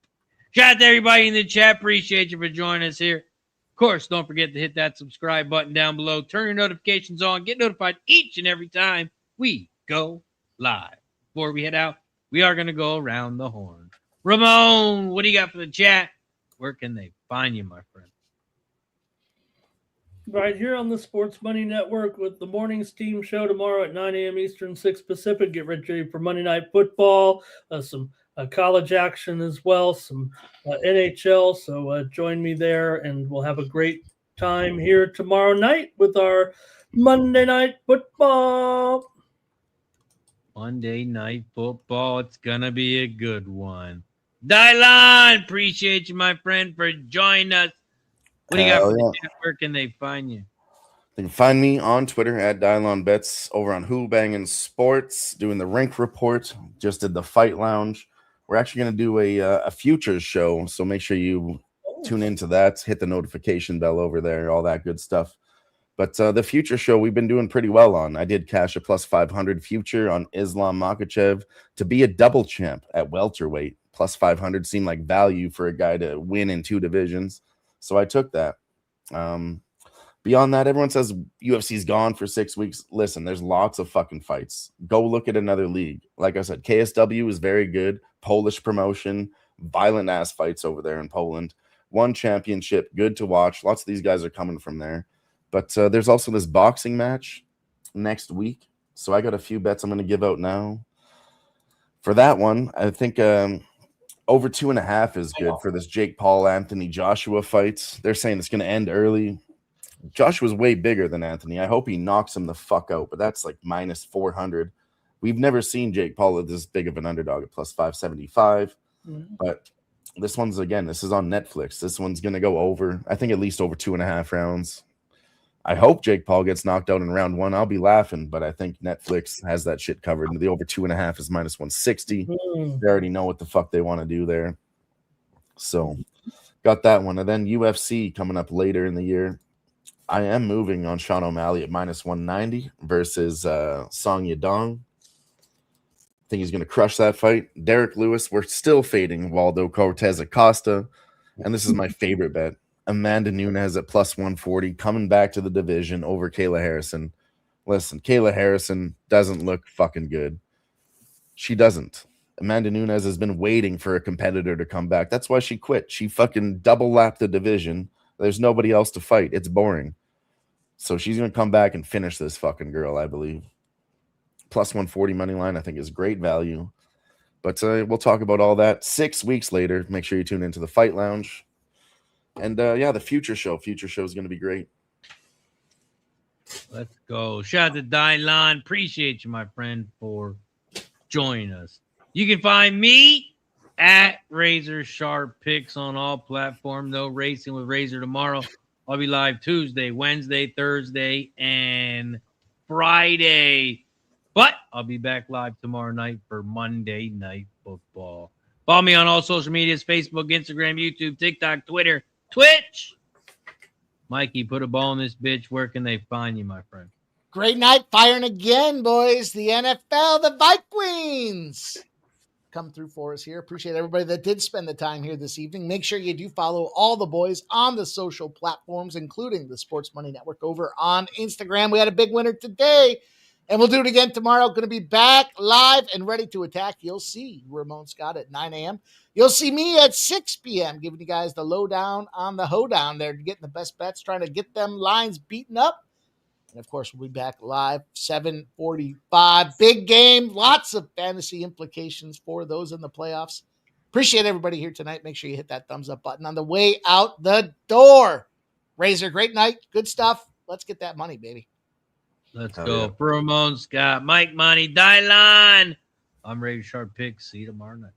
Shout out to everybody in the chat. Appreciate you for joining us here. Of course, don't forget to hit that subscribe button down below. Turn your notifications on. Get notified each and every time we go live. Before we head out, we are going to go around the horn. Ramon, what do you got for the chat? Where can they find you, my friend? Right here on the Sports Money Network with the morning steam show tomorrow at 9 a.m. Eastern, 6 Pacific. Get ready for Monday Night Football, some college action as well, some NHL. So join me there, and we'll have a great time here tomorrow night with our Monday Night Football. Monday Night Football. It's going to be a good one. Dylan, appreciate you, my friend, for joining us. What do you got for the chat? Where can they find you? They can find me on Twitter at DylonBets, over on Who Bangin' Sports, doing the Rink Report. Just did the Fight Lounge. We're actually going to do a futures show, so make sure you tune into that. Hit the notification bell over there, all that good stuff. But the future show we've been doing pretty well on. I did cash a plus 500 future on Islam Makhachev to be a double champ at welterweight. Plus 500 seemed like value for a guy to win in 2 divisions. So I took that. Beyond that, everyone says UFC's gone for 6 weeks. Listen, there's lots of fucking fights. Go look at another league. Like I said, KSW is very good. Polish promotion, violent ass fights over there in Poland. One championship, good to watch. Lots of these guys are coming from there. But there's also this boxing match next week. So I got a few bets I'm going to give out now. For that one, I think over 2.5 is good for this Jake Paul, Anthony Joshua fight. They're saying it's going to end early. Joshua's way bigger than Anthony. I hope he knocks him the fuck out, but that's like minus 400. We've never seen Jake Paul this big of an underdog at plus 575. Mm-hmm. But this one's, again, this is on Netflix. This one's going to go over, I think, at least over 2.5 rounds. I hope Jake Paul gets knocked out in round 1. I'll be laughing, but I think Netflix has that shit covered. The over 2.5 is minus 160. They already know what the fuck they want to do there. So got that one. And then UFC coming up later in the year. I am moving on Sean O'Malley at minus 190 versus Song Yadong. I think he's going to crush that fight. Derek Lewis, we're still fading Waldo Cortez Acosta. And this is my favorite bet. Amanda Nunes at plus 140, coming back to the division over Kayla Harrison. Listen, Kayla Harrison doesn't look fucking good. She doesn't. Amanda Nunes has been waiting for a competitor to come back. That's why she quit. She fucking double-lapped the division. There's nobody else to fight. It's boring. So she's going to come back and finish this fucking girl, I believe. Plus 140 money line, I think, is great value. But we'll talk about all that 6 weeks later. Make sure you tune into the Fight Lounge. And, the Future Show. Future Show is going to be great. Let's go. Shout out to Dylan. Appreciate you, my friend, for joining us. You can find me at Razor Sharp Picks on all platforms. No racing with Razor tomorrow. I'll be live Tuesday, Wednesday, Thursday, and Friday. But I'll be back live tomorrow night for Monday Night Football. Follow me on all social medias, Facebook, Instagram, YouTube, TikTok, Twitter, Twitch. Mikey, put a ball in this bitch. Where can they find you, my friend? Great night firing again, boys. The NFL, the Vikings come through for us here. Appreciate everybody that did spend the time here this evening. Make sure you do follow all the boys on the social platforms, including the Sports Money Network over on Instagram. We had a big winner today, and we'll do it again tomorrow. Going to be back live and ready to attack. You'll see Ramon Scott at 9 a.m. You'll see me at 6 p.m. giving you guys the lowdown on the hoedown there, getting the best bets, trying to get them lines beaten up. And, of course, we'll be back live, 7:45. Big game. Lots of fantasy implications for those in the playoffs. Appreciate everybody here tonight. Make sure you hit that thumbs up button on the way out the door. Razor, great night. Good stuff. Let's get that money, baby. Let's go. Yeah. Ramon Scott, Mike Monty, Dylan. I'm Razor Sharp Picks. See you tomorrow night.